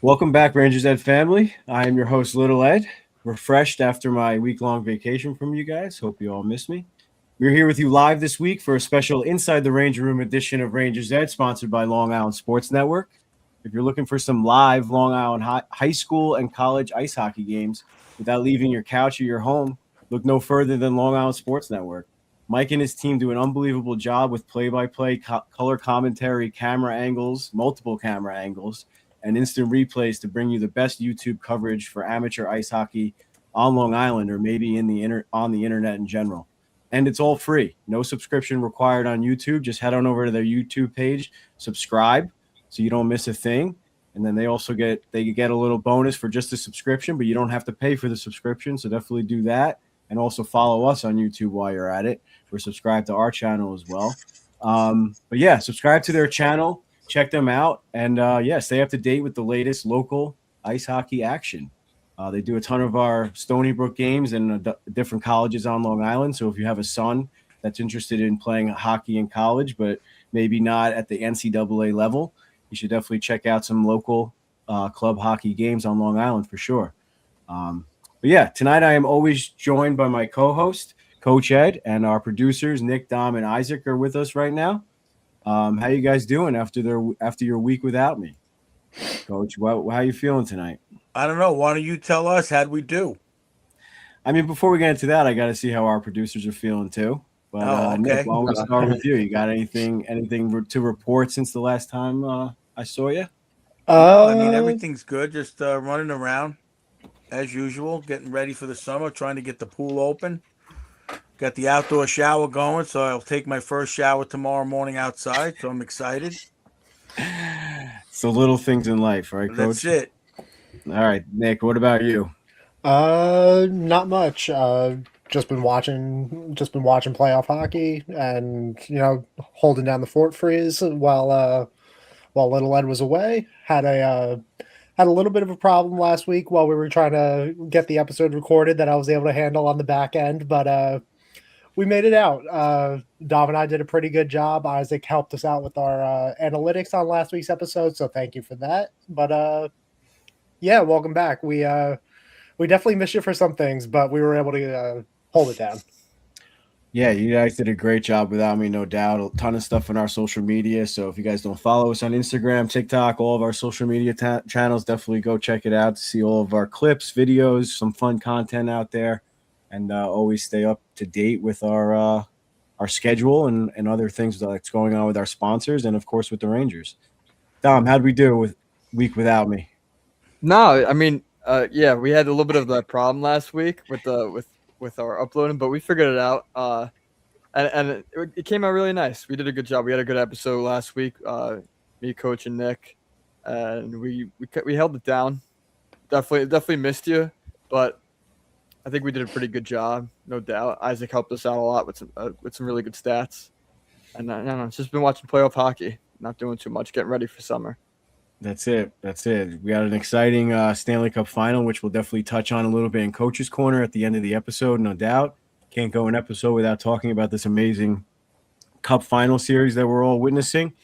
Welcome back, Rangers Ed family. I am your host, Little Ed. Refreshed after my week-long vacation from you guys. Hope you all miss me. We're here with you live this week for a special Inside the Ranger Room edition of Rangers Ed, sponsored by Long Island Sports Network. If you're looking for some live Long Island high school and college ice hockey games without leaving your couch or your home, look no further than Long Island Sports Network. Mike and his team do an unbelievable job with play-by-play, color commentary, camera angles, multiple camera angles, and instant replays to bring you the best YouTube coverage for amateur ice hockey on Long Island or maybe on the internet in general. And it's all free. No subscription required on YouTube. Just head on over to their YouTube page, subscribe so you don't miss a thing. And then they also get a little bonus for just the subscription, but you don't have to pay for the subscription. So definitely do that. And also follow us on YouTube while you're at it. We're subscribed to our channel as well. But yeah, subscribe to their channel. Check them out. And stay up to date with the latest local ice hockey action. They do a ton of our Stony Brook games and different colleges on Long Island. So if you have a son that's interested in playing hockey in college, but maybe not at the NCAA level, you should definitely check out some local club hockey games on Long Island for sure. But yeah, tonight I am always joined by my co-host, Coach Ed, and our producers, Nick, Dom, and Isaac are with us right now. How you guys doing after your week without me? Coach, how you feeling tonight? I don't know. Why don't you tell us how'd we do? I mean, before we get into that, I got to see how our producers are feeling too. But okay. Nick, why don't we start with you? You got anything to report since the last time I saw you? No, I mean, everything's good. Just running around as usual, getting ready for the summer, trying to get the pool open. Got the outdoor shower going, so I'll take my first shower tomorrow morning outside. So I'm excited. It's the little things in life, right, Coach? That's it. All right, Nick, what about you? Not much. Just been watching playoff hockey and holding down the Fort Freeze while Little Ed was away. Had a little bit of a problem last week while we were trying to get the episode recorded that I was able to handle on the back end, but we made it out. Dom and I did a pretty good job. Isaac helped us out with our analytics on last week's episode, so thank you for that. But yeah, welcome back. We definitely missed you for some things, but we were able to hold it down. Yeah, you guys did a great job without me, no doubt. A ton of stuff on our social media. So if you guys don't follow us on Instagram, TikTok, all of our social media channels, definitely go check it out to see all of our clips, videos, some fun content out there, and always stay up to date with our schedule and other things that's going on with our sponsors and, of course, with the Rangers. Dom, how'd we do with week without me? No, I mean, we had a little bit of that problem last week with our uploading, but we figured it out. And it came out really nice. We did a good job. We had a good episode last week. Me, Coach, and Nick, and we held it down. Definitely missed you, but I think we did a pretty good job, no doubt. Isaac helped us out a lot with some really good stats. And I don't know, it's just been watching playoff hockey, not doing too much, getting ready for summer. That's it. We got an exciting Stanley Cup final, which we'll definitely touch on a little bit in Coach's Corner at the end of the episode, no doubt. Can't go an episode without talking about this amazing Cup final series that we're all witnessing.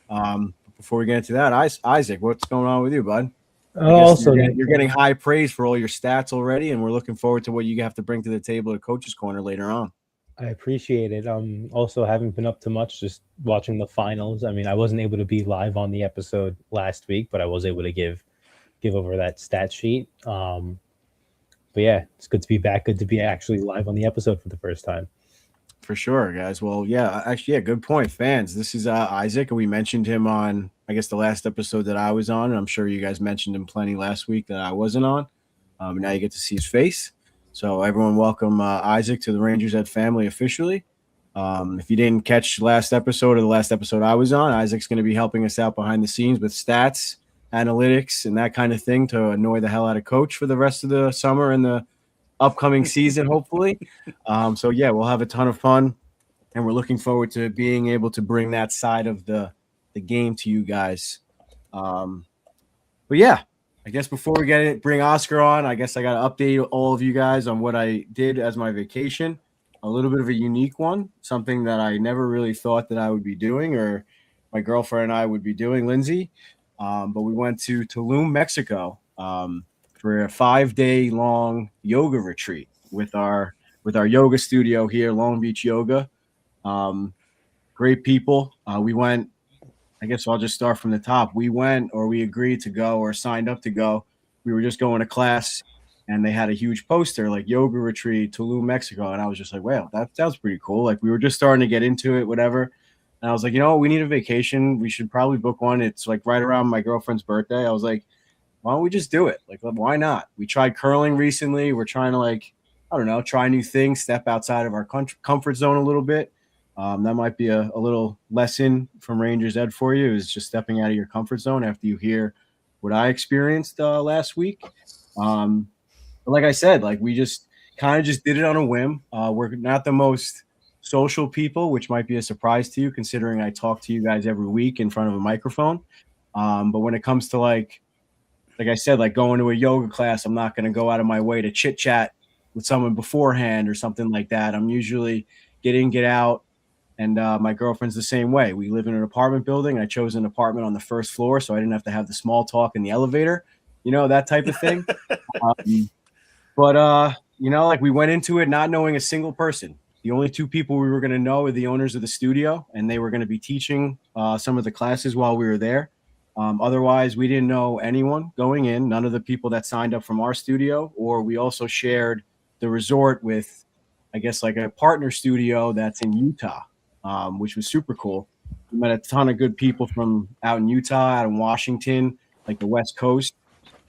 Before we get into that, Isaac, what's going on with you, bud? You're getting high praise for all your stats already, and we're looking forward to what you have to bring to the table at Coach's Corner later on. I appreciate it. Also haven't been up to much, just watching the finals. I mean, I wasn't able to be live on the episode last week, but I was able to give over that stat sheet. But yeah, it's good to be back. Good to be actually live on the episode for the first time. For sure, guys. Well, yeah, actually, good point. Fans, this is Isaac, and we mentioned him on, I guess, the last episode that I was on, and I'm sure you guys mentioned him plenty last week that I wasn't on. Now you get to see his face. So everyone welcome Isaac to the Rangers Ed family officially. If you didn't catch last episode or the last episode I was on, Isaac's going to be helping us out behind the scenes with stats, analytics, and that kind of thing to annoy the hell out of Coach for the rest of the summer and the upcoming season, hopefully. So, yeah, we'll have a ton of fun, and we're looking forward to being able to bring that side of the game to you guys. But, yeah. I guess before we bring Oscar on, I guess I got to update all of you guys on what I did as my vacation. A little bit of a unique one, something that I never really thought that I would be doing or my girlfriend and I would be doing, Lindsay. but we went to Tulum, Mexico, for a 5-day long yoga retreat with our yoga studio here, Long Beach Yoga. Great people. We went. I guess I'll just start from the top. We went, or we agreed to go, or signed up to go. We were just going to class, and they had a huge poster like yoga retreat, Tulum, Mexico, and I was just like, wow, that sounds pretty cool. Like we were just starting to get into it, whatever. And I was like, we need a vacation. We should probably book one. It's like right around my girlfriend's birthday. I was like, why don't we just do it? Like, why not? We tried curling recently. We're trying to I don't know, try new things, step outside of our comfort zone a little bit. That might be a little lesson from Rangers Ed for you, is just stepping out of your comfort zone after you hear what I experienced last week. But like I said, like we just kind of just did it on a whim. We're not the most social people, which might be a surprise to you considering I talk to you guys every week in front of a microphone. But when it comes to like I said, like going to a yoga class, I'm not going to go out of my way to chit chat with someone beforehand or something like that. I'm usually get in, get out. And my girlfriend's the same way. We live in an apartment building. I chose an apartment on the first floor, so I didn't have to have the small talk in the elevator, that type of thing. But like we went into it not knowing a single person. The only two people we were going to know are the owners of the studio, and they were going to be teaching some of the classes while we were there. Otherwise, we didn't know anyone going in, none of the people that signed up from our studio, or we also shared the resort with, I guess, like a partner studio that's in Utah, which was super cool. We met a ton of good people from out in Utah, out in Washington, like the West Coast.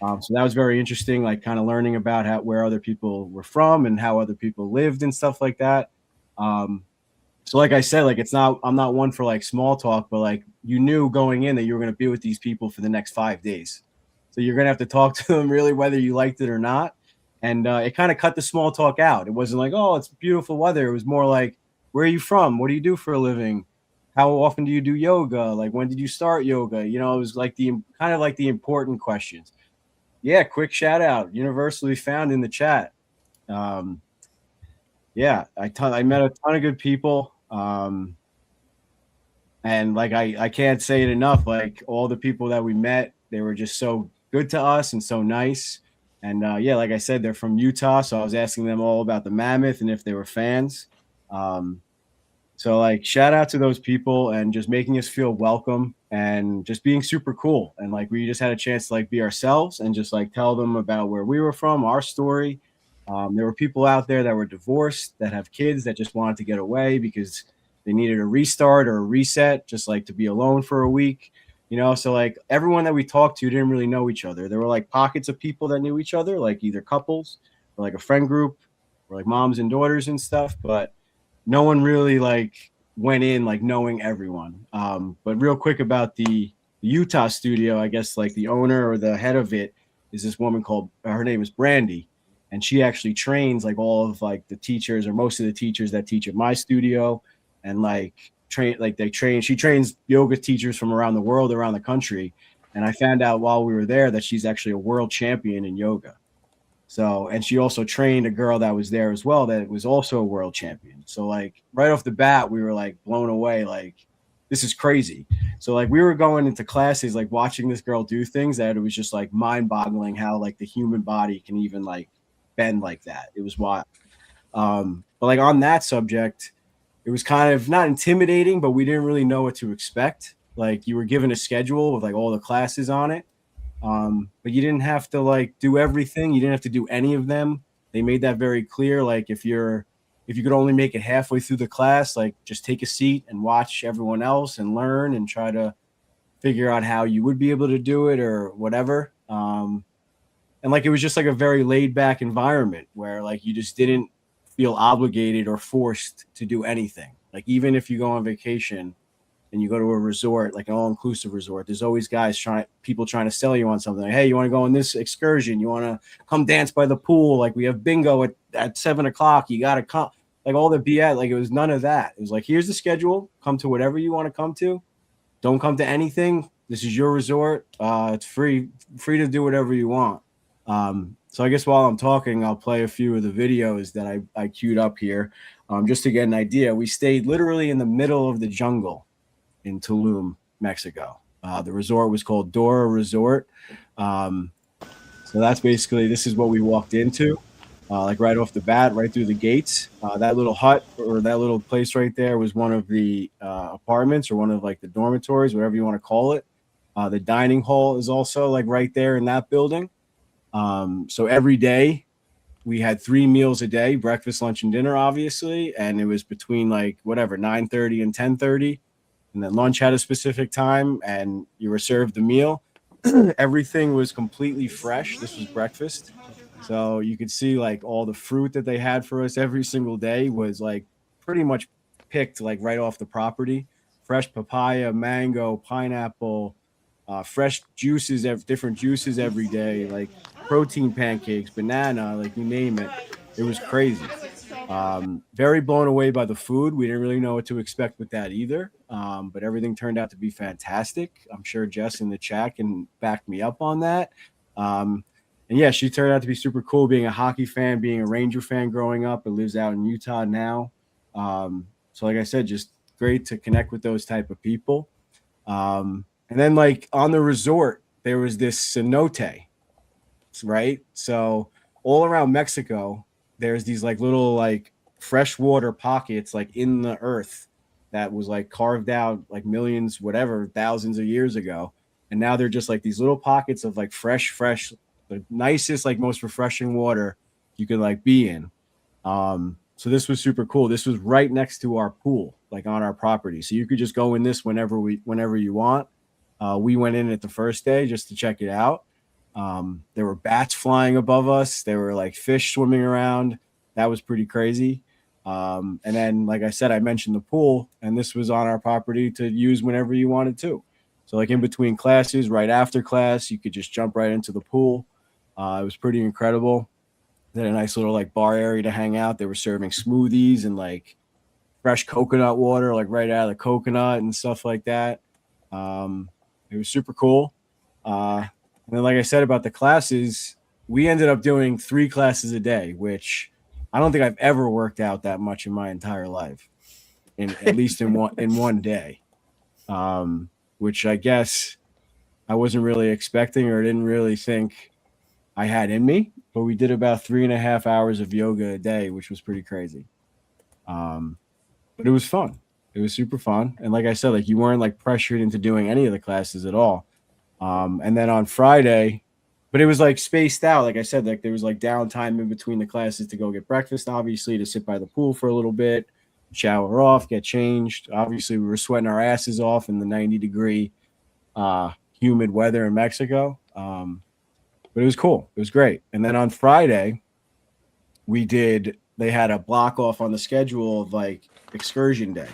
So that was very interesting, like kind of learning about where other people were from and how other people lived and stuff like that. So like I said, like I'm not one for like small talk, but like you knew going in that you were going to be with these people for the next 5 days. So you're going to have to talk to them really, whether you liked it or not. And it kind of cut the small talk out. It wasn't like, oh, it's beautiful weather. It was more like, where are you from? What do you do for a living? How often do you do yoga? Like, when did you start yoga? It was like the important questions. Yeah. Quick shout out, universally found in the chat. Yeah, I met a ton of good people. And like I can't say it enough. Like all the people that we met, they were just so good to us and so nice. And yeah, like I said, they're from Utah, so I was asking them all about the Mammoth and if they were fans. So like shout out to those people and just making us feel welcome and just being super cool. And like we just had a chance to like be ourselves and just like tell them about where we were from, our story. There were people out there that were divorced, that have kids that just wanted to get away because they needed a restart or a reset, just like to be alone for a week. So like everyone that we talked to didn't really know each other. There were like pockets of people that knew each other, like either couples or like a friend group or like moms and daughters and stuff. But no one really like went in like knowing everyone. But real quick about the Utah studio, I guess like the owner or the head of it is this woman called, her name is Brandy. And she actually trains like all of like the teachers or most of the teachers that teach at my studio, and like she trains yoga teachers from around the world, around the country. And I found out while we were there that she's actually a world champion in yoga. So, and she also trained a girl that was there as well that was also a world champion. So like right off the bat, we were like blown away. Like, this is crazy. So like we were going into classes, like watching this girl do things that it was just like mind boggling how like the human body can even like bend like that. It was wild. But like on that subject, it was kind of not intimidating, but we didn't really know what to expect. Like you were given a schedule with like all the classes on it. But you didn't have to like do everything. You didn't have to do any of them. They made that very clear. Like if you could only make it halfway through the class, like just take a seat and watch everyone else and learn and try to figure out how you would be able to do it or whatever. And like it was just like a very laid back environment where like you just didn't feel obligated or forced to do anything. Like even if you go on vacation and you go to a resort, like an all-inclusive resort, there's always people trying to sell you on something. Like, hey, you want to go on this excursion? You want to come dance by the pool? Like we have bingo at 7:00. You got to come. Like all the BS. Like it was none of that. It was like, here's the schedule. Come to whatever you want to come to. Don't come to anything. This is your resort. It's free to do whatever you want. So I guess while I'm talking, I'll play a few of the videos that I queued up here, just to get an idea. We stayed literally in the middle of the jungle in Tulum, Mexico. The resort was called Dora Resort. So that's basically, this is what we walked into, like right off the bat, right through the gates. That little hut or that little place right there was one of the apartments or one of like the dormitories, whatever you want to call it. The dining hall is also like right there in that building. So every day we had 3 meals a day, breakfast, lunch, and dinner, obviously. And it was between like whatever, 9:30 and 10:30. And then lunch had a specific time and you were served the meal. Everything was completely fresh. This was breakfast. So you could see like all the fruit that they had for us every single day was like pretty much picked like right off the property. Fresh papaya, mango, pineapple, fresh juices, different juices every day, like protein pancakes, banana, like you name it. It was crazy. Very blown away by the food. We didn't really know what to expect with that either. But everything turned out to be fantastic. I'm sure Jess in the chat can back me up on that. And yeah, she turned out to be super cool being a hockey fan, being a Ranger fan growing up, and lives out in Utah now. So like I said, just great to connect with those type of people. And then like on the resort, there was this cenote, right? So all around Mexico, there's these like little like freshwater pockets like in the earth that was like carved out like millions, whatever, thousands of years ago. And now they're just like these little pockets of like fresh, the nicest, like most refreshing water you could like be in. So this was super cool. This was right next to our pool, like on our property. So you could just go in this whenever you want. We went in it the first day just to check it out. There were bats flying above us. There were like fish swimming around. That was pretty crazy. And then, like I said, I mentioned the pool, and this was on our property to use whenever you wanted to. So like in between classes, right after class, you could just jump right into the pool. It was pretty incredible. They had a nice little like bar area to hang out. They were serving smoothies and like fresh coconut water, like right out of the coconut and stuff like that. It was super cool. And then, like I said about the classes, we ended up doing 3 classes a day, which I don't think I've ever worked out that much in my entire life, at least in one day. Which I guess I wasn't really expecting or didn't really think I had in me. But we did about 3.5 hours of yoga a day, which was pretty crazy. But it was fun. It was super fun. And like I said, like you weren't like pressured into doing any of the classes at all. And then on Friday, but it was like spaced out. Like I said, like there was like downtime in between the classes to go get breakfast, obviously, to sit by the pool for a little bit, shower off, get changed. Obviously, we were sweating our asses off in the 90-degree humid weather in Mexico. But it was cool. It was great. And then on Friday, they had a block off on the schedule of like excursion day.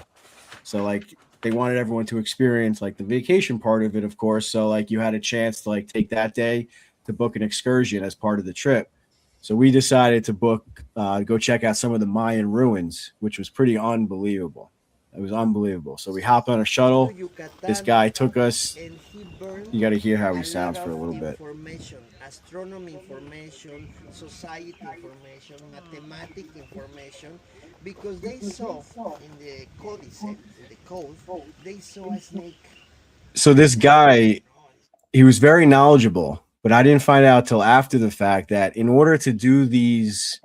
So like they wanted everyone to experience like the vacation part of it, of course. So like you had a chance to like take that day to book an excursion as part of the trip. So we decided to go check out some of the Mayan ruins, which was pretty unbelievable. It was unbelievable. So we hopped on a shuttle. This guy took us. You got to hear how he sounds for a little bit. Astronomy information, society information, mathematic information, because they saw in the codice, in the code, they saw a snake. So this guy, he was very knowledgeable, but I didn't find out till after the fact that in order to do these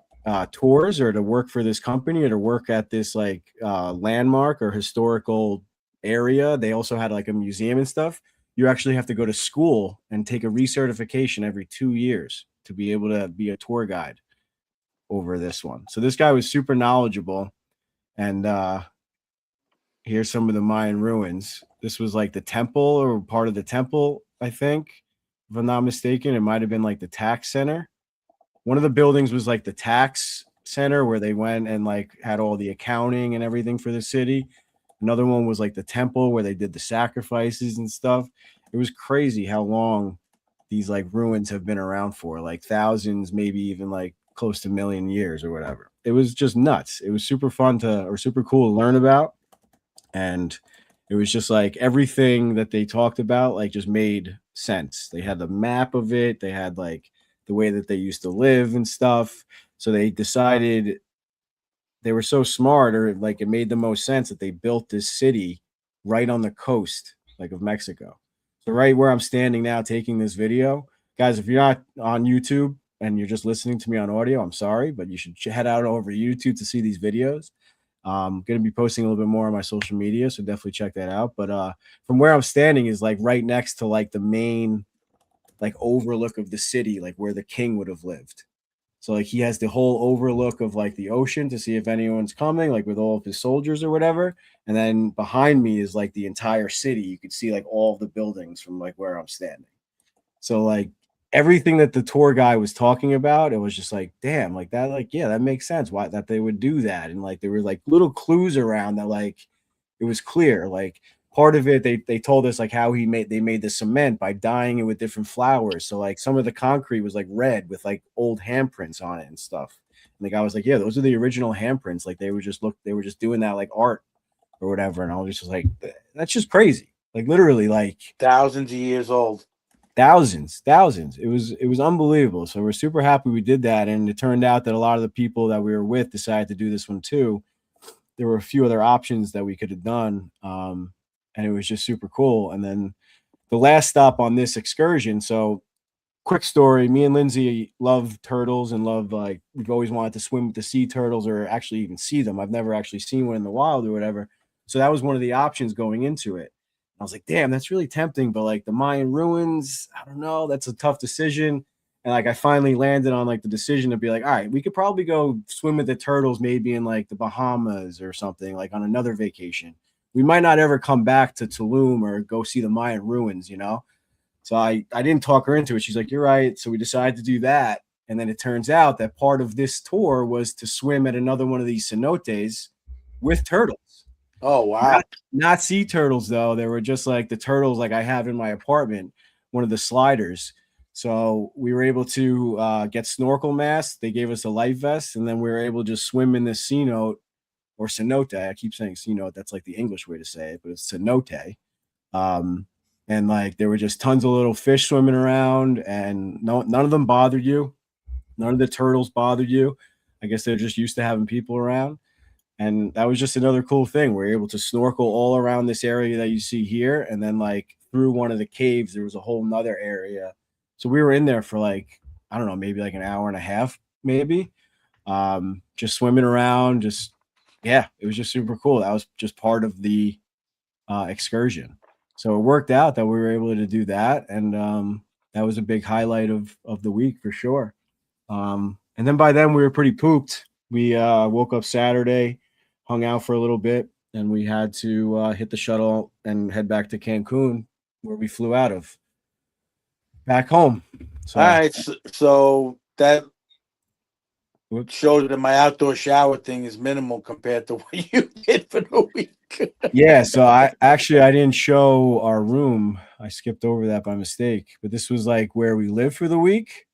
tours or to work for this company or to work at this like landmark or historical area, they also had like a museum and stuff. You actually have to go to school and take a recertification every 2 years to be able to be a tour guide over this one. So this guy was super knowledgeable. And here's some of the Mayan ruins. This was like the temple or part of the temple, I think, if I'm not mistaken. It might have been like the tax center. One of the buildings was like the tax center where they went and like had all the accounting and everything for the city. Another one was like the temple where they did the sacrifices and stuff. It was crazy how long these like ruins have been around for, like thousands, maybe even like close to 1,000,000 years or whatever. It was just nuts. It was super fun or super cool to learn about. And it was just like everything that they talked about, like just made sense. They had the map of it. They had like the way that they used to live and stuff. So they decided they were so smart, or like it made the most sense that they built this city right on the coast, like of Mexico. So right where I'm standing now taking this video, guys, if you're not on YouTube and you're just listening to me on audio, I'm sorry, but you should head out over to YouTube to see these videos. I'm going to be posting a little bit more on my social media, so definitely check that out. But from where I'm standing is like right next to like the main like overlook of the city, like where the king would have lived. So like he has the whole overlook of like the ocean to see if anyone's coming, like with all of his soldiers or whatever. And then behind me is like the entire city. You could see like all of the buildings from like where I'm standing. So like everything that the tour guy was talking about, it was just like, damn, like that, like, yeah, that makes sense. Why that they would do that. And like there were like little clues around that, like it was clear. Like part of it, they told us like how they made the cement by dyeing it with different flowers. So like some of the concrete was like red with like old handprints on it and stuff. And the guy was like, yeah, those are the original handprints. Like they were just doing that like art or whatever. And I was just like, that's just crazy. Like literally like Thousands of years old. thousands. It was unbelievable. So we're super happy we did that. And it turned out that a lot of the people that we were with decided to do this one too. There were a few other options that we could have done. And it was just super cool. And then the last stop on this excursion. So quick story, me and Lindsay love turtles and love, like, we've always wanted to swim with the sea turtles or actually even see them. I've never actually seen one in the wild or whatever. So that was one of the options going into it. I was like, damn, that's really tempting. But like the Mayan ruins, I don't know. That's a tough decision. And like I finally landed on like the decision to be like, all right, we could probably go swim with the turtles maybe in like the Bahamas or something, like on another vacation. We might not ever come back to Tulum or go see the Mayan ruins, you know? So I didn't talk her into it. She's like, you're right. So we decided to do that. And then it turns out that part of this tour was to swim at another one of these cenotes with turtles. Oh wow. Not sea turtles though. They were just like the turtles like I have in my apartment, one of the sliders. So we were able to get snorkel masks. They gave us a life vest, and then we were able to just swim in this cenote or cenote. I keep saying cenote. That's like the English way to say it, but it's cenote. Um, and like there were just tons of little fish swimming around, and none of them bothered you. None of the turtles bothered you. I guess they're just used to having people around. And that was just another cool thing. We're able to snorkel all around this area that you see here. And then like through one of the caves, there was a whole nother area. So we were in there for like, I don't know, maybe like an hour and a half, maybe. Just swimming around, just yeah, it was just super cool. That was just part of the excursion. So it worked out that we were able to do that. And that was a big highlight of the week for sure. And then by then we were pretty pooped. We woke up Saturday, hung out for a little bit, and we had to hit the shuttle and head back to Cancun, where we flew out of, back home. So, All right, so that whoops. shows that my outdoor shower thing is minimal compared to what you did for the week. Yeah, so I didn't show our room. I skipped over that by mistake, but this was like where we lived for the week.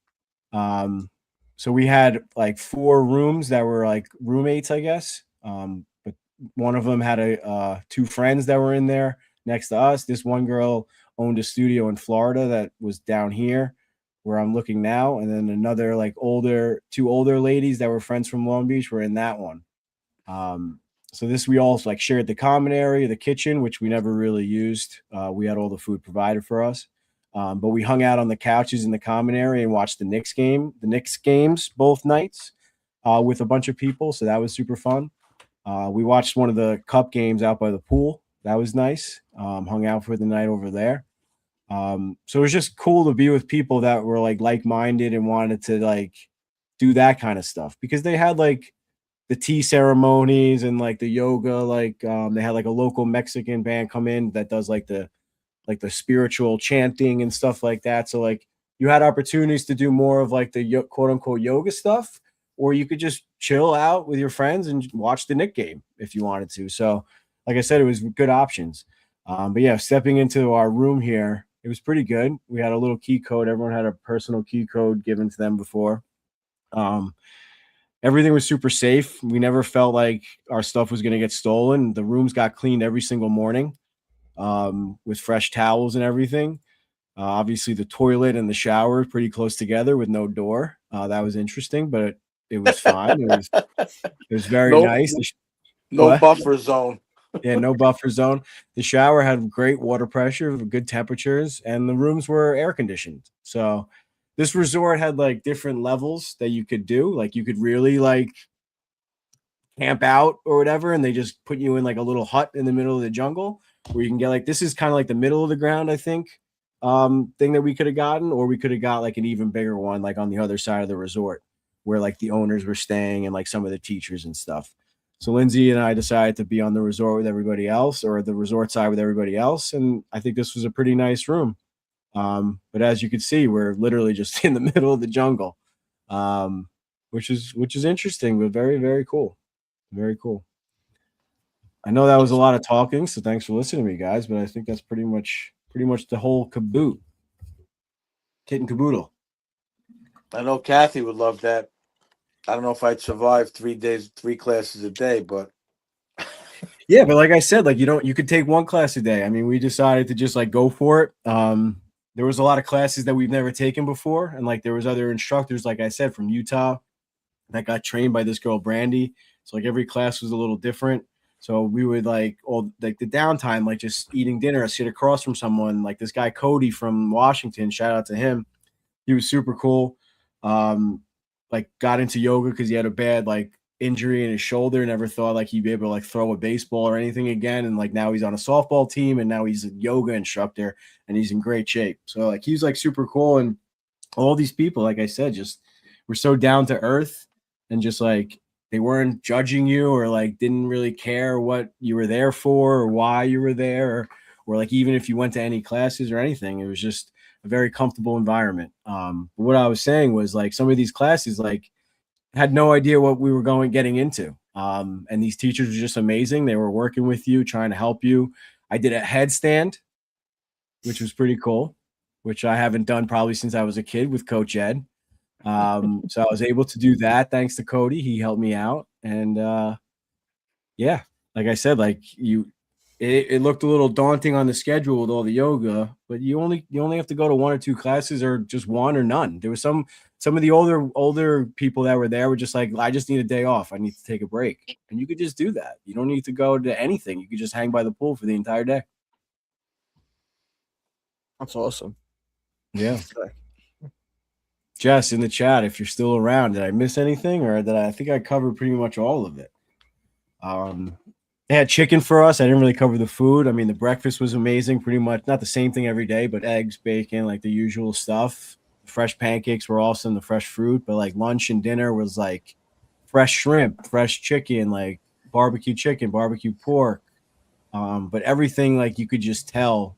So we had like 4 rooms that were like roommates, I guess. But one of them had 2 friends that were in there next to us. This one girl owned a studio in Florida that was down here where I'm looking now. And then another like 2 older ladies that were friends from Long Beach were in that one. So this, we all like shared the common area, the kitchen, which we never really used. We had all the food provided for us. But we hung out on the couches in the common area and watched the Knicks games both nights with a bunch of people. So that was super fun. We watched one of the cup games out by the pool. That was nice. Hung out for the night over there. So it was just cool to be with people that were like-minded and wanted to like do that kind of stuff, because they had like the tea ceremonies and like the yoga, they had like a local Mexican band come in that does like the spiritual chanting and stuff like that. So like you had opportunities to do more of like the quote unquote yoga stuff, or you could just chill out with your friends and watch the Knick game if you wanted to. So like I said, it was good options. But yeah, stepping into our room here, it was pretty good. We had a little key code. Everyone had a personal key code given to them before. Everything was super safe. We never felt like our stuff was going to get stolen. The rooms got cleaned every single morning with fresh towels and everything. Obviously, the toilet and the shower pretty close together with no door. That was interesting, but it was fine. It was very nice. No buffer zone. Yeah, no buffer zone. The shower had great water pressure, good temperatures, and the rooms were air conditioned. So this resort had like different levels that you could do. Like you could really like camp out or whatever, and they just put you in like a little hut in the middle of the jungle where you can get like this is kind of like the middle of the ground, I think, thing that we could have gotten, or we could have got like an even bigger one, like on the other side of the resort where like the owners were staying and like some of the teachers and stuff. So Lindsay and I decided to be on the resort with everybody else, or the resort side with everybody else, and I think this was a pretty nice room. But as you can see, we're literally just in the middle of the jungle, um, which is interesting, but very, very cool. Very cool. I know that was a lot of talking, so thanks for listening to me, guys. But I think that's pretty much the whole caboot, kit and caboodle. I know Kathy would love that. I don't know if I'd survive 3 days, 3 classes a day, but Yeah, but like I said, like you could take one class a day. I mean, we decided to just like go for it. There was a lot of classes that we've never taken before, and like there was other instructors, like I said, from Utah that got trained by this girl Brandy. So like every class was a little different. So we would like all like the downtime, like just eating dinner, sit across from someone like this guy Cody from Washington. Shout out to him. He was super cool. Like got into yoga because he had a bad like injury in his shoulder. Never thought like he'd be able to like throw a baseball or anything again. And like now he's on a softball team and now he's a yoga instructor and he's in great shape. So like he's like super cool. And all these people, like I said, just were so down to earth and just like they weren't judging you or like didn't really care what you were there for or why you were there or like even if you went to any classes or anything, it was just a very comfortable environment. But what I was saying was like some of these classes like had no idea what we were getting into. And these teachers were just amazing. They were working with you, trying to help you. I did a headstand, which was pretty cool, which I haven't done probably since I was a kid with Coach Ed. So I was able to do that thanks to Cody. He helped me out. And yeah, like I said, like it looked a little daunting on the schedule with all the yoga, but you only have to go to one or two classes or just one or none. There was some of the older people that were there were just like, I just need a day off. I need to take a break. And you could just do that. You don't need to go to anything. You could just hang by the pool for the entire day. That's awesome. Yeah. Jess, in the chat, if you're still around, did I miss anything or I think I covered pretty much all of it? They had chicken for us. I didn't really cover the food. I mean, the breakfast was amazing, pretty much not the same thing every day, but eggs, bacon, like the usual stuff. Fresh pancakes were awesome, the fresh fruit, but like lunch and dinner was like fresh shrimp, fresh chicken, like barbecue chicken, barbecue pork. But everything like you could just tell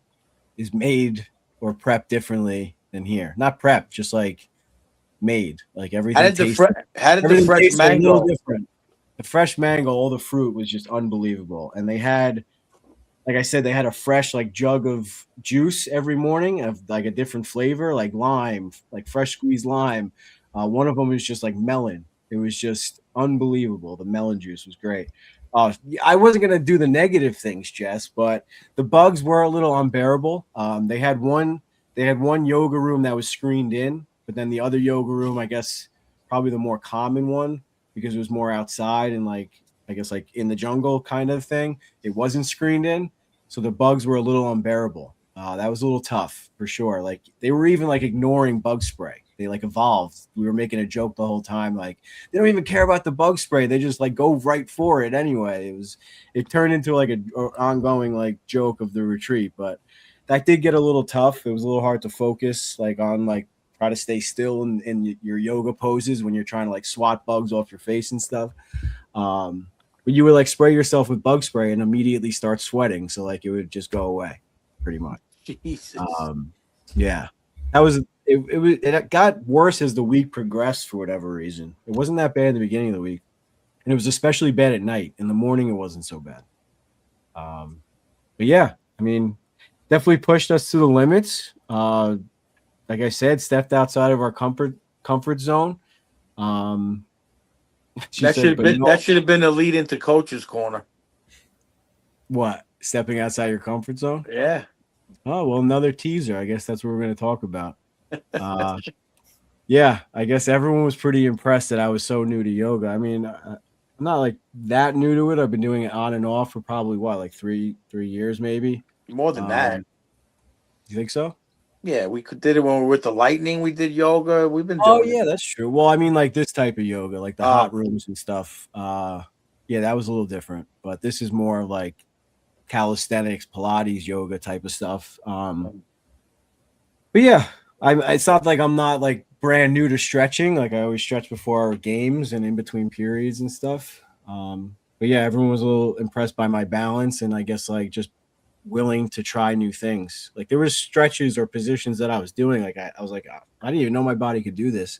is made or prepped differently than here. Not prepped, just like made. Like everything how did the everything fresh tasted a little mango? different. The fresh mango, all the fruit was just unbelievable. And they had, like I said, they had a fresh like jug of juice every morning of like a different flavor, like lime, like fresh squeezed lime. One of them was just like melon. It was just unbelievable. The melon juice was great. I wasn't gonna do the negative things, Jess, but the bugs were a little unbearable. They had one yoga room that was screened in, but then the other yoga room, I guess, probably the more common one because it was more outside and like I guess like in the jungle kind of thing. It wasn't screened in, so the bugs were a little unbearable. That was a little tough for sure. Like they were even like ignoring bug spray. They like evolved. We were making a joke the whole time, like they don't even care about the bug spray. They just like go right for it anyway. It turned into like a ongoing like joke of the retreat, but that did get a little tough. It was a little hard to focus like on like try to stay still in your yoga poses when you're trying to like swat bugs off your face and stuff. But you would like spray yourself with bug spray and immediately start sweating. So like it would just go away pretty much. Jesus. Yeah, that was it got worse as the week progressed for whatever reason. It wasn't that bad in the beginning of the week. And it was especially bad at night. In the morning, it wasn't so bad. But yeah, I mean, definitely pushed us to the limits. Like I said, stepped outside of our comfort zone. That should have been the lead into coach's corner. What? Stepping outside your comfort zone? Yeah. Oh, well, another teaser. I guess that's what we're going to talk about. Yeah, I guess everyone was pretty impressed that I was so new to yoga. I mean, I'm not like that new to it. I've been doing it on and off for probably like 3 years maybe. More than that. You think so? Yeah, did it when we were with the Lightning. We did yoga. We've been Oh doing yeah, it. that's true. Well, I mean, like this type of yoga, like the hot rooms and stuff. Yeah, that was a little different, but this is more like calisthenics, Pilates, yoga type of stuff. But yeah, it's not like I'm not like brand new to stretching. Like I always stretch before games and in between periods and stuff. But yeah, everyone was a little impressed by my balance and I guess like just willing to try new things. Like there was stretches or positions that I was doing. Like I was like, I didn't even know my body could do this.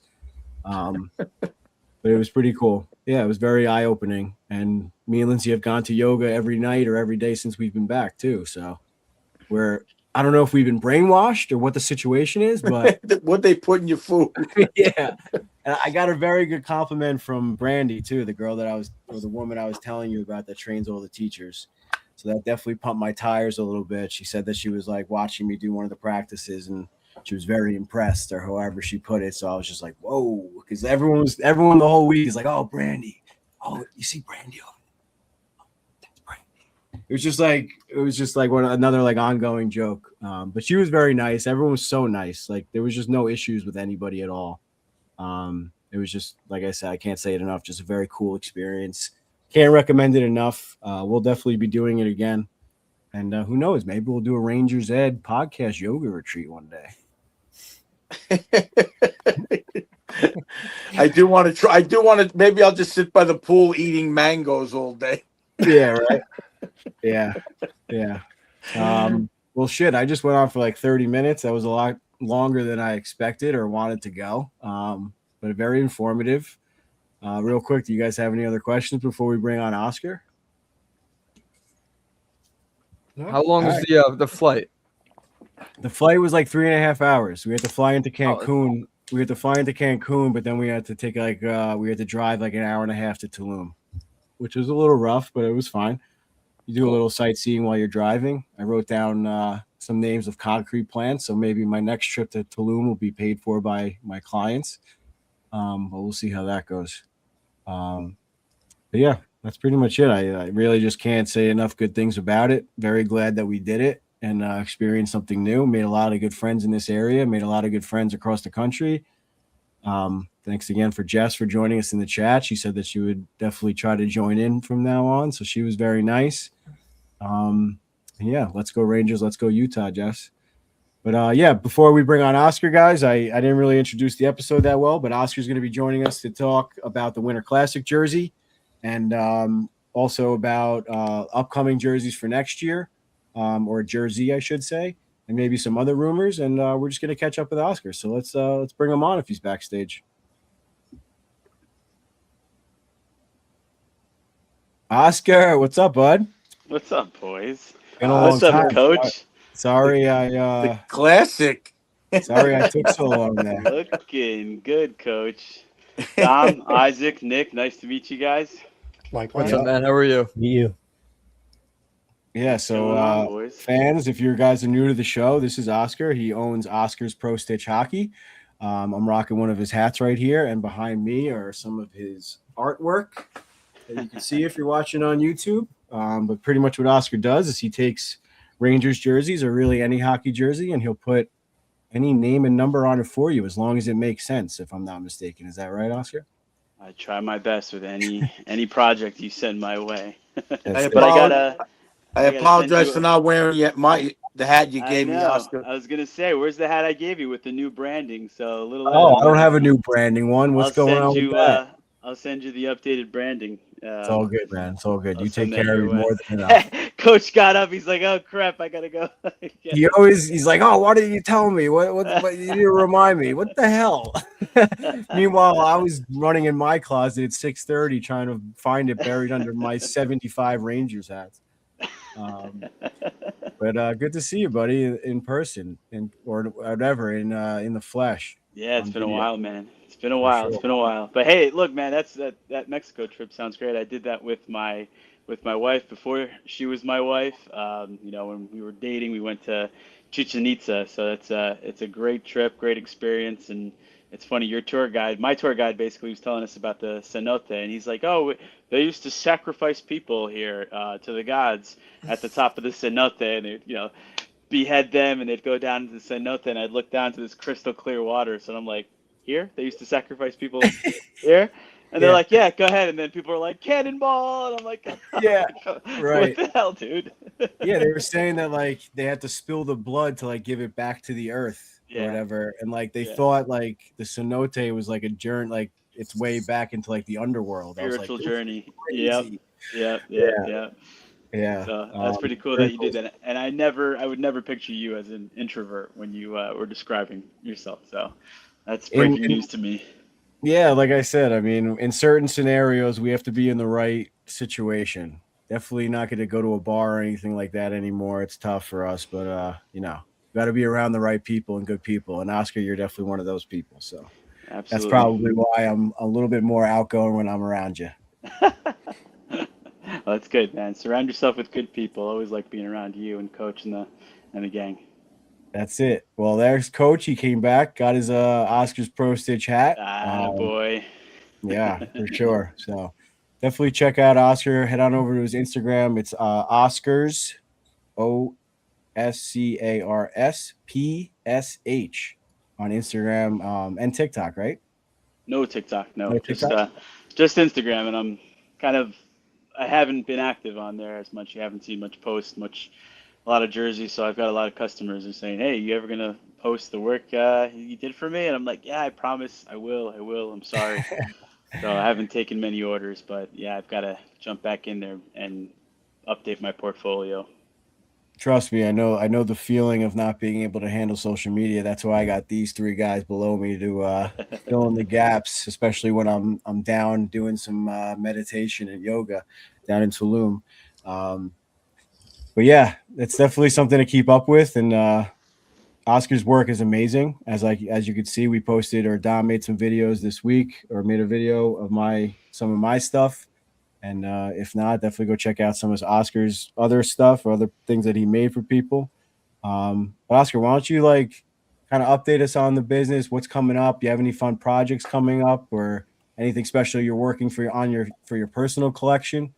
But it was pretty cool. Yeah, it was very eye opening. And me and Lindsay have gone to yoga every night or every day since we've been back too. So I don't know if we've been brainwashed or what the situation is, but what they put in your food. Yeah. And I got a very good compliment from Brandy too, the girl the woman I was telling you about that trains all the teachers. So that definitely pumped my tires a little bit. She said that she was like watching me do one of the practices and she was very impressed or however she put it. So I was just like, whoa, because everyone the whole week is like, oh, Brandy. Oh, you see Brandy over there? That's Brandy. It was just like another like ongoing joke. But she was very nice. Everyone was so nice. Like there was just no issues with anybody at all. It was just, like I said, I can't say it enough. Just a very cool experience. Can't recommend it enough. We'll definitely be doing it again. And who knows? Maybe we'll do a Rangers Ed podcast yoga retreat one day. I do want to try. I do want to. Maybe I'll just sit by the pool eating mangoes all day. Yeah, right. Yeah. Well, shit. I just went on for like 30 minutes. That was a lot longer than I expected or wanted to go. But very informative. Real quick, do you guys have any other questions before we bring on Oscar? How long was the flight? The flight was like 3.5 hours. We had to fly into Cancun. But then we had to take we had to drive like an hour and a half to Tulum, which was a little rough, but it was fine. You do a little sightseeing while you're driving. I wrote down some names of concrete plants, so maybe my next trip to Tulum will be paid for by my clients. But we'll see how that goes. But yeah, that's pretty much it. I really just can't say enough good things about it. Very glad that we did it and experienced something new. Made a lot of good friends in this area. Made a lot of good friends across the country. Thanks again for Jess for joining us in the chat. She said that she would definitely try to join in from now on. So she was very nice. Yeah, let's go Rangers. Let's go Utah, Jess. But yeah, before we bring on Oscar, guys, I didn't really introduce the episode that well, but Oscar's going to be joining us to talk about the Winter Classic jersey and also about upcoming jerseys for next year, or jersey, I should say, and maybe some other rumors. And we're just going to catch up with Oscar. So let's bring him on if he's backstage. Oscar, what's up, bud? What's up, boys? What's up, Coach? Sorry, the classic. Sorry, I took so long there. Looking good, Coach. Dom, Isaac, Nick, nice to meet you guys. Likewise. What's up, man? How are you? Meet you. Yeah, so fans, if you guys are new to the show, this is Oscar. He owns Oscar's Pro Stitch Hockey. I'm rocking one of his hats right here, and behind me are some of his artwork that you can see if you're watching on YouTube. But pretty much what Oscar does is he takes Rangers jerseys or really any hockey jersey, and he'll put any name and number on it for you as long as it makes sense, if I'm not mistaken. Is that right, Oscar? I try my best with any project you send my way. I apologize for not wearing the hat you gave me, Oscar. I was gonna say, where's the hat I gave you with the new branding? So a little. Oh, I don't have a new branding one. What's going on with that? I'll send you the updated branding. It's all good, man. It's all good. You take care of me more than enough. Coach got up. He's like, "Oh crap, I gotta go." Yeah. He's like, "Oh, why didn't you tell me? What you need to remind me? What the hell?" Meanwhile, I was running in my closet at 6:30 trying to find it buried under my 75 Rangers hats. But good to see you, buddy, in person, or whatever, in the flesh. Yeah, it's been a while, man. It's been a while. Sure. It's been a while. But hey, look, man, that Mexico trip sounds great. I did that with my wife before she was my wife. When we were dating, we went to Chichen Itza. So it's a great trip, great experience, and it's funny. My tour guide, basically was telling us about the cenote, and he's like, "Oh, they used to sacrifice people here to the gods at the top of the cenote, and they, behead them, and they'd go down to the cenote, and I'd look down to this crystal clear water. So I'm like, here? They used to sacrifice people here? And they're Yeah. like, yeah, go ahead. And then people are like, cannonball. And I'm like, Yeah, what right. the hell, dude? Yeah, they were saying that like they had to spill the blood to like give it back to the earth or Yeah. whatever, and like they Yeah. thought like the cenote was like a journey, like it's way back into like the underworld. I was like, Spiritual this is journey. Yep. crazy. Yep. Yep. Yeah, Yep. yeah. So that's pretty cool Very that you cool. did that. And I would never picture you as an introvert when you were describing yourself. So that's breaking news to me. Yeah, like I said, I mean, in certain scenarios, we have to be in the right situation. Definitely not going to go to a bar or anything like that anymore. It's tough for us, but got to be around the right people and good people. And Oscar, you're definitely one of those people. So that's Absolutely. probably why I'm a little bit more outgoing when I'm around you. Well, that's good, man. Surround yourself with good people. Always like being around you and Coach and the gang. That's it. Well, there's Coach. He came back, got his Oscars Pro Stitch hat. Boy. Yeah, for sure. So definitely check out Oscar. Head on over to his Instagram. It's Oscars OSCARSPSH on Instagram and TikTok, right? No TikTok, no. No TikTok? Just Instagram, and I haven't been active on there as much. You haven't seen much post, a lot of jerseys. So I've got a lot of customers who are saying, "Hey, you ever gonna post the work you did for me?" And I'm like, "Yeah, I promise, I will. I'm sorry." So I haven't taken many orders, but yeah, I've got to jump back in there and update my portfolio. Trust me, I know the feeling of not being able to handle social media. That's why I got these three guys below me to fill in the gaps, especially when I'm down doing some meditation and yoga down in Tulum. But yeah, it's definitely something to keep up with. And Oscar's work is amazing. As you could see, we posted, or Dom made some videos this week, or made a video of some of my stuff. And if not, definitely go check out some of Oscar's other stuff or other things that he made for people. But Oscar, why don't you kind of update us on the business? What's coming up? Do you have any fun projects coming up, or anything special you're working for your personal collection?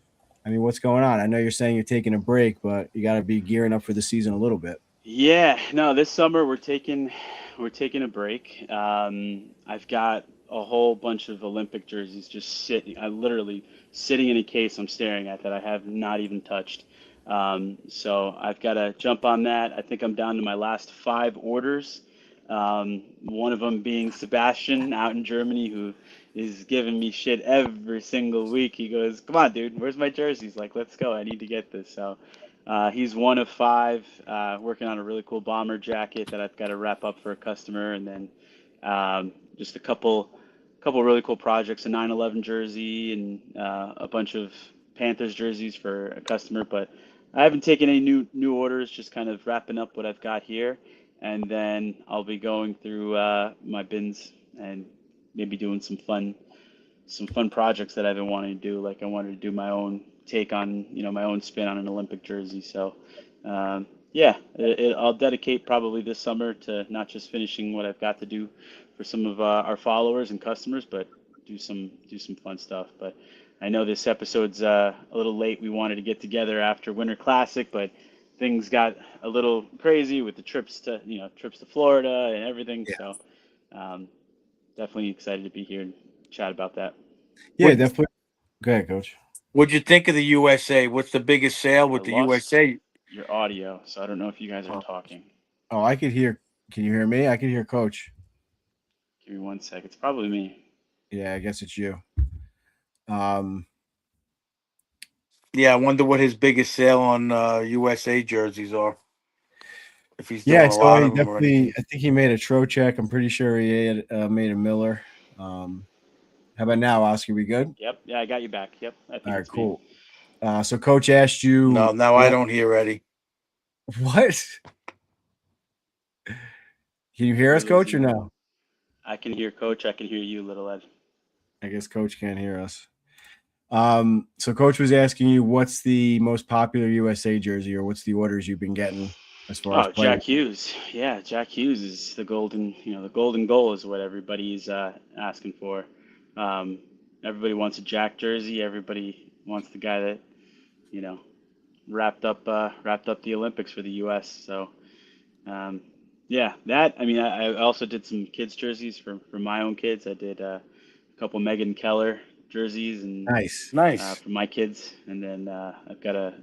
I mean, what's going on? I know you're saying you're taking a break, but you got to be gearing up for the season a little bit. Yeah, no, this summer we're taking a break. I've got a whole bunch of Olympic jerseys just literally sitting in a case I'm staring at that I have not even touched. So I've got to jump on that. I think I'm down to my last 5 orders. One of them being Sebastian out in Germany, who is giving me shit every single week. He goes, "Come on, dude, where's my jerseys? Like, let's go. I need to get this." So he's one of 5, working on a really cool bomber jacket that I've got to wrap up for a customer, and then just a couple really cool projects, a 9/11 jersey and a bunch of Panthers jerseys for a customer. But I haven't taken any new orders, just kind of wrapping up what I've got here, and then I'll be going through my bins and maybe doing some fun projects that I've been wanting to do. Like I wanted to do my own take on, my own spin on an Olympic jersey. So, yeah, I'll dedicate probably this summer to not just finishing what I've got to do for some of our followers and customers, but do some fun stuff. But I know this episode's a little late. We wanted to get together after Winter Classic, but things got a little crazy with the trips to Florida and everything. Yeah. So, definitely excited to be here and chat about that. Yeah, definitely. Go ahead, Coach. What'd you think of the USA? What's the biggest sale with I the lost USA? your audio, so I don't know if you guys are talking. Oh, I could hear. Can you hear me? I can hear Coach. Give me 1 sec. It's probably me. Yeah, I guess it's you. Yeah, I wonder what his biggest sale on USA jerseys are. If he's doing Yeah, a so lot he of them or anything. definitely. I think he made a Trocheck. I'm pretty sure he had, made a Miller. How about now, Oscar? We good? Yep. Yeah, I got you back. Yep. I think All right, it's me. cool. So Coach asked you. No, now I don't hear Eddie. What? Can you hear us, Coach, or no? I can hear Coach. I can hear you, Little Ed. I guess Coach can't hear us. So Coach was asking you, what's the most popular USA jersey, or what's the orders you've been getting as far as Oh, playing. Jack Hughes. Yeah, Jack Hughes is the golden goal is what everybody's asking for. Um, everybody wants a Jack jersey. Everybody wants the guy that, you know, wrapped up the Olympics for the U.S. So, um, yeah, that. I mean, I also did some kids jerseys for my own kids. I did a couple Megan Keller jerseys and Nice. Nice. for my kids, and then I've got a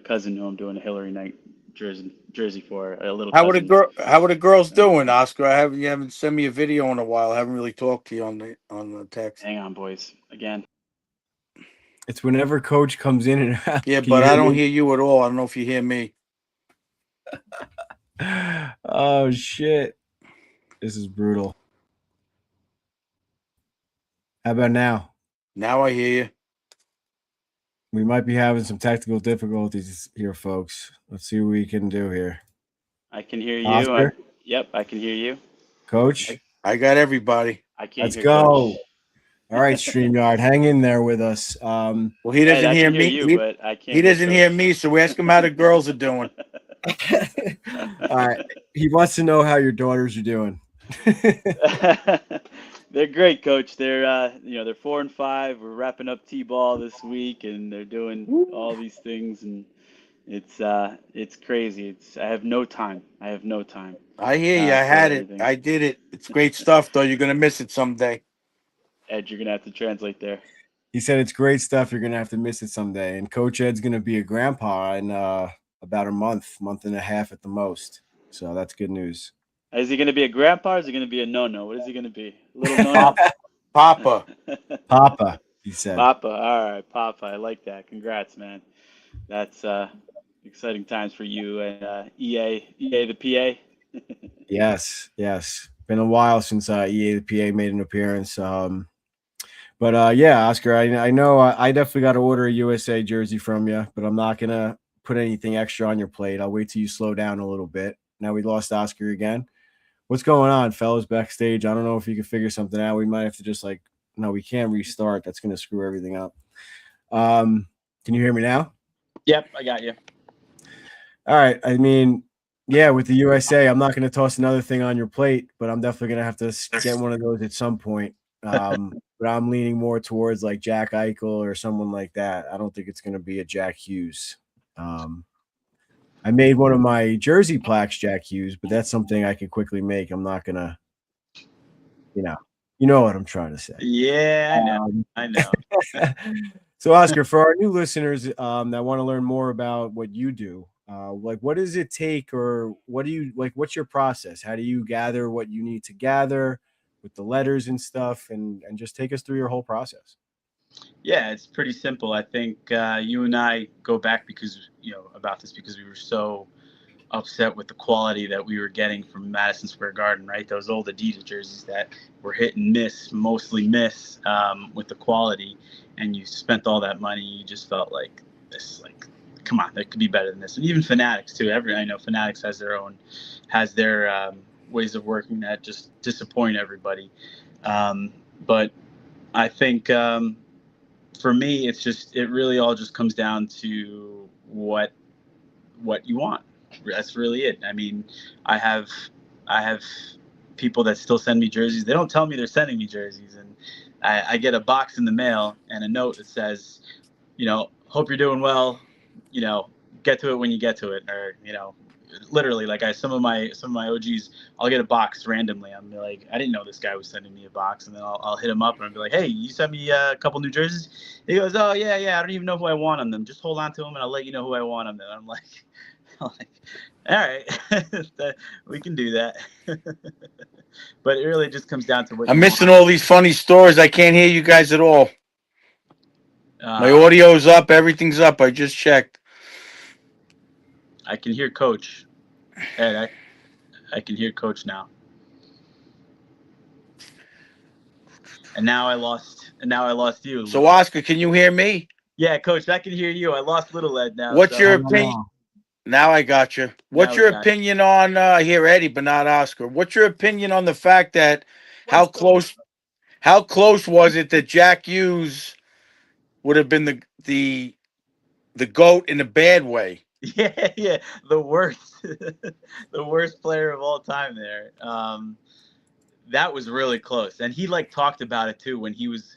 cousin who I'm doing a Hillary Knight jersey for, a little cousin. How are the girls So doing, Oscar? You haven't sent me a video in a while. I haven't really talked to you on the text. hang on, boys. Again, It's whenever coach comes in and out. Yeah, Can but you I hear don't me? hear you at all. I don't know if you hear me. Oh shit. This is brutal. How about now? Now I hear you. We might be having some technical difficulties here, folks. Let's see what we can do here. I can hear you. Oscar? Yep, I can hear you. Coach, I got everybody. I can't let's hear go. Coach. All right, StreamYard, hang in there with us. Well, he Ed, doesn't I hear can hear me. you, but I can't He doesn't hear hear Coach. me, so ask him how the girls are doing. All right. He wants to know how your daughters are doing. They're great, Coach. They're 4 and 5. We're wrapping up T-ball this week, and they're doing all these things, and it's crazy. I have no time. I have no time I hear you. I for had it. everything. I did it. It's great stuff, though. You're gonna miss it someday. Ed, you're gonna have to translate there. He said it's great stuff. You're gonna have to miss it someday. And Coach Ed's gonna be a grandpa in about a month and a half at the most. So that's good news. Is he gonna be a grandpa or is he gonna be a no-no? What is he gonna be? Little no-no? Papa. Papa, he said. Papa. All right, Papa. I like that. Congrats, man. That's exciting times for you and EA the PA. Yes. Been a while since EA the PA made an appearance. But yeah, Oscar, I know I definitely got to order a USA jersey from you, but I'm not gonna put anything extra on your plate. I'll wait till you slow down a little bit. Now we lost Oscar again. What's going on, fellas, backstage? I don't know if you can figure something out. We might have to just no, we can't restart. That's gonna screw everything up. Can you hear me now? Yep, I got you. All right. I mean, yeah, with the USA, I'm not going to toss another thing on your plate, but I'm definitely going to have to get one of those at some point. But I'm leaning more towards like Jack Eichel or someone like that. I don't think it's going to be a Jack Hughes. I made one of my jersey plaques Jack Hughes, but that's something I can quickly make. I'm not going to, you know what I'm trying to say. Yeah, I know. So, Oscar, for our new listeners that want to learn more about what you do, what does it take, or what do you like? What's your process? How do you gather what you need to gather with the letters and stuff, and just take us through your whole process? Yeah, it's pretty simple. I think you and I go back because we were so upset with the quality that we were getting from Madison Square Garden, right? Those old Adidas jerseys that were hit and miss, mostly miss with the quality, and you spent all that money. You just felt like this, like, come on, that could be better than this. And even Fanatics too. I know Fanatics has their ways of working that just disappoint everybody. But I think for me, it really all just comes down to what you want. That's really it. I mean, I have people that still send me jerseys. They don't tell me they're sending me jerseys, and I get a box in the mail and a note that says, hope you're doing well. Get to it when you get to it, or literally, like some of my OGs, I'll get a box randomly. I'm like, I didn't know this guy was sending me a box, and then I'll hit him up and I'll be like, hey, you sent me a couple new jerseys. He goes, oh yeah, I don't even know who I want on them. Just hold on to them, and I'll let you know who I want on them. I'm like, all right, we can do that. But it really just comes down to what I'm you missing want. all these funny stories. I can't hear you guys at all. My audio's up. Everything's up. I just checked. I can hear Coach. Ed, I can hear Coach now. And now I lost you. So, Oscar, can you hear me? Yeah, Coach, I can hear you. I lost Little Ed now. What's your opinion? Now I got you. What's your opinion on here, Eddie, but not Oscar? What's your opinion on the fact that how close was it that Jack Hughes would have been the GOAT in a bad way? Yeah, the worst, the worst player of all time there. That was really close, and he like talked about it too when he was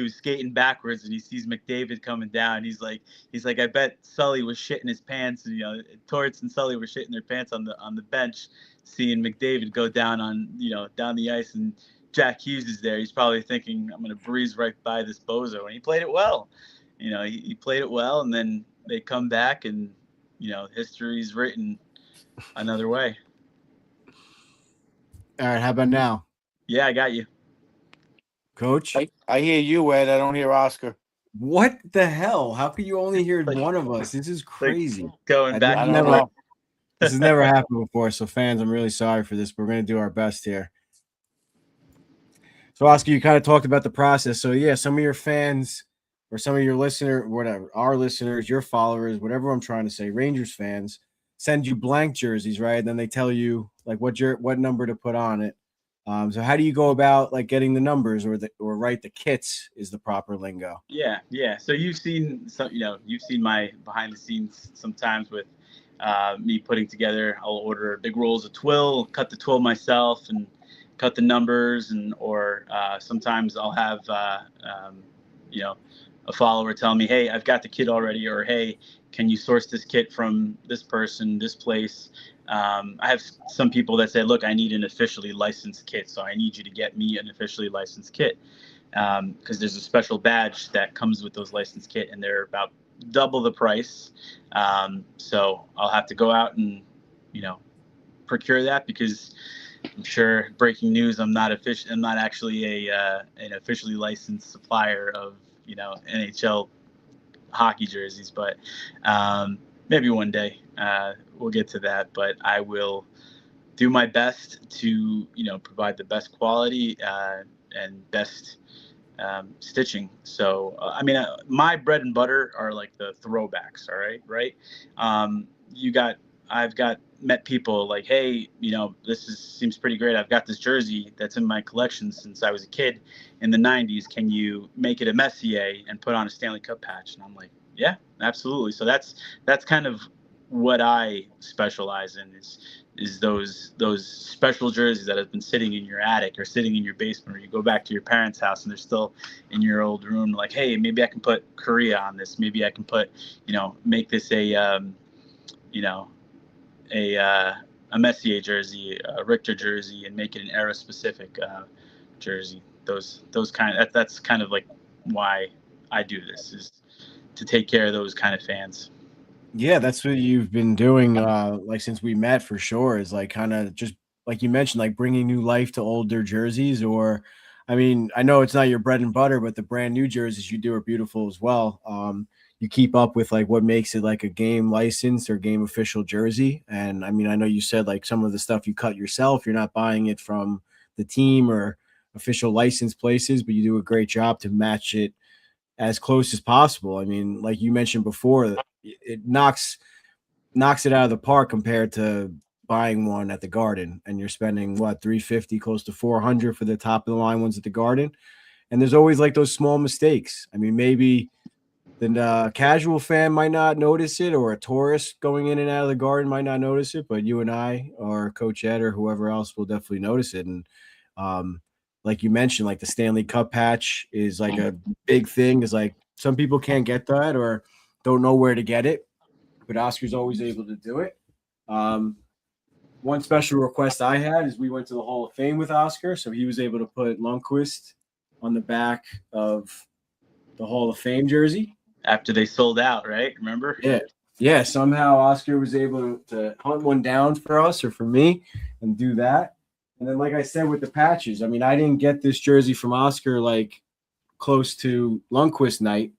skating backwards and he sees McDavid coming down. He's like, I bet Sully was shitting his pants, and Torts and Sully were shitting their pants on the bench, seeing McDavid go down on down the ice, and Jack Hughes is there. He's probably thinking, I'm gonna breeze right by this bozo, and he played it well. He played it well, and then they come back, and history's written another way. All right, how about now, Yeah, I got you. Coach? I hear you, Ed. I don't hear Oscar. What the hell? How could you only hear one of us? This is crazy. Going back. I don't know. This has never happened before. So, fans, I'm really sorry for this. But we're going to do our best here. So, Oscar, you kind of talked about the process. So, yeah, some of your fans or some of your our listeners, your followers, whatever I'm trying to say, Rangers fans, send you blank jerseys, right? And then they tell you like what number to put on it. So how do you go about like getting the numbers or write the kits is the proper lingo? Yeah. So you've seen my behind the scenes sometimes with me putting together. I'll order big rolls of twill, cut the twill myself, and cut the numbers, or sometimes I'll have a follower tell me, hey, I've got the kit already, or hey, can you source this kit from this person, this place? I have some people that say, look, I need an officially licensed kit, so I need you to get me an officially licensed kit, because there's a special badge that comes with those licensed kit, and they're about double the price. So I'll have to go out and procure that, because I'm sure, breaking news, I'm not actually an officially licensed supplier of NHL hockey jerseys, but maybe one day we'll get to that. But I will do my best to provide the best quality and best stitching. So my bread and butter are like the throwbacks. All right. I've met people like, hey, seems pretty great. I've got this jersey that's in my collection since I was a kid in the 90s. Can you make it a Messier and put on a Stanley Cup patch? And I'm like, yeah, absolutely. So that's kind of what I specialize in, is those special jerseys that have been sitting in your attic or sitting in your basement, or you go back to your parents' house and they're still in your old room. Like, hey, maybe I can put Korea on this. Maybe I can put, make this a Messier jersey, a Richter jersey, and make it an era specific jersey. That's kind of like why I do this, is to take care of those kind of fans. Yeah, that's what you've been doing like since we met, for sure, is like kind of just like you mentioned, like bringing new life to older jerseys. Or I mean, I know it's not your bread and butter, but the brand new jerseys you do are beautiful as well. You keep up with like what makes it like a game licensed or game official jersey. And I mean, I know you said like some of the stuff you cut yourself, you're not buying it from the team or official licensed places, but you do a great job to match it as close as possible. I mean, like you mentioned before, it knocks it out of the park compared to buying one at the Garden, and you're spending what, 350, close to 400 for the top of the line ones at the Garden. And there's always like those small mistakes. I mean, maybe the casual fan might not notice it, or a tourist going in and out of the Garden might not notice it, but you and I or Coach Ed or whoever else will definitely notice it. And like you mentioned, like the Stanley Cup patch is like a big thing. Is like some people can't get that or don't know where to get it, but Oscar's always able to do it. One special request I had is we went to the Hall of Fame with Oscar, so he was able to put Lundqvist on the back of the Hall of Fame jersey after they sold out, right? Remember? Yeah. Somehow Oscar was able to hunt one down for us or for me and do that. And then, like I said, with the patches, I mean, I didn't get this jersey from Oscar like close to Lundqvist night,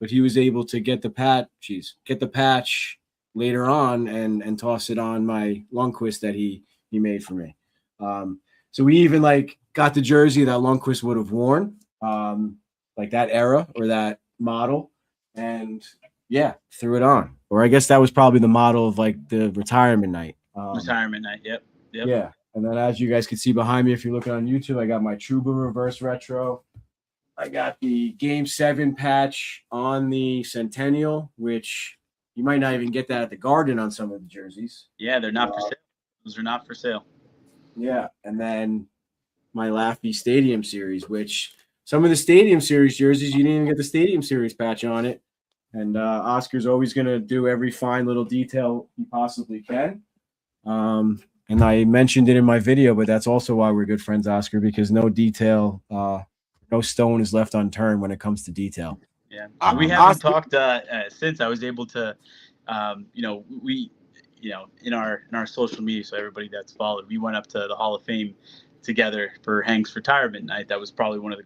but he was able to get the patch later on and toss it on my Lundqvist that he made for me. So we even like got the jersey that Lundqvist would have worn, like that era or that model, and threw it on. Or I guess that was probably the model of like the retirement night. Retirement night. Yep. Yeah. And then, as you guys can see behind me, if you're looking on YouTube, I got my Trouba reverse retro. I got the Game 7 patch on the Centennial, which You might not even get that at the Garden on some of the jerseys. Yeah, they're not for sale. Those are not for sale. Yeah, and then my Laffy Stadium Series, which some of the Stadium Series jerseys, you didn't even get the Stadium Series patch on it. And Oscar's always going to do every fine little detail he possibly can. And I mentioned it in my video, but that's also why we're good friends, Oscar, because no detail, no stone is left unturned when it comes to detail. Yeah, we haven't talked since I was able to, in our social media. So everybody that's followed, we went up to the Hall of Fame together for Hank's retirement night. That was probably one of the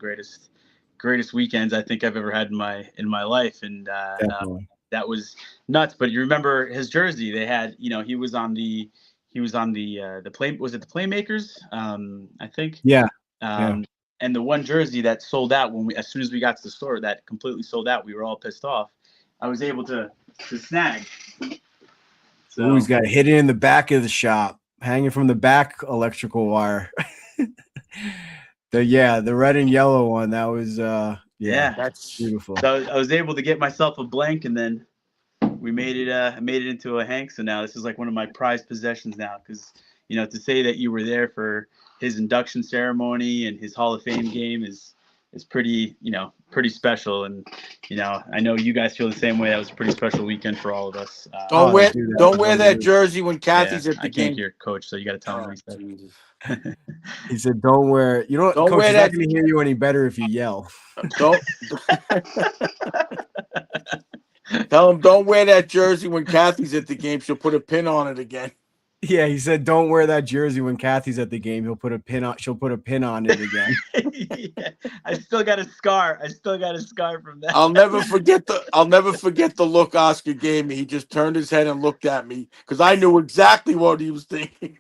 greatest weekends I think I've ever had in my life, and that was nuts. But you remember his jersey? They had, he was on the play. Was it the Playmakers? I think. Yeah. And the one jersey that sold out as soon as we got to the store, that completely sold out. We were all pissed off. I was able to snag. So he's got hidden in the back of the shop, hanging from the back electrical wire. The red and yellow one. That was that's beautiful. So I was able to get myself a blank, and then we made it into a Hank. So now this is like one of my prized possessions now, because to say that you were there for his induction ceremony and his Hall of Fame game is pretty special. And I know you guys feel the same way. That was a pretty special weekend for all of us. Don't wear that jersey when Kathy's at the game. I can't hear Coach, so you got to tell him what he said. He said, "Don't wear." You know what? Don't Coach, wear that. Not going to hear you any better if you yell. Don't. Tell him don't wear that jersey when Kathy's at the game. She'll put a pin on it again. Yeah, he said, "Don't wear that jersey when Kathy's at the game. She'll put a pin on it again." Yeah. I still got a scar from that. I'll never forget the look Oscar gave me. He just turned his head and looked at me because I knew exactly what he was thinking.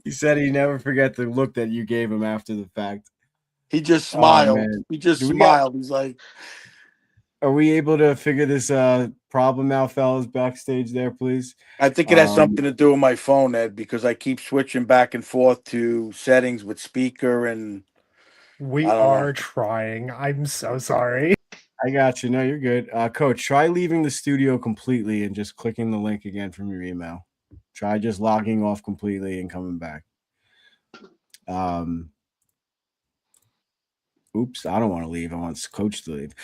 He said he never forget the look that you gave him after the fact. He just smiled. He just smiled. He's like, "Are we able to figure this problem out, fellas, backstage there, please?" I think it has something to do with my phone, Ed, because I keep switching back and forth to settings with speaker, and we are trying. I'm so sorry. I got you. No, you're good. Coach, try leaving the studio completely and just clicking the link again from your email. Try just logging off completely and coming back. Oops, I don't want to leave. I want Coach to leave.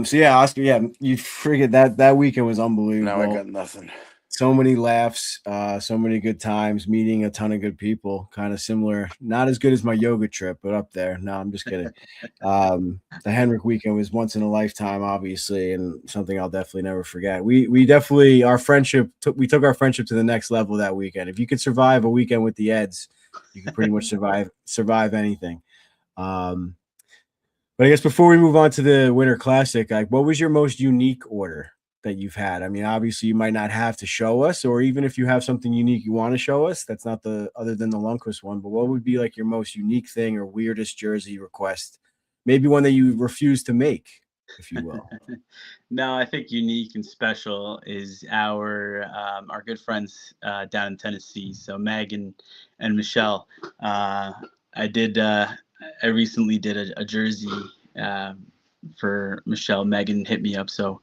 So yeah, Oscar, you figured that weekend was unbelievable. Now I got nothing. So many laughs, so many good times, meeting a ton of good people, kind of similar. Not as good as my yoga trip, but up there. No, I'm just kidding. The Henrik weekend was once in a lifetime, obviously, and something I'll definitely never forget. We definitely, our friendship, we took our friendship to the next level that weekend. If you could survive a weekend with the Eds, you could pretty much survive anything. But I guess before we move on to the Winter Classic, like, what was your most unique order that you've had? I mean, obviously you might not have to show us, or even if you have something unique you want to show us, that's not other than the Lundqvist one, but what would be like your most unique thing or weirdest jersey request? Maybe one that you refuse to make, if you will. No, I think unique and special is our good friends down in Tennessee. So Megan and Michelle. I recently did a jersey for Michelle. Megan hit me up. So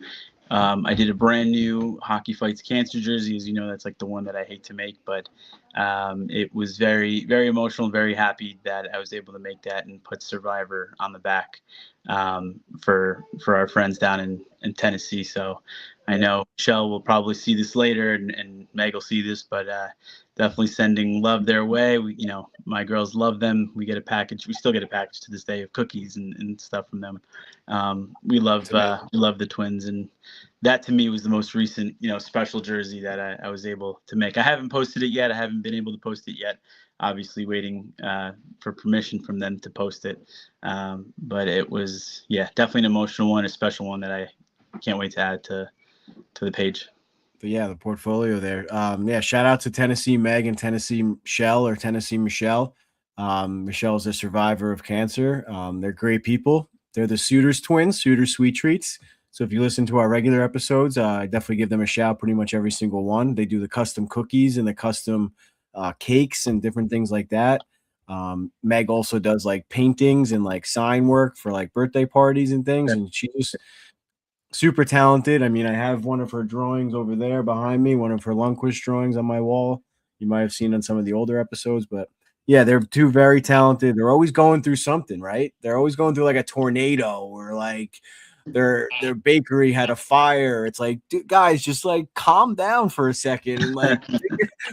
I did a brand new Hockey Fights Cancer jersey. As you know, that's like the one that I hate to make, but it was very, very emotional, very happy that I was able to make that and put Survivor on the back for our friends down in Tennessee. So I know Michelle will probably see this later and Meg will see this, but definitely sending love their way. My girls love them. We get a package. We still get a package to this day of cookies and stuff from them. We love the Twins, and that to me was the most recent, special jersey that I was able to make. I haven't posted it yet. I haven't been able to post it yet. Obviously waiting for permission from them to post it. But it was, definitely an emotional one, a special one that I can't wait to add to the page. But yeah, the portfolio there. Shout out to Tennessee Meg and Tennessee Shell or Tennessee Michelle. Michelle's a survivor of cancer. They're great people. They're the Suitors twins, Suitors Sweet Treats. So if you listen to our regular episodes, I definitely give them a shout, pretty much every single one. They do the custom cookies and the custom cakes and different things like that. Meg also does like paintings and like sign work for like birthday parties and things. And super talented. I mean, I have one of her drawings over there behind me, one of her Lundqvist drawings on my wall. You might have seen on some of the older episodes, but yeah, they're two very talented. They're always going through something, right? They're always going through like a tornado or like their bakery had a fire. It's like, dude, guys, just like calm down for a second and like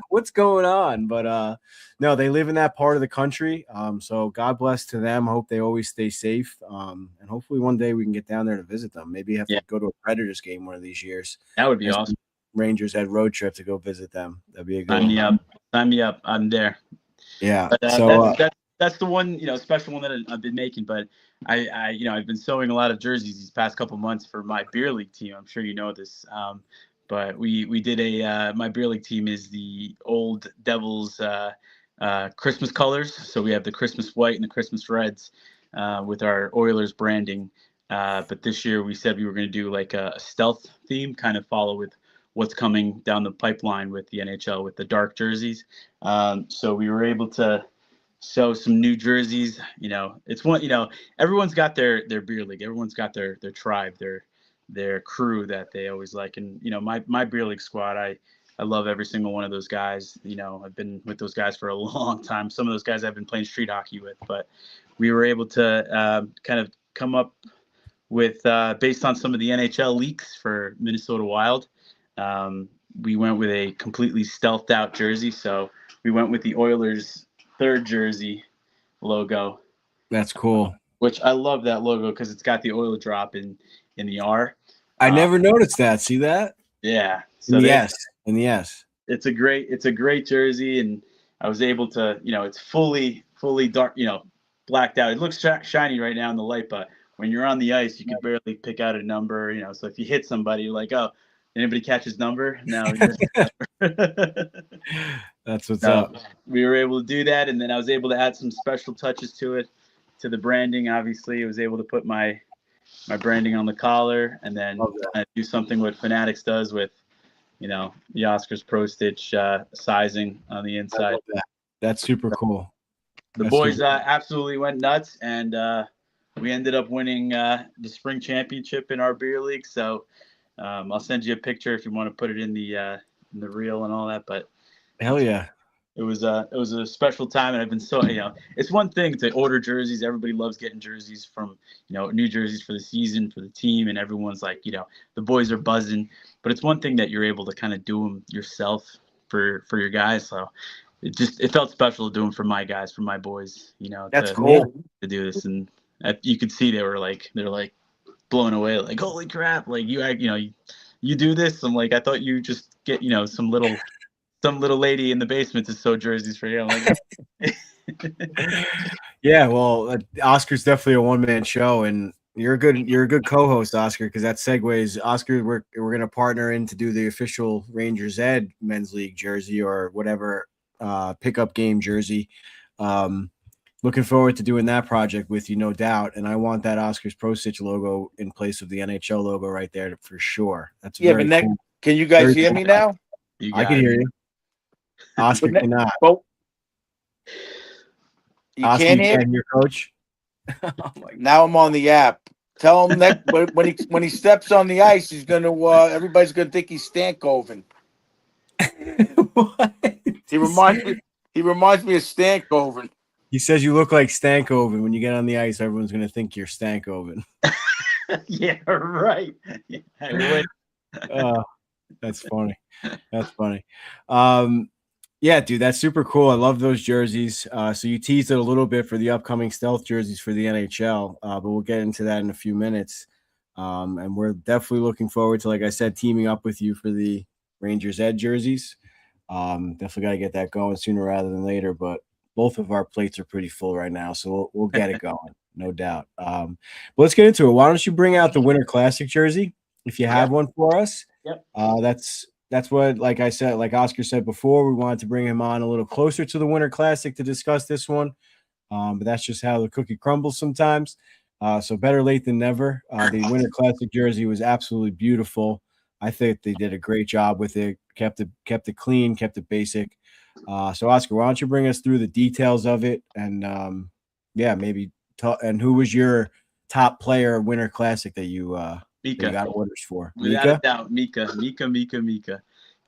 what's going on? But no, they live in that part of the country. So God bless to them. Hope they always stay safe. And hopefully one day we can get down there to visit them. Maybe have to go to a Predators game one of these years. That would be awesome. Rangers had road trip to go visit them. That'd be a good Sign one. me up. Sign me up. I'm there. Yeah. But So that's the one, special one that I've been making. But I've been sewing a lot of jerseys these past couple months for my beer league team. I'm sure you know this. But we did my beer league team is the Old Devils Christmas colors. So we have the Christmas white and the Christmas reds with our Oilers branding. But this year we said we were going to do like a stealth theme, kind of follow with what's coming down the pipeline with the NHL with the dark jerseys. So we were able to sew some new jerseys. It's one, everyone's got their beer league. Everyone's got their tribe, their crew that they always like. And, my beer league squad, I love every single one of those guys. I've been with those guys for a long time. Some of those guys I've been playing street hockey with, but we were able to kind of come up with, based on some of the NHL leaks for Minnesota Wild, we went with a completely stealthed out jersey. So we went with the Oilers' third jersey logo. That's cool. Which I love that logo because it's got the oil drop in the R. I never noticed that. See that? Yeah. So in the S. In the S. It's a great jersey, and I was able to, it's fully dark, blacked out. It looks shiny right now in the light, but when you're on the ice, you can barely pick out a number, So if you hit somebody, you're like, oh, anybody catch his number? No. That's what's up. We were able to do that, and then I was able to add some special touches to it, to the branding. Obviously, I was able to put my branding on the collar, and then do something what Fanatics does with, the Oscars Pro Stitch sizing on the inside. That's super cool. The boys absolutely went nuts, and we ended up winning the spring championship in our beer league. So I'll send you a picture if you want to put it in the reel and all that. But hell yeah. It was a special time, and I've been so, it's one thing to order jerseys. Everybody loves getting jerseys from, new jerseys for the season, for the team, and everyone's like, the boys are buzzing. But it's one thing that you're able to kind of do them yourself for your guys. So it felt special to do them for my guys, for my boys, That's cool to do this. And you could see they're like blown away, like, holy crap, like you do this. I'm like, I thought you just get, some little lady in the basement to sew jerseys for you. I'm like, yeah, well, Oscar's definitely a one-man show, and you're a good co-host, Oscar, because that segues. Oscar, we're gonna partner in to do the official Rangers Ed Men's League jersey or whatever pickup game jersey. Looking forward to doing that project with you, no doubt. And I want that Oscar's Pro Stitch logo in place of the NHL logo right there for sure. That's but cool. can you guys hear me now? I can hear you. Oscar cannot. Well, you Oscar, can't you hear? can hear, Coach. Now I'm on the app. Tell him that when he steps on the ice, he's gonna everybody's gonna think he's Stankoven. What? He reminds me of Stankoven. He says you look like Stankoven. When you get on the ice, everyone's gonna think you're Stankoven. Yeah, right. Yeah, that's funny. That's funny. Yeah, dude, that's super cool. I love those jerseys. So you teased it a little bit for the upcoming stealth jerseys for the NHL, but we'll get into that in a few minutes. And we're definitely looking forward to, like I said, teaming up with you for the Rangers Ed jerseys. Definitely got to get that going sooner rather than later, but both of our plates are pretty full right now, so we'll get it going, no doubt. But let's get into it. Why don't you bring out the Winter Classic jersey if you have one for us? Yep. That's what, like I said, like Oscar said before, we wanted to bring him on a little closer to the Winter Classic to discuss this one. But that's just how the cookie crumbles sometimes. So better late than never. The Winter Classic jersey was absolutely beautiful. I think they did a great job with it. Kept it clean, kept it basic. So Oscar, why don't you bring us through the details of it, and maybe and who was your top player Winter Classic that you that you Mika. got orders for. Without a Mika? doubt, Mika.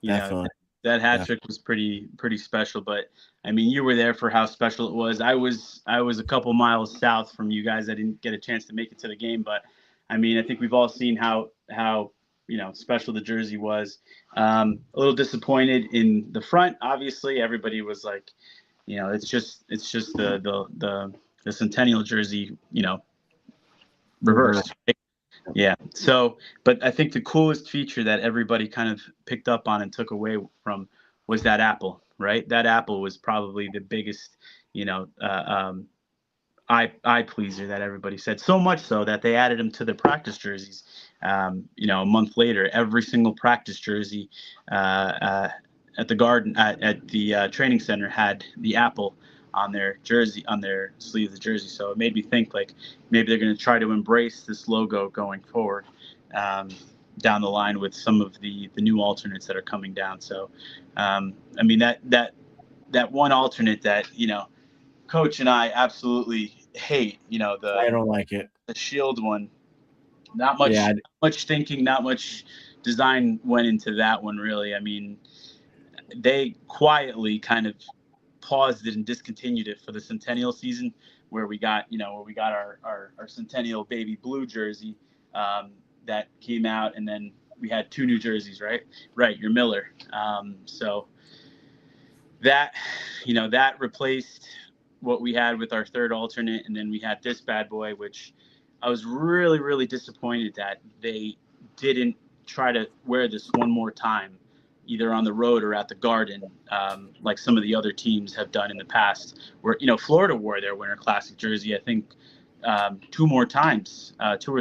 You know, Definitely. that hat trick was pretty special. But I mean, you were there for how special it was. I was a couple miles south from you guys. I didn't get a chance to make it to the game, but I mean, I think we've all seen how special the jersey was. A little disappointed in the front. Obviously, everybody was like, it's just the Centennial jersey, reversed. Right? Yeah. So, but I think the coolest feature that everybody kind of picked up on and took away from was that apple, right? That apple was probably the biggest, eye pleaser that everybody said. So much so that they added them to the practice jerseys. A month later, every single practice jersey at the Garden at the training center had the apple on their jersey, on their sleeve of the jersey. So it made me think like maybe they're going to try to embrace this logo going forward down the line with some of the new alternates that are coming down. So I mean that one alternate that Coach and I absolutely hate, I don't like it. the shield one. Not much thinking, not much design went into that one really. I mean, they quietly kind of paused it and discontinued it for the Centennial season, where we got our Centennial baby blue jersey that came out, and then we had two new jerseys, right, your Miller. So that that replaced what we had with our third alternate, and then we had this bad boy, which I was really, really disappointed that they didn't try to wear this one more time, either on the road or at the Garden, like some of the other teams have done in the past. Where Florida wore their Winter Classic jersey, I think, 2 or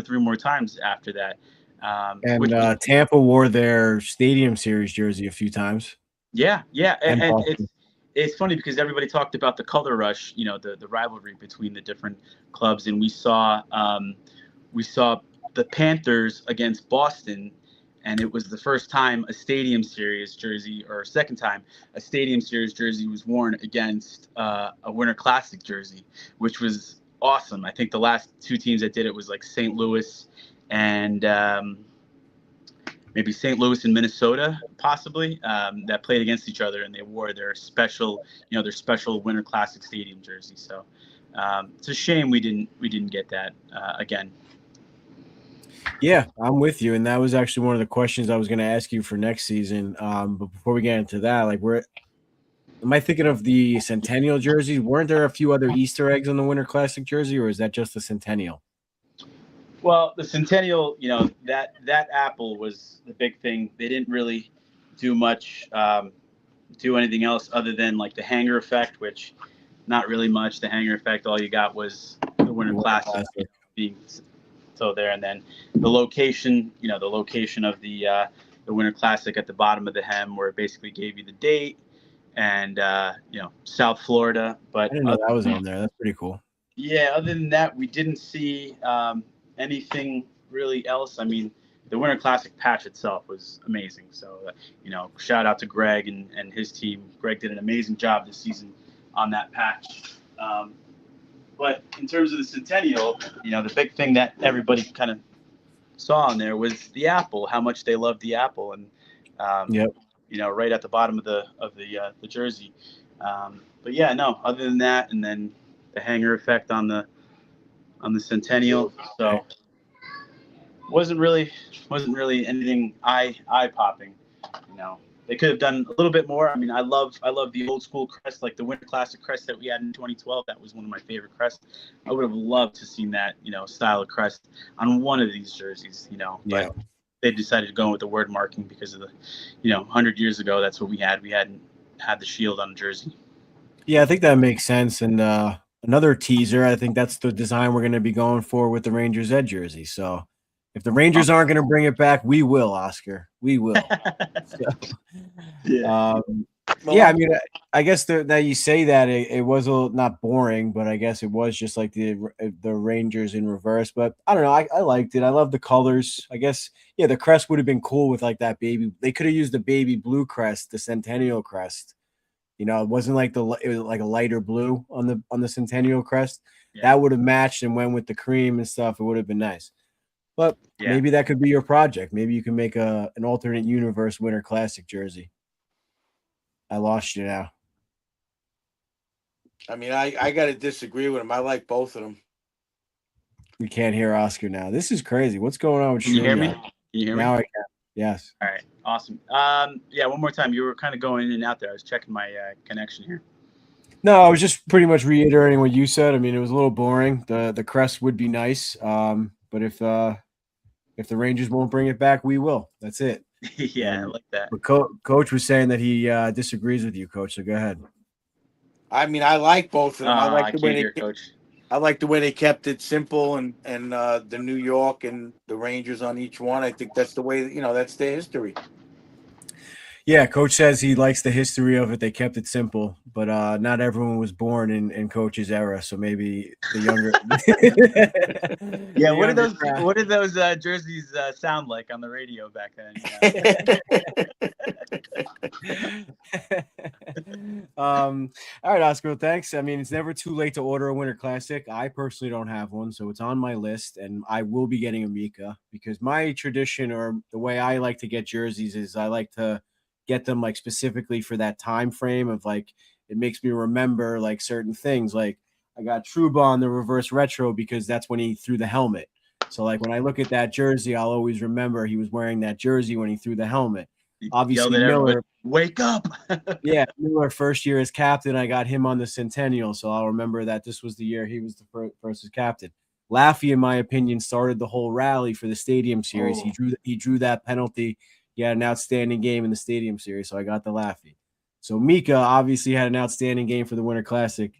3 more times after that. And Tampa wore their Stadium Series jersey a few times. Yeah, and it's funny because everybody talked about the color rush, the rivalry between the different clubs, and we saw the Panthers against Boston, and it was the first time a Stadium Series jersey, or second time a Stadium Series jersey was worn against a Winter Classic jersey, which was awesome. I think the last 2 teams that did it was like St. Louis and maybe St. Louis and Minnesota, possibly, that played against each other, and they wore their special Winter Classic Stadium jersey. So it's a shame we didn't get that again. Yeah, I'm with you, and that was actually one of the questions I was going to ask you for next season. But before we get into that, like, am I thinking of the Centennial jerseys? Weren't there a few other Easter eggs on the Winter Classic jersey, or is that just the Centennial? Well, the Centennial, that apple was the big thing. They didn't really do much, do anything else other than like the hanger effect, which not really much. The hanger effect, all you got was the Winter Classic being so there, and then the location, of the Winter Classic at the bottom of the hem, where it basically gave you the date and South Florida. But I didn't know that was on there. That's pretty cool. Yeah, other than that, we didn't see anything really else. I mean, the Winter Classic patch itself was amazing. So, shout out to Greg and his team. Greg did an amazing job this season on that patch. But in terms of the Centennial, the big thing that everybody kind of saw on there was the apple, how much they loved the apple, and right at the bottom of the jersey. But yeah, no, other than that, and then the hanger effect on the Centennial. So wasn't really anything eye popping. They could have done a little bit more. I mean, I love the old school crest, like the Winter Classic crest that we had in 2012. That was one of my favorite crests. I would have loved to seen that style of crest on one of these jerseys. But they decided to go with the word marking because of the 100 years ago. That's what we had. We hadn't had the shield on the jersey. Yeah, I think that makes sense. And another teaser, I think that's the design we're going to be going for with the Rangers Ed jersey. So if the Rangers aren't going to bring it back, we will, Oscar. We will. I mean, I guess that you say that it was not boring, but I guess it was just like the Rangers in reverse. But I don't know. I liked it. I love the colors. I guess, the crest would have been cool with like that baby. They could have used the baby blue crest, the Centennial crest. It wasn't like it was like a lighter blue on the Centennial crest. Yeah. That would have matched and went with the cream and stuff. It would have been nice. But Yeah. maybe that could be your project. Maybe you can make an alternate universe Winter Classic jersey. I lost you now. I mean, I got to disagree with him. I like both of them. We can't hear Oscar now. This is crazy. What's going on with Can you hear me? StreamYard? Can you hear Now me? I can. Yes. All right. Awesome. Yeah, one more time. You were kind of going in and out there. I was checking my connection here. No, I was just pretty much reiterating what you said. I mean, it was a little boring. The crest would be nice, but if the Rangers won't bring it back, we will. That's it. Yeah, I like that. But Coach was saying that he disagrees with you, Coach. So go ahead. I mean, I like both of them. I like I the can't way hear, Coach. I like the way they kept it simple and the New York and the Rangers on each one. I think that's the way that's their history. Yeah, Coach says he likes the history of it. They kept it simple, but not everyone was born in Coach's era. So maybe the younger. Yeah, the what did younger those crowd- what did those jerseys sound like on the radio back then? All right, Oscar. Thanks. I mean, it's never too late to order a Winter Classic. I personally don't have one, so it's on my list, and I will be getting a Mika because my tradition or the way I like to get jerseys is I like to get them like specifically for that time frame of like it makes me remember like certain things. Like I got Trouba on the reverse retro because that's when he threw the helmet. So like when I look at that jersey, I'll always remember he was wearing that jersey when he threw the helmet. You Obviously, yelled at everybody, Miller. wake up. Yeah, Miller first year as captain. I got him on the Centennial, so I'll remember that this was the year he was the first as captain. Laffy, in my opinion, started the whole rally for the Stadium Series. He drew that penalty. He had an outstanding game in the Stadium Series, so I got the Laffy. So Mika obviously had an outstanding game for the Winter Classic.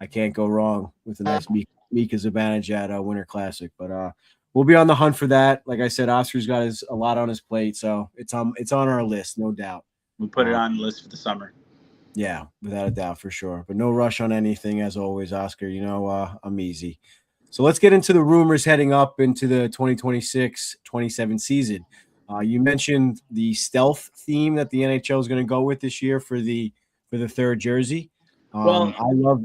I can't go wrong with a nice Mika's advantage at Winter Classic, but we'll be on the hunt for that. Like I said, Oscar's got a lot on his plate, so it's on our list, no doubt. We'll put it on the list for the summer. Yeah, without a doubt, for sure. But no rush on anything, as always, Oscar. You know, I'm easy. So let's get into the rumors heading up into the 2026-27 season. You mentioned the stealth theme that the NHL is going to go with this year for the third jersey. Well,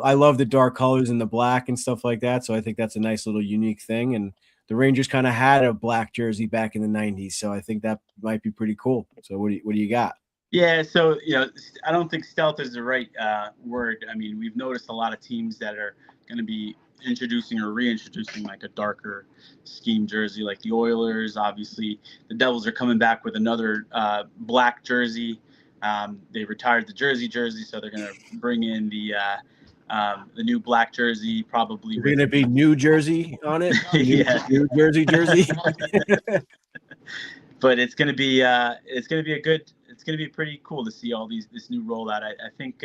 I love the dark colors and the black and stuff like that. So I think that's a nice little unique thing. And the Rangers kind of had a black jersey back in the 90s. So I think that might be pretty cool. So what do you got? Yeah, so I don't think stealth is the right word. I mean, we've noticed a lot of teams that are going to be introducing or reintroducing like a darker scheme jersey, like the Oilers. Obviously, the Devils are coming back with another black jersey. They retired the jersey, so they're going to bring in the new black jersey, probably. Going to be New Jersey on it. Yeah, New Jersey. But it's going to be it's going to be pretty cool to see all this new rollout. I think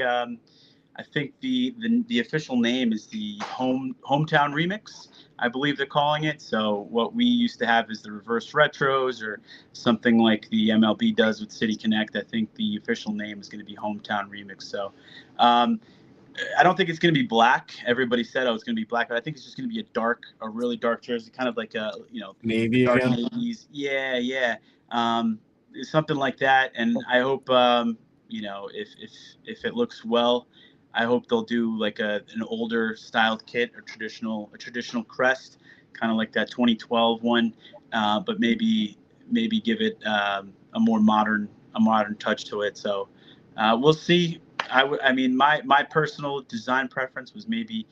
the official name is the hometown remix, I believe they're calling it. So what we used to have is the reverse retros or something like the MLB does with City Connect. I think the official name is going to be hometown remix. So I don't think it's going to be black. Everybody said it's going to be black, but I think it's just going to be a really dark jersey, kind of like Navy dark again. navies. Yeah. Something like that. And I hope if it looks well, I hope they'll do like an older styled kit or a traditional crest, kind of like that 2012 one, but maybe give it a more modern touch to it. So we'll see. I mean, my personal design preference was maybe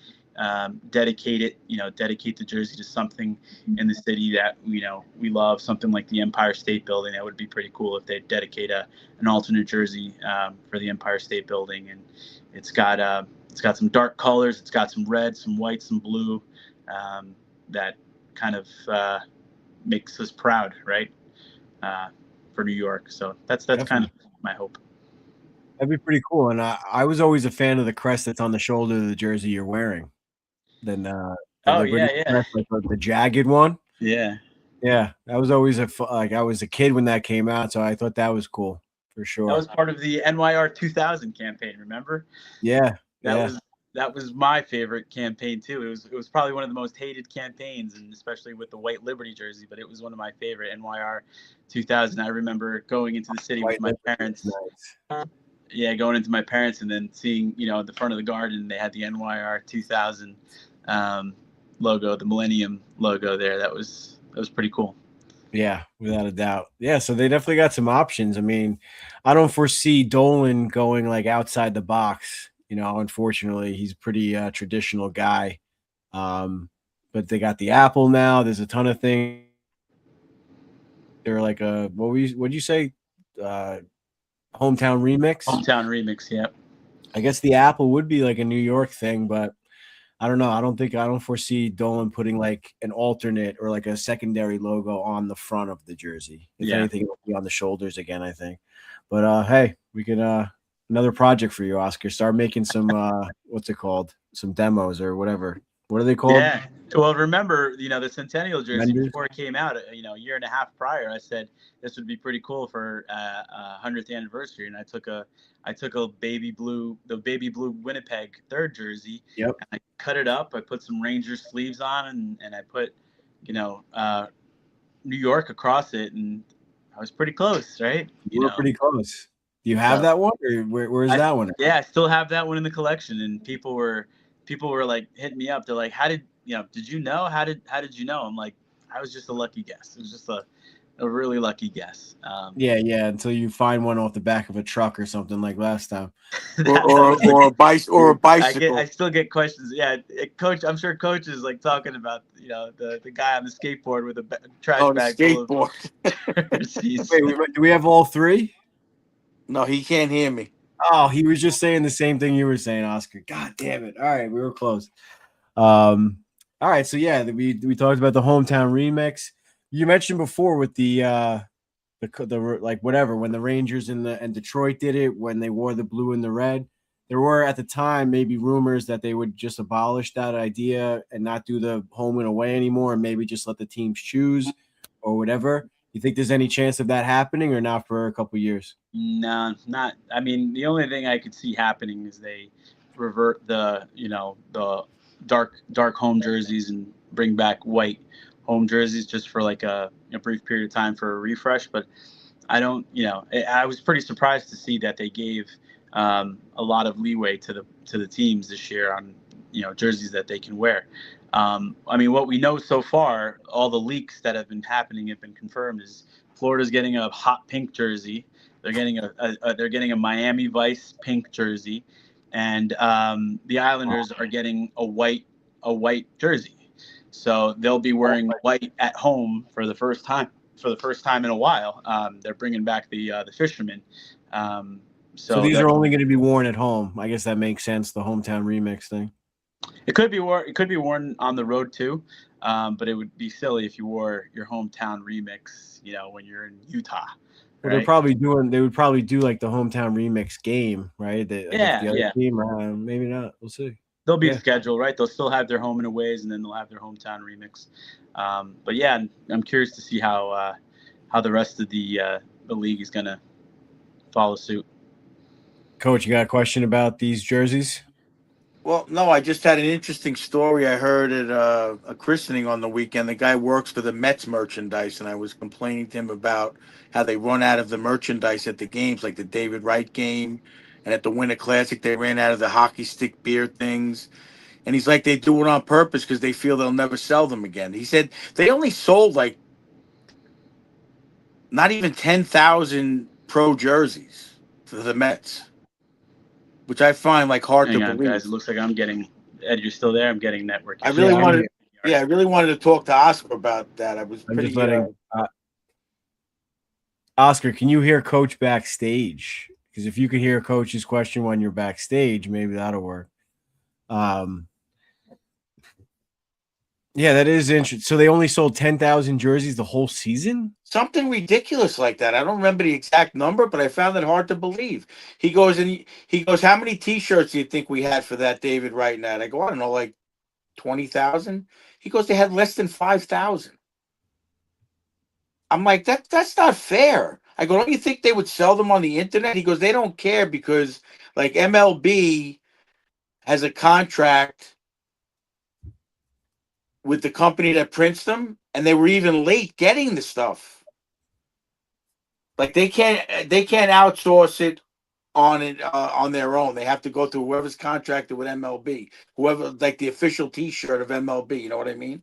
dedicate the jersey to something in the city that we love, something like the Empire State Building. That would be pretty cool if they dedicate an alternate jersey for the Empire State Building, and it's got some dark colors, it's got some red, some white, some blue, that kind of makes us proud, right, for New York. So that's kind of my hope. That'd be pretty cool. And I was always a fan of the crest that's on the shoulder of the jersey you're wearing. Then the Liberty crest, like the jagged one. Yeah, that was always I was a kid when that came out, so I thought that was cool for sure. That was part of the NYR 2000 campaign. Remember? Yeah, that was my favorite campaign too. It was probably one of the most hated campaigns, and especially with the white Liberty jersey. But it was one of my favorite NYR 2000. I remember going into the city with my parents. Nice. Yeah, going into my parents and then seeing, at the front of the garden, they had the NYR 2000 logo, the Millennium logo there. That was was pretty cool. Yeah, without a doubt. Yeah, so they definitely got some options. I mean, I don't foresee Dolan going like outside the box. Unfortunately, he's a pretty traditional guy. But they got the Apple now. There's a ton of things. They're like a what'd you say? Uh, hometown remix. Hometown remix, yeah. I guess the Apple would be like a New York thing, but I don't know. I don't foresee Dolan putting like an alternate or like a secondary logo on the front of the jersey. If anything, it'll be on the shoulders again, I think. But hey, we could another project for you, Oscar. Start making some what's it called? Some demos or whatever. What are they called? Yeah. Well, remember, the Centennial jersey Vendors? before it came out, a year and a half prior, I said this would be pretty cool for 100th anniversary, and I took a the baby blue Winnipeg third jersey. Yep. And I cut it up. I put some Rangers sleeves on, and I put, New York across it, and I was pretty close, right? You were pretty close. Do you have that one, or where's that one? Yeah, I still have that one in the collection, and people were like hitting me up. They're like, "How did you know? How did you know?" I'm like, "I was just a lucky guess. It was just a really lucky guess." Yeah. Until you find one off the back of a truck or something like last time, or a bicycle. I still get questions. Yeah, Coach. I'm sure Coach is like talking about the guy on the skateboard with a trash bag full skateboard. of jerseys. Wait, do we have all three? No, he can't hear me. Oh, he was just saying the same thing you were saying, Oscar. God damn it! All right, we were close. All right, so yeah, we talked about the hometown remix. You mentioned before with the like whatever when the Rangers and Detroit did it when they wore the blue and the red. There were at the time maybe rumors that they would just abolish that idea and not do the home and away anymore, and maybe just let the teams choose or whatever. You think there's any chance of that happening or not for a couple years? No, not. I mean, the only thing I could see happening is they revert the dark home jerseys and bring back white home jerseys just for like a brief period of time for a refresh. But I don't. I was pretty surprised to see that they gave a lot of leeway to the teams this year on jerseys that they can wear. I mean, what we know so far, all the leaks that have been happening have been confirmed. Is Florida's getting a hot pink jersey. They're getting a Miami Vice pink jersey, and the Islanders are getting a white jersey. So they'll be wearing white at home for the first time in a while. They're bringing back the fishermen. So these are only going to be worn at home. I guess that makes sense. The hometown remix thing. It could be worn on the road too, but it would be silly if you wore your hometown remix, when you're in Utah. Well, they would probably do like the hometown remix game, right? The other team, maybe not. We'll see. There'll be a schedule, right? They'll still have their home and aways, and then they'll have their hometown remix. But yeah, I'm curious to see how the rest of the league is gonna follow suit. Coach, you got a question about these jerseys? Well, no, I just had an interesting story I heard at a christening on the weekend. The guy works for the Mets merchandise, and I was complaining to him about how they run out of the merchandise at the games, like the David Wright game, and at the Winter Classic, they ran out of the hockey stick beer things. And he's like, they do it on purpose because they feel they'll never sell them again. He said they only sold like not even 10,000 pro jerseys for the Mets, which I find like hard to believe. Guys, it looks like I'm getting Ed. You're still there. I'm getting network. I really wanted to talk to Oscar about that. I'm just letting. Oscar, can you hear Coach backstage? Because if you could hear Coach's question when you're backstage, maybe that'll work. Yeah, that is interesting. So they only sold 10,000 jerseys the whole season? Something ridiculous like that. I don't remember the exact number, but I found it hard to believe. He goes, how many T-shirts do you think we had for that David Wright night? I go, I don't know, like 20,000. He goes, they had less than 5,000. I'm like, that's not fair. I go, don't you think they would sell them on the internet? He goes, they don't care because like MLB has a contract with the company that prints them, and they were even late getting the stuff. Like they can't outsource it on their own. They have to go through whoever's contracted with MLB, whoever, like the official T-shirt of MLB. You know what I mean?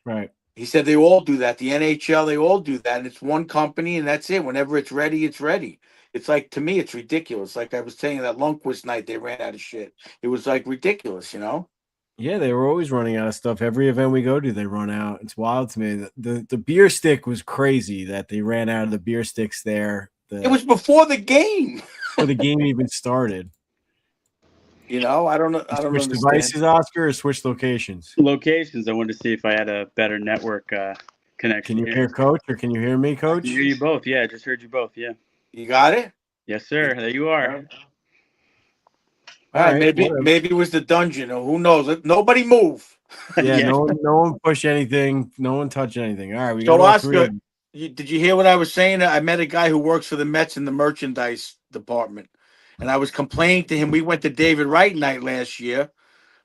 Right. He said they all do that. The NHL, they all do that, and it's one company, and that's it. Whenever it's ready, it's ready. It's like, to me, it's ridiculous. Like I was saying, that Lundqvist night, they ran out of shit. It was like ridiculous, you know. Yeah, they were always running out of stuff. Every event we go to, they run out. It's wild to me. The beer stick was crazy that they ran out of the beer sticks there. It was before the game. Before the game even started. You know, I don't know. I don't Switch understand. devices, Oscar, or switch locations? Locations. I wanted to see if I had a better network connection. Can you hear Coach, or can you hear me, I Coach? can hear you both. Yeah, I just heard you both. Yeah. You got it? Yes, sir. There you are. All right, maybe whatever. maybe it was the dungeon, or who knows? Nobody move. Yeah, Yeah. no one push anything. No one touch anything. All right, we So, got all three Oscar, of them. did you hear what I was saying? I met a guy who works for the Mets in the merchandise department, and I was complaining to him. We went to David Wright night last year,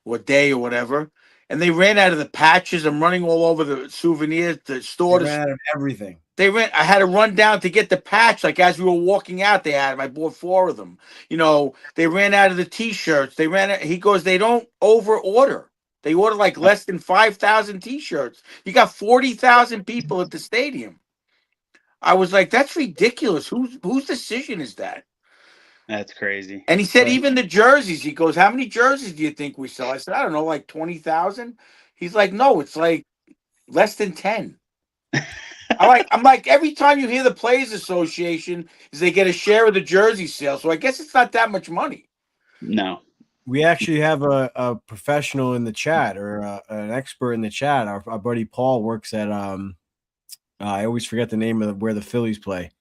or day or whatever, and they ran out of the patches. I'm running all over the souvenirs, the store. They ran out of everything. I had to run down to get the patch. Like as we were walking out, they had them. I bought 4 of them. You know, they ran out of the T-shirts. He goes, they don't over order. They order like less than 5,000 T-shirts. You got 40,000 people at the stadium. I was like, that's ridiculous. Whose decision is that? That's crazy. And he said, Right. even the jerseys. He goes, how many jerseys do you think we sell? I said, I don't know, like 20,000. He's like, no, it's like less than 10. I'm like, every time you hear the Players Association is they get a share of the jersey sale. So I guess it's not that much money. No. We actually have a professional in the chat, or an expert in the chat. Our buddy Paul works at I always forget the name of where the Phillies play.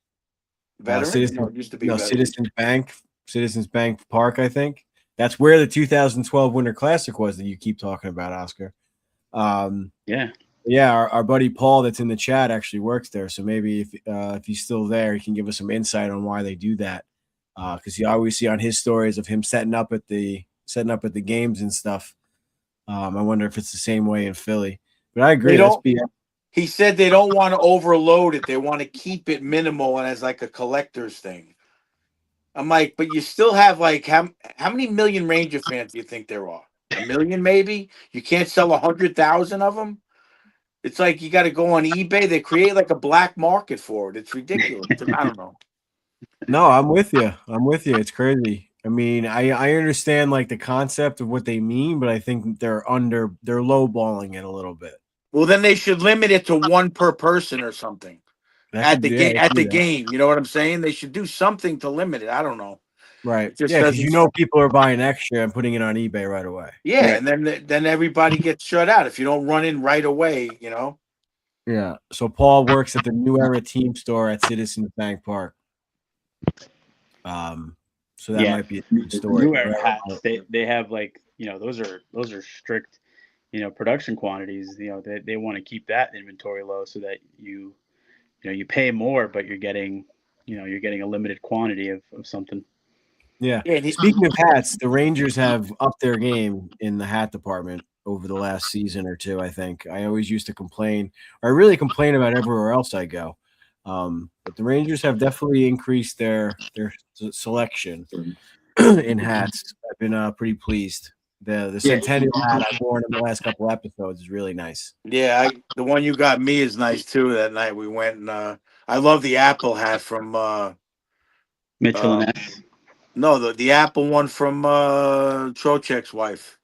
Veteran? No, it used to be Veterans. Citizens Bank Park, I think. That's where the 2012 Winter Classic was that you keep talking about, Oscar. Yeah. Yeah, our buddy Paul that's in the chat actually works there. So maybe if he's still there, he can give us some insight on why they do that. Because you always see on his stories of him setting up at the games and stuff. I wonder if it's the same way in Philly. But I agree. He said they don't want to overload it. They want to keep it minimal and as like a collector's thing. I'm like, but you still have like how many million Ranger fans do you think there are? 1 million, maybe? You can't sell 100,000 of them. It's like you got to go on eBay. They create like a black market for it. It's ridiculous. I don't know. No, I'm with you. It's crazy. I mean, I understand like the concept of what they mean, but I think they're lowballing it a little bit. Well, then they should limit it to 1 per person or something at the game. You know what I'm saying? They should do something to limit it. I don't know. Right. Just Yeah, because doesn't- people are buying extra and putting it on eBay right away. Yeah, and then everybody gets shut out if you don't run in right away. You know. Yeah. So Paul works at the New Era Team Store at Citizens Bank Park. So that might be a good story. New Era hats, they have like, those are strict, production quantities. They want to keep that inventory low so that you pay more, but you're getting a limited quantity of something. Yeah. Speaking of hats, the Rangers have upped their game in the hat department over the last season or two, I think. I always used to complain, or I really complain about everywhere else I go. But the Rangers have definitely increased their selection in hats. I've been pretty pleased. The Centennial hat I've worn in the last couple episodes is really nice. Yeah, the one you got me is nice too. That night we went and I love the Apple hat from Mitchell and S. No, the Apple one from Trocheck's wife.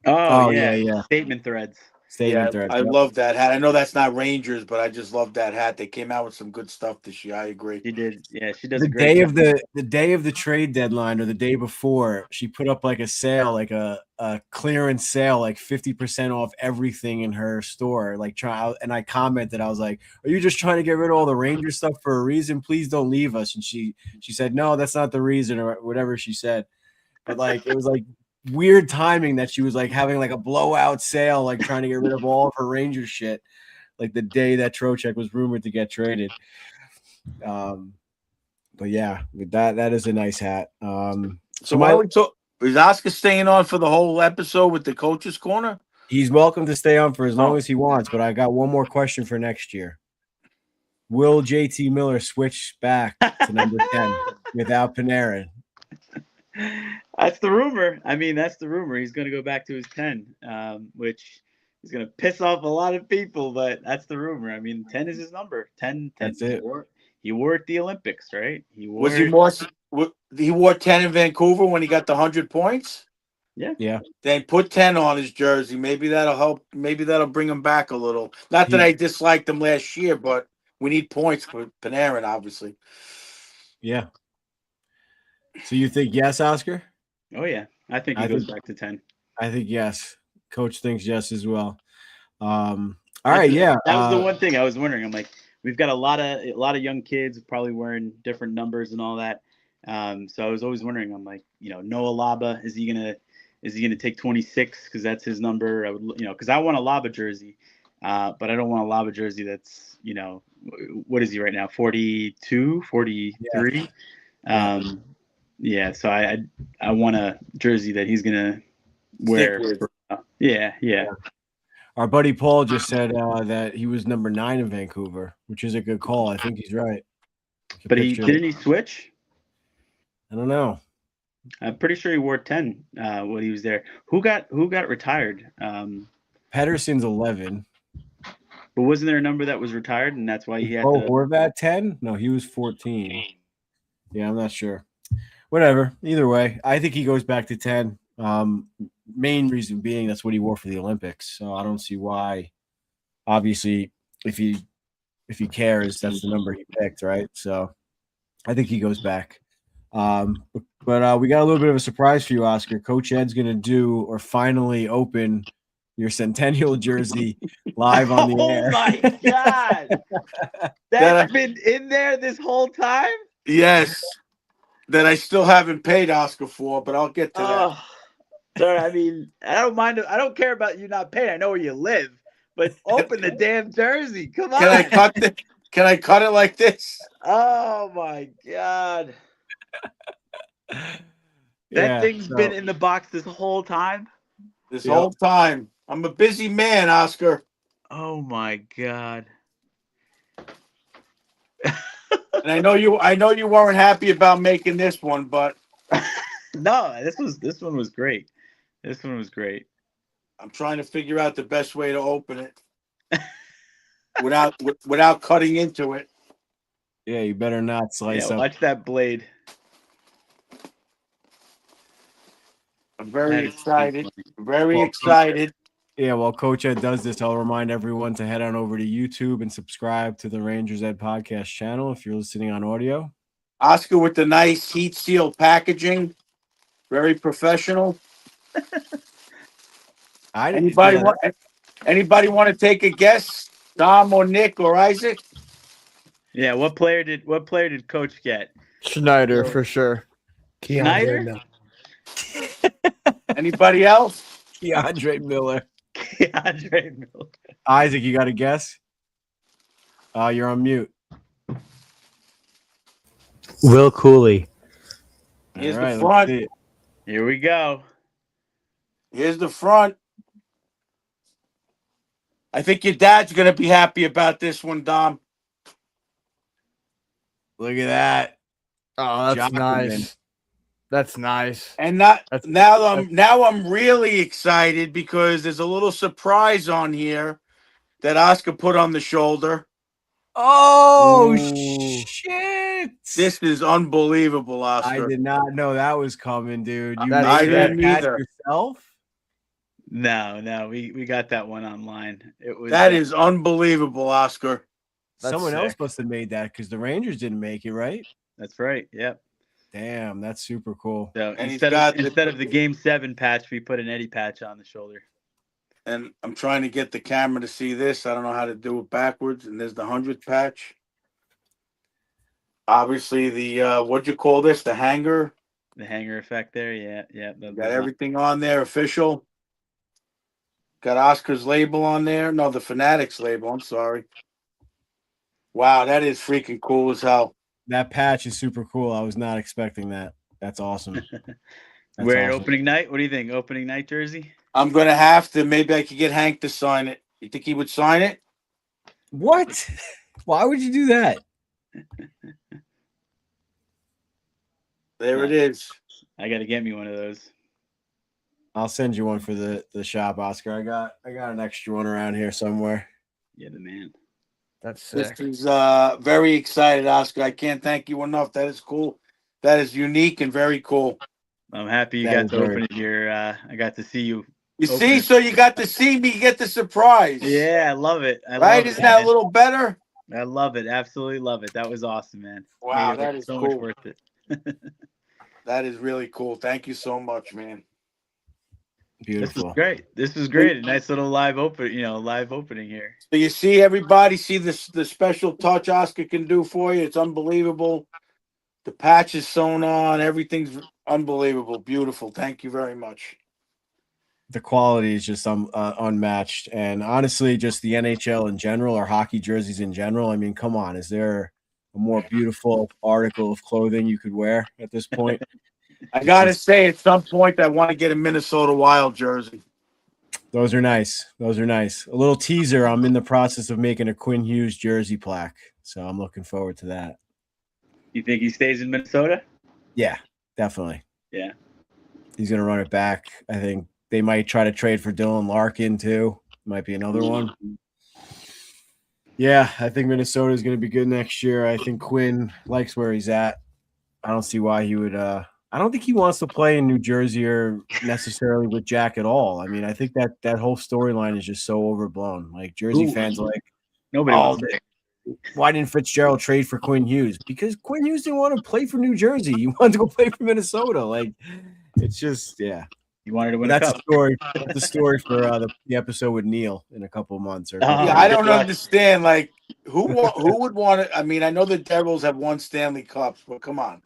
Oh yeah. Statement threads. I love that hat. I know that's not Rangers, but I just love that hat. They came out with some good stuff this year. I agree. She did. Yeah, she does The a great job. the day of the trade deadline, or the day before, she put up like a sale, like a clearance sale, like 50% off everything in her store. And I commented, I was like, "Are you just trying to get rid of all the Ranger stuff for a reason? Please don't leave us." And she said, "No, that's not the reason," or whatever she said. But like it was like weird timing that she was like having like a blowout sale, like trying to get rid of all of her Ranger shit, like the day that Trocheck was rumored to get traded. But yeah, that is a nice hat. So why we talk? Is Oscar staying on for the whole episode with the Coach's Corner? He's welcome to stay on for as long as he wants, but I got one more question for next year. Will JT Miller switch back to number 10 without Panarin? That's the rumor. I mean, that's the rumor. He's going to go back to his 10, which, He's gonna piss off a lot of people, but that's the rumor. I mean, 10 is his number. 10. That's it. He wore it at the Olympics, right? He wore Was he it. more? He wore 10 in Vancouver when he got the 100 points. Yeah. Then put 10 on his jersey. Maybe that'll help. Maybe that'll bring him back a little. Not that I disliked him last year, but we need points for Panarin, obviously. Yeah. So you think yes, Oscar? Oh yeah, I think he goes back to 10. I think yes. Coach thinks yes as well. All right, yeah. That was the one thing I was wondering. I'm like, we've got a lot of young kids probably wearing different numbers and all that. So I was always wondering. I'm like, Noah Laba, is he gonna take 26 because that's his number? I would, because I want a Laba jersey, but I don't want a Laba jersey that's, what is he right now? 42, 43. Yeah. So I want a jersey that he's gonna wear. Yeah. Our buddy Paul just said that he was number 9 in Vancouver, which is a good call. I think he's right. But didn't he switch? I don't know. I'm pretty sure he wore 10 when he was there. Who got retired? Pedersen's 11. But wasn't there a number that was retired, and that's why he had Horvat 10? No, he was 14. Yeah, I'm not sure. Whatever. Either way, I think he goes back to 10. Main reason being that's what he wore for the Olympics. So I don't see why. Obviously, if he cares, that's the number he picked, right? So I think he goes back. But we got a little bit of a surprise for you, Oscar. Coach Ed's going to finally open your Centennial jersey live on the air. Oh my God. That's been in there this whole time? Yes. That I still haven't paid Oscar for, but I'll get to that. Sorry, I mean, I don't mind. I don't care about you not paying. I know where you live, but open the damn jersey. Come on. Can I cut it like this? Oh my God. That thing's been in the box this whole time. This whole time. I'm a busy man, Oscar. Oh my God. And I know you weren't happy about making this one, but no, this one was great. This one was great. I'm trying to figure out the best way to open it without cutting into it. Yeah, you better not slice up. Watch that blade. I'm very excited. Very excited. Yeah, while Coach Ed does this, I'll remind everyone to head on over to YouTube and subscribe to the Rangers Ed podcast channel if you're listening on audio. Oscar with the nice heat sealed packaging. Very professional. Anybody want to take a guess? Dom or Nick or Isaac? Yeah, what player did Coach get? Schneider for sure. Schneider? Anybody else? Keandre Miller. Keandre Miller. Isaac, you got a guess? You're on mute. Will Cooley. Here's the front. Here we go. Here's the front. I think your dad's going to be happy about this one, Dom. Look at that. Oh, that's nice. That's nice. And now I'm really excited because there's a little surprise on here that Oscar put on the shoulder. Oh, shit. This is unbelievable, Oscar. I did not know that was coming, dude. You I made didn't that either. yourself? No, we got that one online. That is unbelievable, Oscar. Someone else must have made that because the Rangers didn't make it, right? That's right. Yep. Damn, that's super cool. So instead of the Game 7 patch, we put an Eddie patch on the shoulder. And I'm trying to get the camera to see this. I don't know how to do it backwards. And there's the 100th patch. Obviously, the what'd you call this? The hanger. The hanger effect there. Yeah. Got everything on there, official. Got Oscar's label on there. No, the Fanatics label. I'm sorry. Wow, that is freaking cool as hell. That patch is super cool. I was not expecting that. That's awesome. Wear it opening night? What do you think? Opening night jersey? I'm going to have to. Maybe I could get Hank to sign it. You think he would sign it? What? Why would you do that? There it is. I got to get me one of those. I'll send you one for the shop, Oscar. I got an extra one around here somewhere. Yeah, the man. That's This sick. is very excited, Oscar. I can't thank you enough. That is cool. That is unique and very cool. I'm happy you That got is to very- open it here. I got to see you. You open see, it. so you got to see me get the surprise. Yeah, I love it. I Right? love Isn't it, that a man. little better? I love it. Absolutely love it. That was awesome, man. Wow, Made it that is so cool. much worth it. That is really cool. Thank you so much, man. This was Beautiful. great. This was great. A nice little live opening here. So you see everybody, see this the special touch Oscar can do for you. It's unbelievable. The patch is sewn on. Everything's unbelievable. Beautiful. Thank you very much. The quality is just unmatched, and honestly, just the NHL in general, or hockey jerseys in general. I mean, come on, is there a more beautiful article of clothing you could wear at this point? I gotta say, at some point, I want to get a Minnesota Wild jersey. Those are nice. Those are nice. A little teaser. I'm in the process of making a Quinn Hughes jersey plaque, so I'm looking forward to that. You think he stays in Minnesota? Yeah, definitely. Yeah. He's going to run it back. I think they might try to trade for Dylan Larkin too. Might be another one. Yeah, I think Minnesota is going to be good next year. I think Quinn likes where he's at. I don't see why he would. I don't think he wants to play in New Jersey or necessarily with Jack at all. I mean, I think that whole storyline is just so overblown. Like Jersey fans are like, Nobody oh, wants to. why didn't Fitzgerald trade for Quinn Hughes? Because Quinn Hughes didn't want to play for New Jersey. He wanted to go play for Minnesota. Like, it's just, yeah. You wanted to win But a that's cup. a story. That's a story for the episode with Neil in a couple of months. Or Oh, Yeah, I don't good luck. understand. Like, who would want it? I mean, I know the Devils have won Stanley Cups, but come on.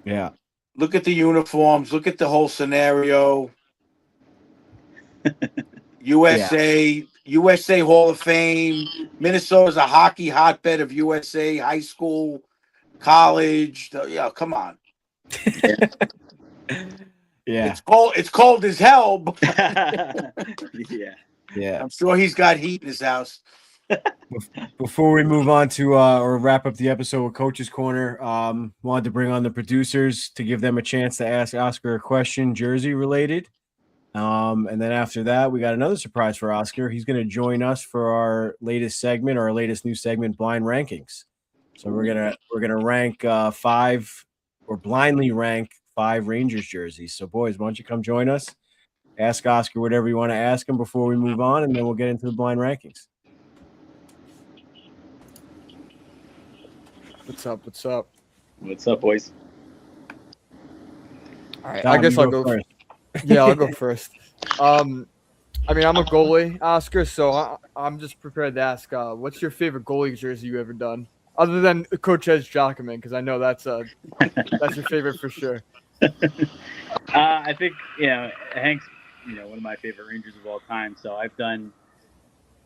yeah. Look at the uniforms. Look at the whole scenario. USA Hall of Fame. Minnesota's a hockey hotbed of USA high school, college. Yeah, come on. Yeah. It's cold as hell, but Yeah. Yeah. I'm sure he's got heat in his house. Before we move on to or wrap up the episode with Coach's Corner, wanted to bring on the producers to give them a chance to ask Oscar a question, Jersey related. And then after that, we got another surprise for Oscar. He's going to join us for our latest segment, or our latest new segment, Blind Rankings. So we're gonna rank five, or blindly rank 5 Rangers jerseys. So boys, why don't you come join us? Ask Oscar whatever you want to ask him before we move on, and then we'll get into the blind rankings. What's up? What's up? What's up, boys? All right, Dom, I guess you I'll go first. Yeah, I'll go first. I mean, I'm a goalie, Oscar, so I'm just prepared to ask, what's your favorite goalie jersey you ever done, other than Coach Ed's Jockman, because I know that's your favorite for sure. I think Hank's one of my favorite Rangers of all time. So I've done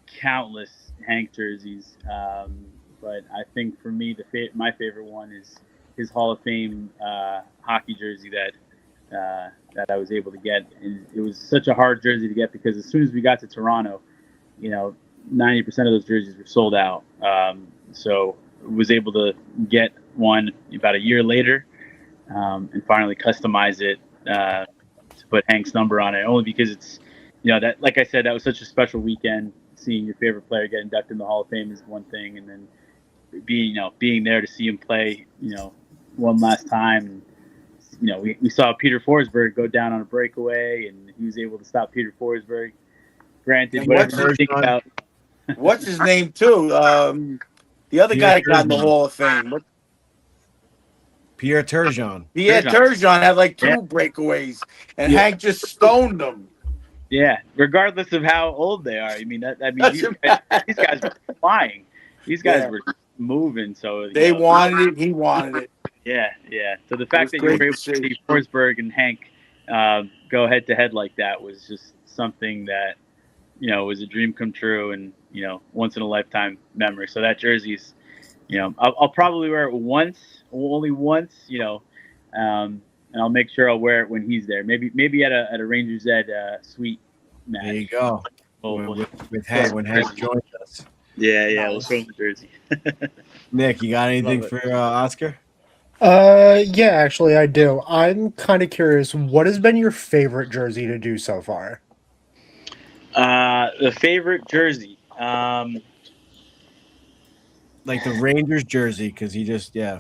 countless Hank jerseys, but I think for me my favorite one is his Hall of Fame hockey jersey that I was able to get, and it was such a hard jersey to get because as soon as we got to Toronto, 90% of those jerseys were sold out. So was able to get one about a year later, and finally customize it to put Hank's number on it. Only because it's, that, like I said, that was such a special weekend. Seeing your favorite player get inducted in the Hall of Fame is one thing, and then being there to see him play, one last time. We saw Peter Forsberg go down on a breakaway, and he was able to stop Peter Forsberg. Granted, And whatever you think about. What's his name too? The other guy that got in the Hall of Fame. Pierre Turgeon. Pierre Turgeon had like 2 breakaways, and Hank just stoned them. Yeah, regardless of how old they are. These guys were flying. These guys were moving. So they wanted it. He wanted it. Yeah. So the fact that you were able to see Forsberg and Hank go head to head like that was just something that was a dream come true, and once in a lifetime memory. So that jersey's, I'll probably wear it only once, and I'll make sure I'll wear it when he's there. Maybe at a Rangers Ed suite match. There you go. With Hank, when Hank joins us. Yeah, we'll show him the jersey. Nick, you got anything for Oscar? Yeah, actually, I do. I'm kind of curious. What has been your favorite jersey to do so far? The favorite jersey. Like the Rangers jersey, because he just Yeah.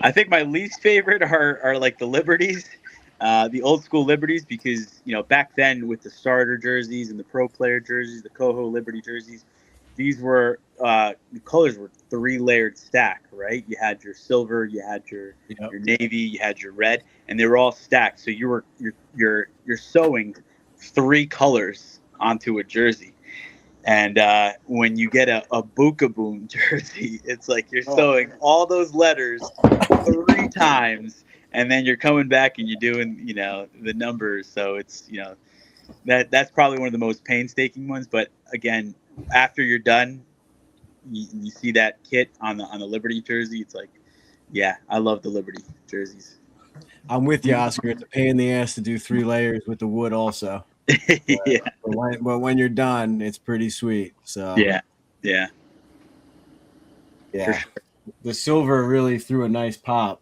I think my least favorite are like the Liberties, the old school Liberties, because back then with the starter jerseys and the pro player jerseys, the Coho Liberty jerseys, these were the colors were three layered stack, right? You had your silver, you had Yep. your navy, you had your red, and they were all stacked. So you're sewing three colors onto a jersey. And when you get a Boom jersey, it's like you're sewing all those letters three times, and then you're coming back and you're doing, the numbers. So it's, that's probably one of the most painstaking ones. But again, after you're done, you see that kit on the Liberty jersey. It's like, yeah, I love the Liberty jerseys. I'm with you, Oscar. It's a pain in the ass to do 3 layers with the wood, also. Yeah, But when you're done, it's pretty sweet. So yeah. yeah. For sure. The silver really threw a nice pop.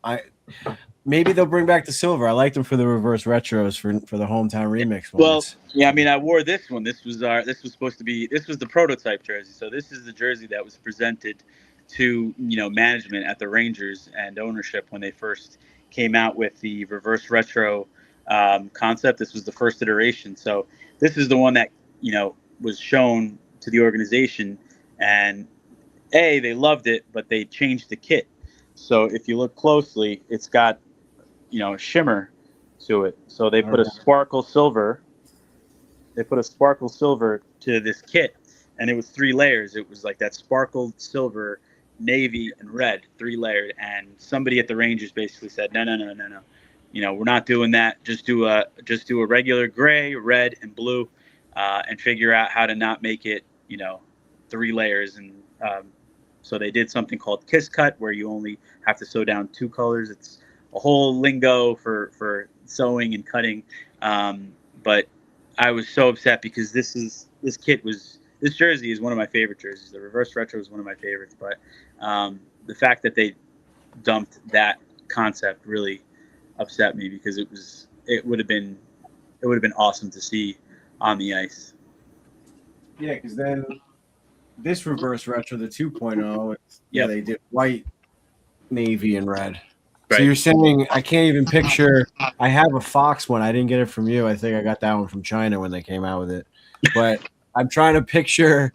Maybe they'll bring back the silver. I liked them for the reverse retros for the hometown remix Well, ones. yeah, I mean, I wore this one. This was the prototype jersey. So this is the jersey that was presented to management at the Rangers and ownership when they first came out with the reverse retro concept. This was the first iteration. So this is the one that was shown to the organization, and they loved it, but they changed the kit. So if you look closely, it's got shimmer to it. So they put a sparkle silver. They put a sparkle silver to this kit, and it was 3 layers. It was like that sparkled silver, navy, and red, 3 layered. And somebody at the Rangers basically said, no. We're not doing that. Just do a regular gray, red, and blue, and figure out how to not make it 3 layers. And so they did something called kiss cut, where you only have to sew down 2 colors. It's a whole lingo for sewing and cutting, but I was so upset because this jersey is one of my favorite jerseys. The reverse retro is one of my favorites, but the fact that they dumped that concept really upset me, because it would have been awesome to see on the ice. Yeah, because then this reverse retro, the 2.0, Yep. they did white, navy, and red. So Right. you're saying I can't even picture. I have a Fox one. I didn't get it from you. I think I got that one from China when they came out with it. But I'm trying to picture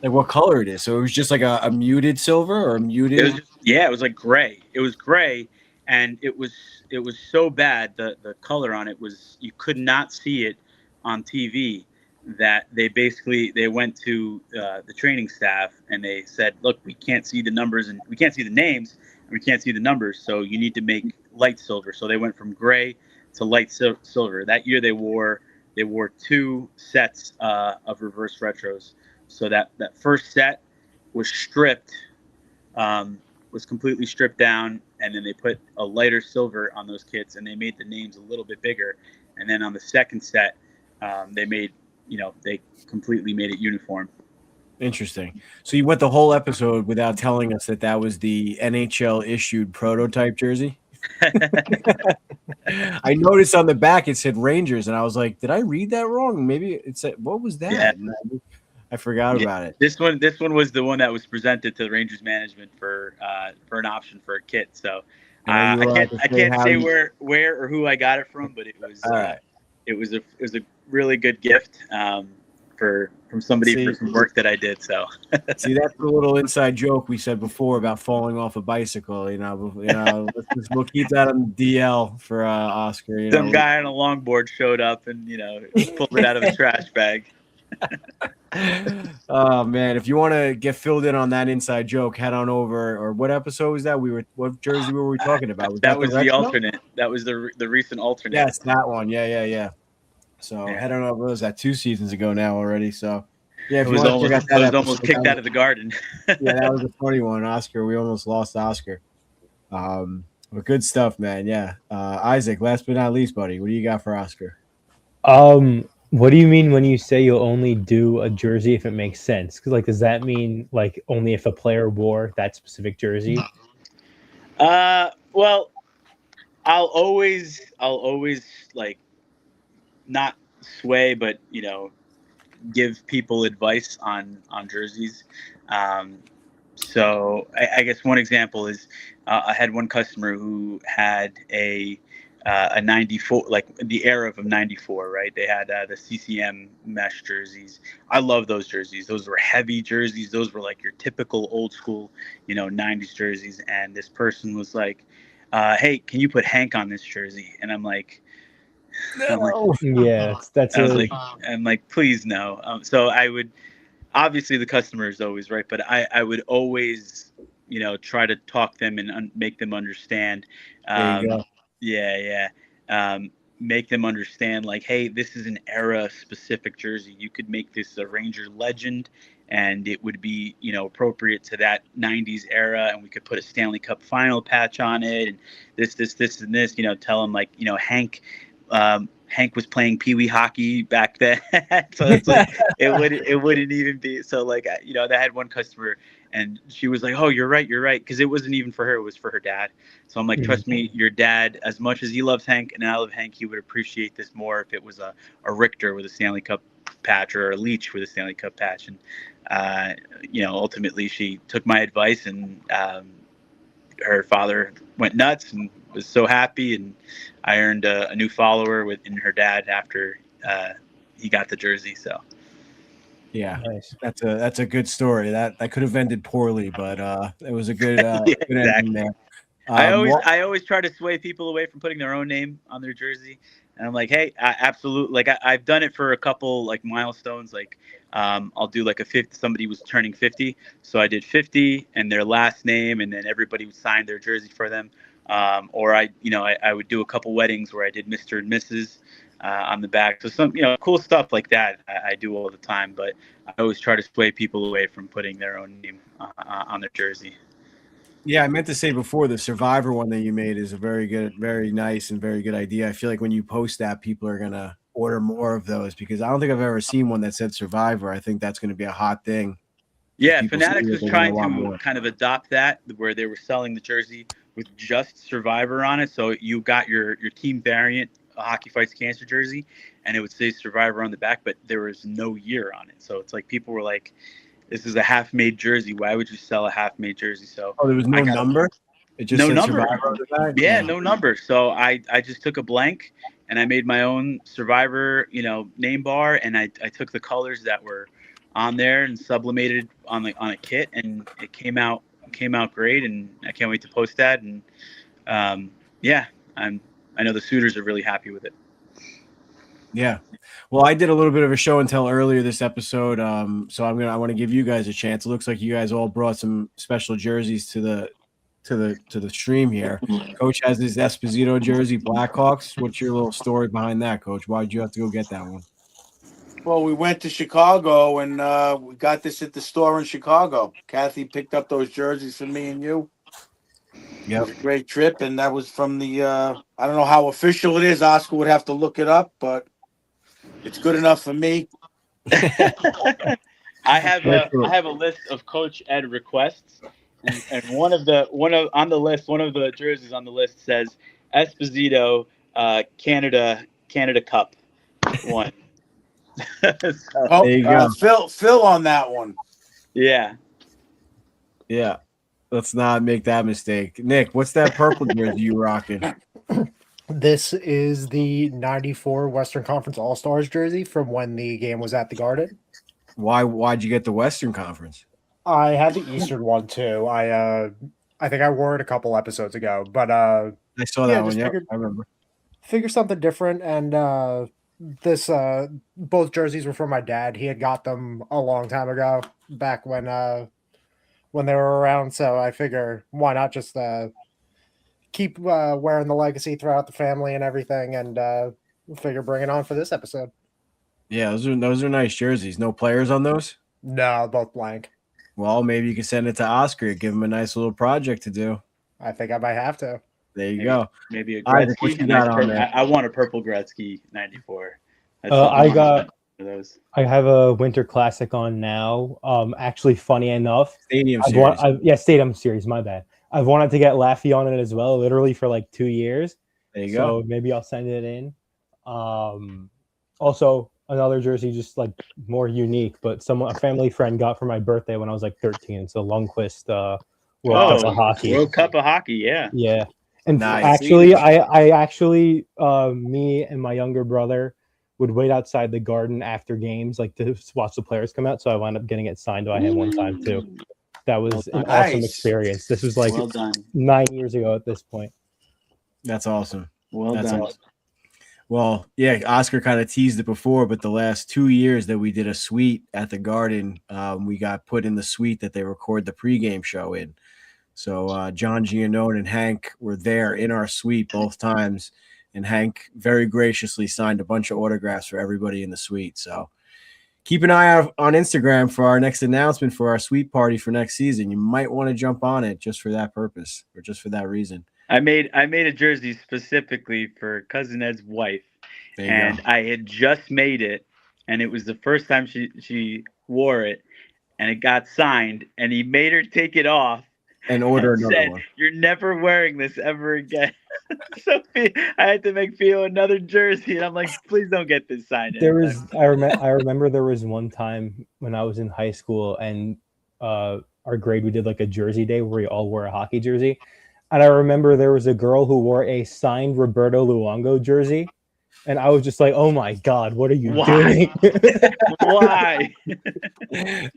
like what color it is. So it was just like a muted silver or a muted. It was like gray. It was gray, and it was so bad. The color on it was, you could not see it on TV. That they went to the training staff and they said, look, we can't see the numbers and we can't see the names and we can't see the numbers, so you need to make light silver. So they went from gray to light silver. That year they wore 2 sets of reverse retros. So that first set was stripped, was completely stripped down, and then they put a lighter silver on those kits, and they made the names a little bit bigger. And then on the second set, they completely made it uniform. Interesting. So you went the whole episode without telling us that was the NHL issued prototype jersey. I noticed on the back it said Rangers, and I was like, did I read that wrong? Maybe it said, what was that? Yeah. I forgot about it. This one was the one that was presented to the Rangers management for an option for a kit. So I can't say where or who I got it from, but it was it was a really good gift from somebody for some work that I did. So see, that's the little inside joke we said before about falling off a bicycle. We'll keep that on the DL for Oscar. Some guy on a longboard showed up and pulled it out of a trash bag. Oh man, if you want to get filled in on that inside joke, head on over. Or what episode was that? What jersey were we talking about? That was the alternate. That was the recent alternate. Yes, that one. Yeah. So head on over. Was that 2 seasons ago now already? So yeah, it was almost kicked out of the garden. Yeah, that was a funny one, Oscar. We almost lost Oscar. But good stuff, man. Yeah, Isaac. Last but not least, buddy, what do you got for Oscar? What do you mean when you say you'll only do a jersey if it makes sense? Because does that mean only if a player wore that specific jersey? Well, I'll always like not sway, but give people advice on jerseys. Um, so I guess one example is I had one customer who had a 94, like the era of 94, right? They had the CCM mesh jerseys. I love those jerseys. Those were heavy jerseys. Those were like your typical old school, 90s jerseys. And this person was like, "Hey, can you put Hank on this jersey?" And I'm like, Yeah, that's I was a like, I'm like, please no. So I would, obviously the customer is always right, but I would always, try to talk them and make them understand. There you go. Yeah, yeah. Make them understand, like, hey, this is an era specific jersey. You could make this a Ranger legend, and it would be, appropriate to that 90s era, and we could put a Stanley Cup final patch on it, and this, and this, tell them, like, Hank was playing Pee Wee hockey back then, so it's like it wouldn't even be so. Like, they had one customer, and she was like, "Oh, you're right," because it wasn't even for her; it was for her dad. So I'm like, "Trust me, your dad, as much as he loves Hank and I love Hank, he would appreciate this more if it was a Richter with a Stanley Cup patch or a Leach with a Stanley Cup patch." And ultimately, she took my advice, and her father went nuts and was so happy, and I earned a new follower in her dad after he got the jersey. So Yeah, nice. that's a good story. That could have ended poorly, but it was a good yeah, good ending exactly. there. I always try to sway people away from putting their own name on their jersey, and I'm like, hey, absolutely. Like I've done it for a couple like milestones. Like I'll do like a 50. Somebody was turning 50, so I did 50 and their last name, and then everybody would sign their jersey for them. Or I would do a couple weddings where I did Mr. and Mrs. On the back. So some cool stuff like that I do all the time. But I always try to sway people away from putting their own name on their jersey. Yeah, I meant to say before, the Survivor one that you made is a very good, very nice, and very good idea. I feel like when you post that, people are gonna order more of those because I don't think I've ever seen one that said Survivor. I think that's gonna be a hot thing. Yeah, People see Fanatics it, was they're gonna trying want to more. kind of adopt that, where they were selling the jersey with just Survivor on it. So you got your team variant Hockey Fights Cancer jersey, and it would say Survivor on the back, but there was no year on it. So it's like people were like, "This is a half-made jersey. Why would you sell a half-made jersey?" So Oh, there was I no got number. It just no said number. Survivor on the back. Yeah, no number. So I just took a blank and I made my own Survivor, name bar, and I took the colors that were on there and sublimated on a kit, and it came out great, and I can't wait to post that. And yeah, I know the suitors are really happy with it. Yeah. Well, I did a little bit of a show and tell earlier this episode. So I want to give you guys a chance. It looks like you guys all brought some special jerseys to the stream here. Coach has his Esposito jersey, Blackhawks. What's your little story behind that, Coach? Why did you have to go get that one? Well, we went to Chicago and we got this at the store in Chicago. Kathy picked up those jerseys for me and you. It was a great trip, and that was from the. I don't know how official it is. Oscar would have to look it up, but it's good enough for me. I have a list of Coach Ed requests, and one of the jerseys on the list says Esposito Canada Cup one. Oh, there you go. Phil on that one. Yeah. Yeah. Let's not make that mistake. Nick, what's that purple jersey you rocking? This is the 94 Western Conference All-Stars jersey from when the game was at the Garden. Why'd you get the Western Conference? I had the Eastern one too. I think I wore it a couple episodes ago, but I saw that one. just Yeah, I remember. figure something different, and this both jerseys were from my dad. He had got them a long time ago, back when they were around. So I figure why not just keep wearing the legacy throughout the family and everything, and figure bring it on for this episode. Yeah, those are nice jerseys. No players on those? No, both blank. Well, maybe you can send it to Oscar. Give him a nice little project to do. I think I might have to. There you go. Maybe a Isaac, what Gretzky. you got on there? I want a purple Gretzky 94. I got those. I have a Winter Classic on now. Actually, funny enough, Stadium series. Stadium Series. My bad. I've wanted to get Laffy on it as well, literally for like 2 years. There you So go. maybe I'll send it in. Also another jersey, just like more unique, but a family friend got for my birthday when I was like 13. It's a Lundqvist World Cup of Hockey. World Cup of Hockey, yeah. Yeah. And Nice. actually, I actually, me and my younger brother would wait outside the garden after games, like to watch the players come out. So I wound up getting it signed by him one time too. That was an awesome Nice. experience. This was like Well done. 9 years ago at this point. That's awesome. Well That's done. awesome. Well, yeah, Oscar kind of teased it before, but the last 2 years that we did a suite at the Garden, we got put in the suite that they record the pregame show in. So John Giannone and Hank were there in our suite both times, and Hank very graciously signed a bunch of autographs for everybody in the suite. So keep an eye out on Instagram for our next announcement for our suite party for next season. You might want to jump on it just for that purpose or just for that reason. I made a jersey specifically for Cousin Ed's wife, and I had just made it, and it was the first time she wore it, and it got signed, and he made her take it off and order and another said, one. "You're never wearing this ever again." So I had to make Theo another jersey, and I'm like, "Please don't get this signed." I remember there was one time when I was in high school, and our grade, we did like a jersey day where we all wore a hockey jersey. And I remember there was a girl who wore a signed Roberto Luongo jersey. And I was just like, oh my God, what are you doing? Why?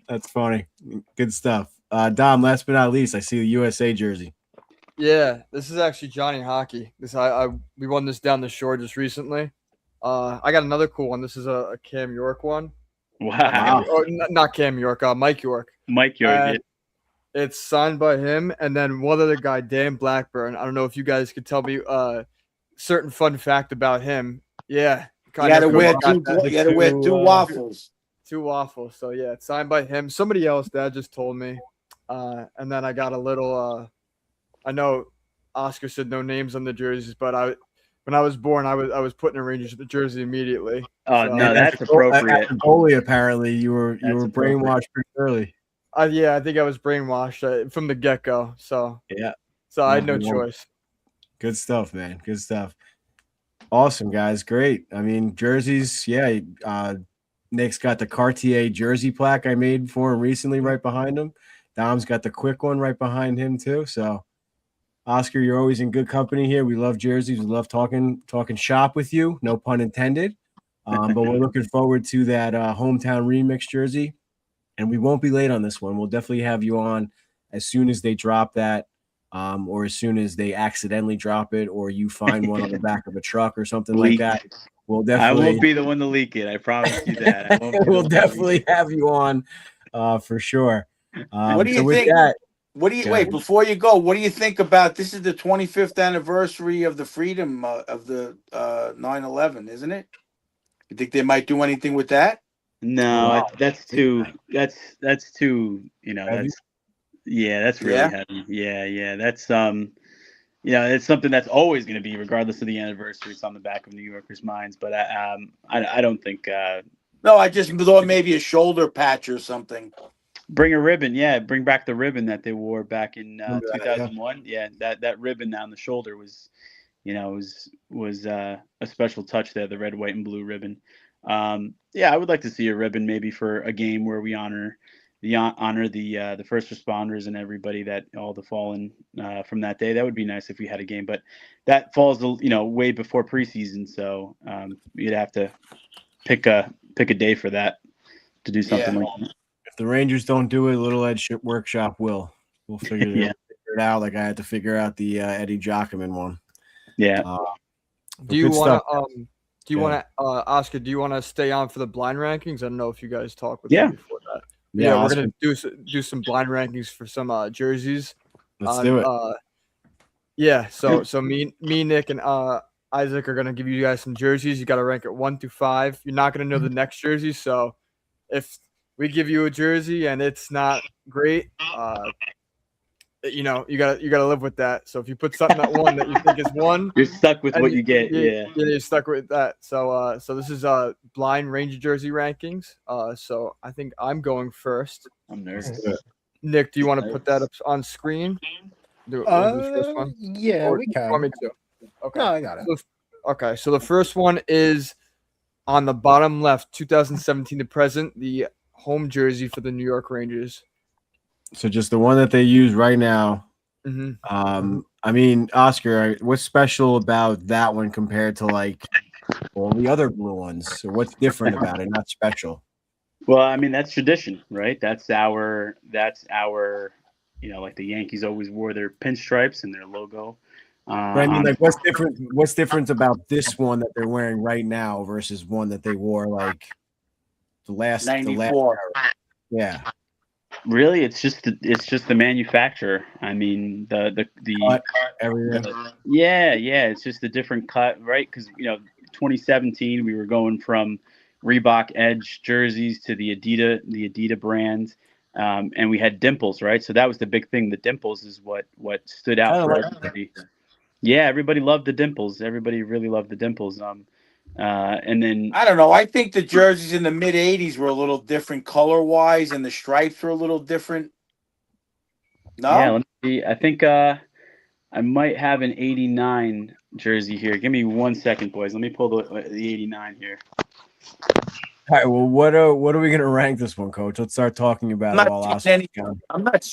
That's funny. Good stuff. Dom, last but not least, I see the USA jersey. Yeah, this is actually Johnny Hockey. We won this down the shore just recently. I got another cool one. This is a Cam York one. Wow. Not Cam York, Mike York. Mike York. Yeah. It's signed by him, and then one other guy, Dan Blackburn. I don't know if you guys could tell me certain fun fact about him. Yeah, You had to wear two waffles. Two waffles. So yeah, it's signed by him. Somebody else, Dad just told me. And then I got a little. I know Oscar said no names on the jerseys, but when I was born, I was put in a Rangers jersey immediately. Oh so, no, that's appropriate. At goalie, apparently, you were brainwashed pretty early. Yeah, I think I was brainwashed from the get-go. So yeah, so I had no choice. Good stuff, man. Good stuff. Awesome, guys. Great. I mean, jerseys. Yeah, Nick's got the Cartier jersey plaque I made for him recently, right behind him. Dom's got the quick one right behind him too. So, Oscar, you're always in good company here. We love jerseys. We love talking shop with you. No pun intended. But we're looking forward to that hometown remix jersey. And we won't be late on this one. We'll definitely have you on as soon as they drop that, or as soon as they accidentally drop it, or you find one on the back of a truck or something like that. We'll definitely. I won't be the one to leak it. I promise you that. We'll definitely have you on for sure. What do you think? Wait, before you go, what do you think about this? Is the 25th anniversary of the freedom of the 9/11, isn't it? You think they might do anything with that? No, that's too. That's too. That's really heavy. Yeah. That's it's something that's always going to be, regardless of the anniversary. It's on the back of New Yorkers' minds. But I don't think. No, I just thought maybe a shoulder patch or something. Bring a ribbon, yeah. Bring back the ribbon that they wore back in 2001. Yeah, that ribbon down the shoulder was, was a special touch there. The red, white, and blue ribbon. I would like to see a ribbon maybe for a game where we honor the first responders and everybody all the fallen from that day. That would be nice if we had a game, but that falls way before preseason, so you'd have to pick a day for that to do something like that. If the Rangers don't do it, Little Ed Workshop will. We'll figure it out. Like I had to figure out the Eddie Jockman one. Yeah. Do you want to? Do you want to, Oscar? Do you want to stay on for the blind rankings? I don't know if you guys talked with me before that. Yeah, we're gonna do some blind rankings for some jerseys. Let's do it. So me, Nick, and Isaac are gonna give you guys some jerseys. You got to rank it 1 through 5. You're not gonna know the next jersey, so if we give you a jersey and it's not great, you gotta live with that. So if you put something at 1 that you think is 1, you're stuck with what you get. You're stuck with that. So this is blind Ranger jersey rankings. So I think I'm going first. I'm nervous. Nick, do you want to put that up on screen? do the first one? Yeah, Or we do you want can. me to? Okay. No, I got it. Okay, so the first one is on the bottom left, 2017 to present, the home jersey for the New York Rangers. So just the one that they use right now. Mm-hmm. I mean, Oscar, what's special about that one compared to like all the other blue ones? So what's different about it? Not special. Well, I mean, that's tradition, right? That's our like the Yankees always wore their pinstripes and their logo. But I mean, like, what's different? What's different about this one that they're wearing right now versus one that they wore like the last 94. Yeah. Really, it's just the manufacturer. I mean, the Cut, everything. yeah, it's just a different cut, right? Because 2017 we were going from Reebok Edge jerseys to the Adidas brand, and we had dimples, right? So that was the big thing. The dimples is what stood out for everybody. Yeah, everybody loved the dimples. Everybody really loved the dimples. And then I don't know. I think the jerseys in the mid '80s were a little different color wise, and the stripes were a little different. No, yeah, let me see. I think I might have an '89 jersey here. Give me 1 second, boys. Let me pull the '89 here. All right. Well, what are we gonna rank this one, Coach? Let's start talking about it while Oscar's gone. I'm not.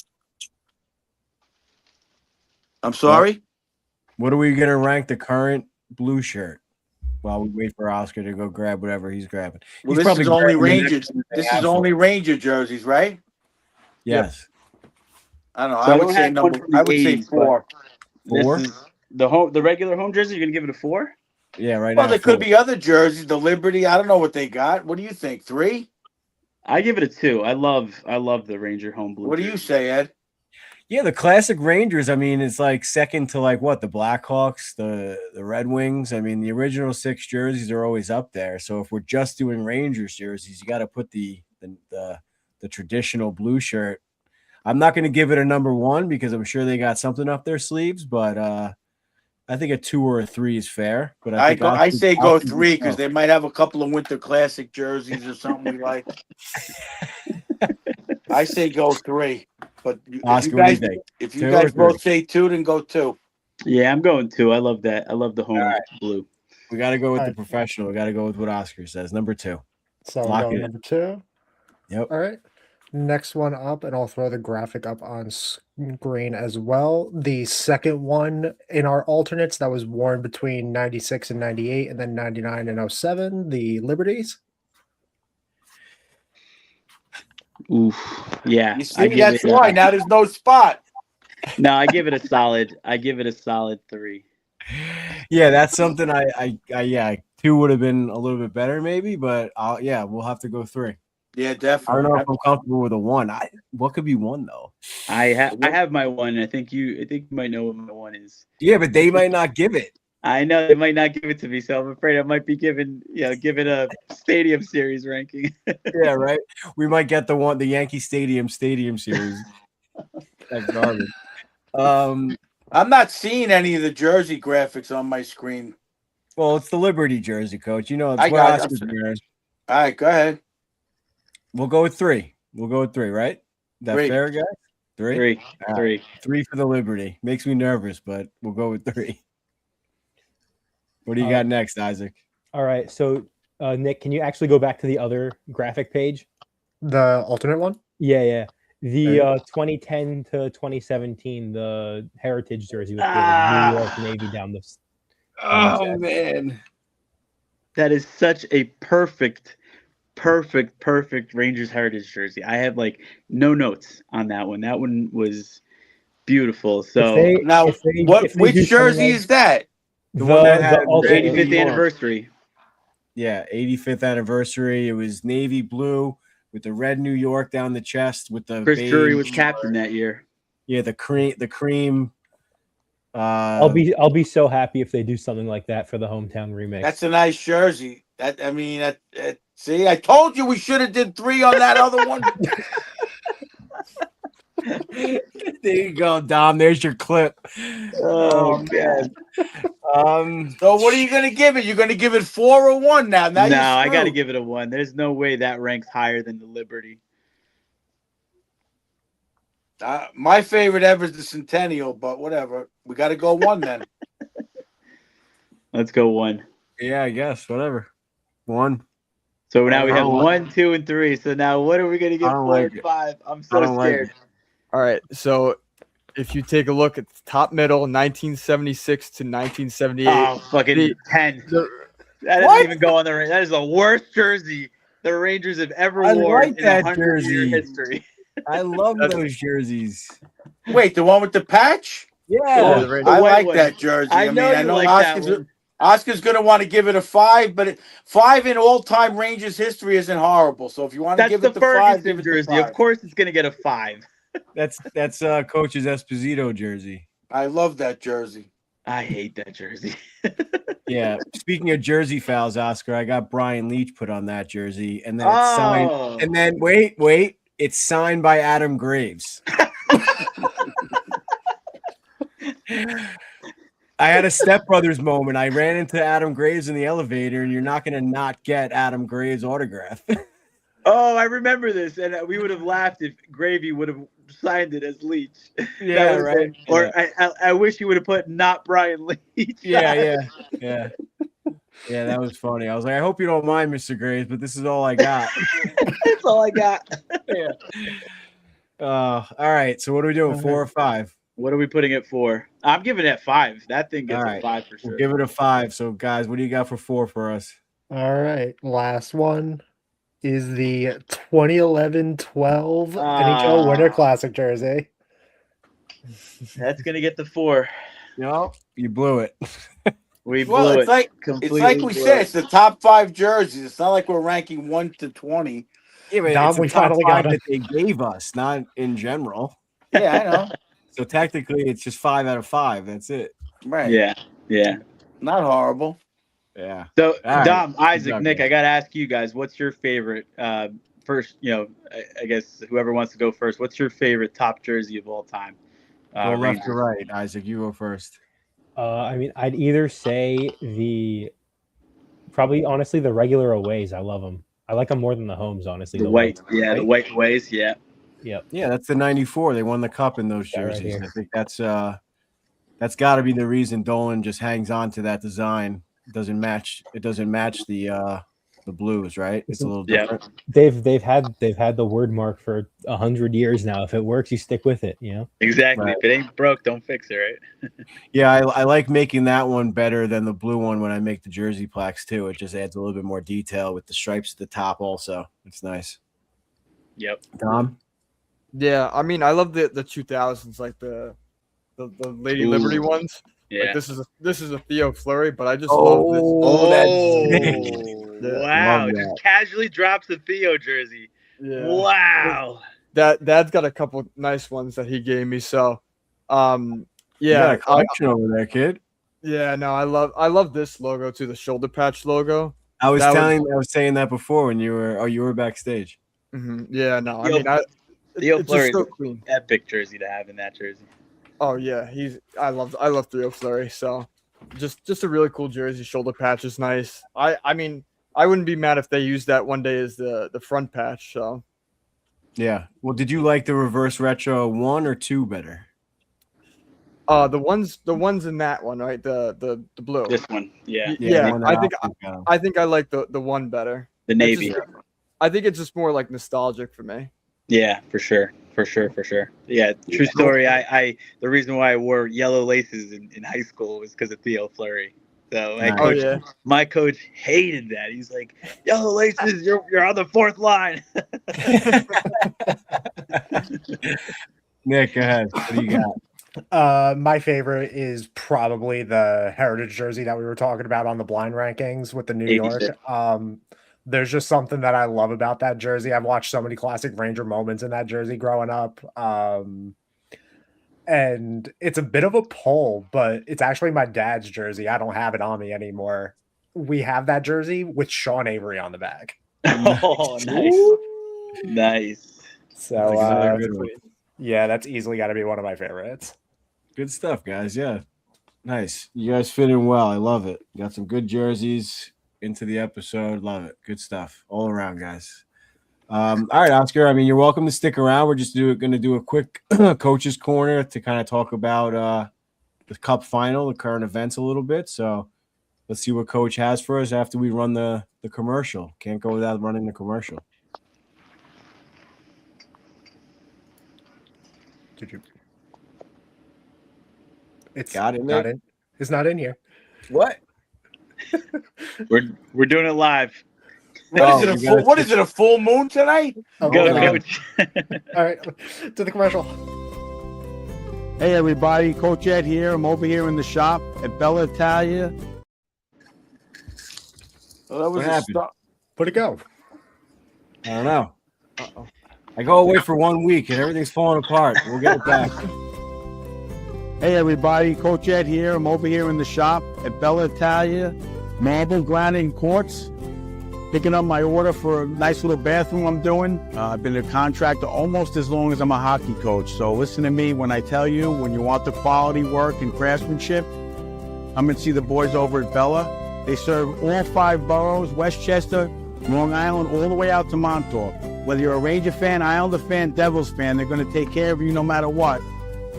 I'm sorry. What are we gonna rank the current blue shirt while we wait for Oscar to go grab whatever he's grabbing? Well, He's this is only grabbing the Rangers. next one they This have is for only him. Ranger jerseys, right? Yes. I don't know. So I I would don't say have one number. from the I would say 80s, 4. Four? This is the regular home jersey. You're gonna give it a 4? Yeah, right Well, now. there could be other jerseys. The Liberty. I don't know what they got. What do you think? 3? I give it a 2. I love the Ranger home blue. What do you jersey. say, Ed? Yeah, the classic Rangers. I mean, it's like second to like what the Blackhawks, the Red Wings. I mean, the original 6 jerseys are always up there. So if we're just doing Rangers jerseys, you got to put the traditional blue shirt. I'm not going to give it a number 1 because I'm sure they got something up their sleeves, but I think a 2 or a 3 is fair. But I think I say go Oscar 3 because they might have a couple of Winter Classic jerseys or something we like. I say go 3. But Oscar, what do you think? if you 2 guys or 3? both say 2, then go 2. Yeah, I'm going 2. I love that. I love the home blue. We got to go with All the right. professional. We got to go with what Oscar says. Number 2. So we're Lock going it in. number 2. Yep. All right. Next one up, and I'll throw the graphic up on screen as well. The second one in our alternates that was worn between 96 and 98, and then 99 and 07, the Liberties. Oof. Yeah. You see, that's why now there's no spot. No, I give it a solid. I give it a solid 3. Yeah, that's something I 2 would have been a little bit better maybe, but we'll have to go 3. Yeah, I definitely. don't know if I'm comfortable with a 1. What could be 1 though? I have my 1. I think you might know what my 1 is. Yeah, but they might not give it. I know they might not give it to me, so I'm afraid I might be given a Stadium Series ranking. Yeah, right. We might get the Yankee Stadium series. That's garbage. I'm not seeing any of the jersey graphics on my screen. Well, it's the Liberty jersey, Coach. You know, it's I what got it. Oscar's wearing. All right, go ahead. We'll go with 3. We'll go with 3, right? That 3. fair, guys? 3? 3. All right. 3 for the Liberty. Makes me nervous, but we'll go with 3. What do you got next, Isaac? All right. So, Nick, can you actually go back to the other graphic page? The alternate one? Yeah. The 2010 to 2017, the Heritage jersey with the New York Navy down the. Oh, man. That is such a perfect Rangers Heritage jersey. I have like no notes on that one. That one was beautiful. So which jersey is that? The one that had the 85th anniversary. Yeah, 85th anniversary. It was navy blue with the red New York down the chest with the Chris beige. Drury was captain that year. Yeah, the cream. I'll be so happy if they do something like that for the hometown remix. That's a nice jersey. See, I told you we should have did 3 on that other one. There you go, Dom. There's your clip. Oh man. So what are you gonna give it? You're gonna give it 4 or 1 now? No, I got to give it a 1. There's no way that ranks higher than the Liberty. My favorite ever is the Centennial, but whatever. We got to go one then. Let's go 1. Yeah, I guess whatever. 1. So now we I have don't 1, 2, and 3. So now what are we gonna I get don't 4 like and it. 5? I'm I so don't like scared. it. All right, so if you take a look at the top middle, 1976 to 1978. Oh, fucking The- 10. the- That doesn't What? even go on the Rangers. That is the worst jersey the Rangers have ever I worn like in a that 100-year jersey. history. I love those jerseys. Wait, the one with the patch? Yeah, Yeah. the Rangers. I white like one. that jersey. I know you like that Oscar's, one. Oscar's going to want to give it a 5, but 5 in all-time Rangers history isn't horrible. So if you want to That's give the it the 5, give Ferguson it the jersey. 5. Of course, it's gonna get a 5. That's Coach's Esposito jersey. I love that jersey. I hate that jersey. Yeah. Speaking of jersey fouls, Oscar, I got Brian Leach put on that jersey, and then it's signed. Oh, And then wait, it's signed by Adam Graves. I had a Step Brothers moment. I ran into Adam Graves in the elevator, and you're not going to not get Adam Graves' autograph. oh, I remember this, and we would have laughed if Gravy would have signed it as Leach. Yeah, That would've right. been- or Yeah. I wish you would have put not Brian Leach. Yeah. That was funny. I was like, I hope you don't mind, Mr. Graves, but this is all I got. That's all I got. Yeah. All right. So what are we doing? 4 or 5? What are we putting it for? I'm giving it 5. That thing gets All a right. 5 for sure. We'll give it a 5. So guys, what do you got for 4 for us? All right, last one is the 2011-12 NHL Winter Classic jersey. That's gonna get the 4. No, you blew it. We blew Well, it. it's like Completely we blew said, it. it's the top 5 jerseys. It's not like we're ranking 1 to 20. Yeah, but Dom, it's the we top finally 5 got that they gave us, not in general. Yeah, I know. So technically, it's just 5 out of 5. That's it. Right. Yeah. Not horrible. Yeah. So All right. Dom, Isaac, job, Nick, guys. I gotta ask you guys, what's your favorite? First, I guess whoever wants to go first. What's your favorite top jersey of all time? Go left Rangers. to right, Isaac. You go first. I mean, I'd either say probably honestly the regular aways. I love them. I like them more than the homes, honestly. The white, ones. yeah, the white ways, yeah. Yep. Yeah, that's the 94. They won the cup in those That right jerseys. here. I think that's got to be the reason Dolan just hangs on to that design. It doesn't match the blues, right? It's a little Yeah. different. They've had the word mark for 100 years now. If it works, you stick with it. You know. Exactly. Right. If it ain't broke, don't fix it, right? Yeah, I like making that one better than the blue one when I make the jersey plaques too. It just adds a little bit more detail with the stripes at the top also. It's nice. Yep. Tom? Yeah, I mean, I love the 2000s, like the Lady Liberty Ooh. ones. Yeah. Like this is a Theo Fleury, but I just love this. Yeah. Wow. Love Just that. casually drops the Theo jersey. Yeah. Wow. Dad's got a couple nice ones that he gave me. So, You got yeah, a collection over there, kid. no, I love this logo too, the shoulder patch logo. I was That was- saying that before when you were backstage. Yeah, no, I Theo- mean, Theo it's Fleury just is so clean. epic jersey to have in that jersey. Oh yeah, I love Theo Fleury. So, just a really cool jersey. Shoulder patch is nice. I mean, I wouldn't be mad if they used that one day as the front patch. So, Yeah. Well, did you like the reverse retro 1 or 2 better? the ones in that one, right? The blue. This one, yeah. Yeah, the one that got 'em. I think I like the one better. The navy. I think it's just more like nostalgic for me. Yeah, for sure. Yeah, true story. I the reason why I wore yellow laces in high school was because of Theo Fleury. So Nice. Oh yeah. my coach hated that. He's like, yellow laces, you're on the 4th line. Nick, go ahead. What do you got? My favorite is probably the heritage jersey that we were talking about on the blind rankings with the New 86. York. There's just something that I love about that jersey. I've watched so many classic Ranger moments in that jersey growing up. And it's a bit of a pull, but it's actually my dad's jersey. I don't have it on me anymore. We have that jersey with Sean Avery on the back. Oh, nice. So That's a good one. yeah, that's easily got to be one of my favorites. Good stuff, guys. Yeah. Nice. You guys fit in well. I love it. You got some good jerseys into the episode. Love it. Good stuff all around, guys. All right, Oscar. I mean, you're welcome to stick around. We're just going to do a quick coaches corner to kind of talk about the Cup final, the current events a little bit. So let's see what Coach has for us after we run the commercial. Can't go without running the commercial. Did you? It's Got it, not Nick? in. It's not in here. What? We're doing it live. What is it? A full moon tonight? Oh, Go, there we go. Coach. All right, to the commercial. Hey everybody, Coach Ed here. I'm over here in the shop at Bella Italia. Well, that was What a happened? start. Where'd it go? I don't know. I go away for 1 week and everything's falling apart. We'll get it back. Hey everybody, Coach Ed here. I'm over here in the shop at Bella Italia, marble, granite, and quartz. Picking up my order for a nice little bathroom I'm doing. I've been a contractor almost as long as I'm a hockey coach. So listen to me when I tell you, when you want the quality work and craftsmanship, I'm going to see the boys over at Bella. They serve all 5 boroughs, Westchester, Long Island, all the way out to Montauk. Whether you're a Ranger fan, Islander fan, Devils fan, they're going to take care of you no matter what.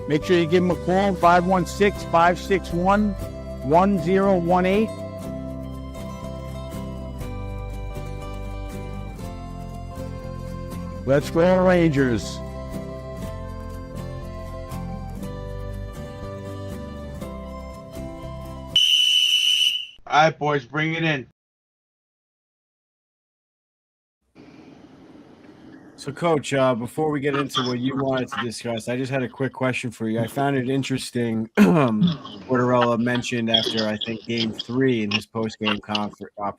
Make sure you give them a call, 516-561-1018. Let's go Rangers. All right, boys, bring it in. So, Coach, before we get into what you wanted to discuss, I just had a quick question for you. I found it interesting. Tortorella mentioned after, I think, Game 3 in his post-game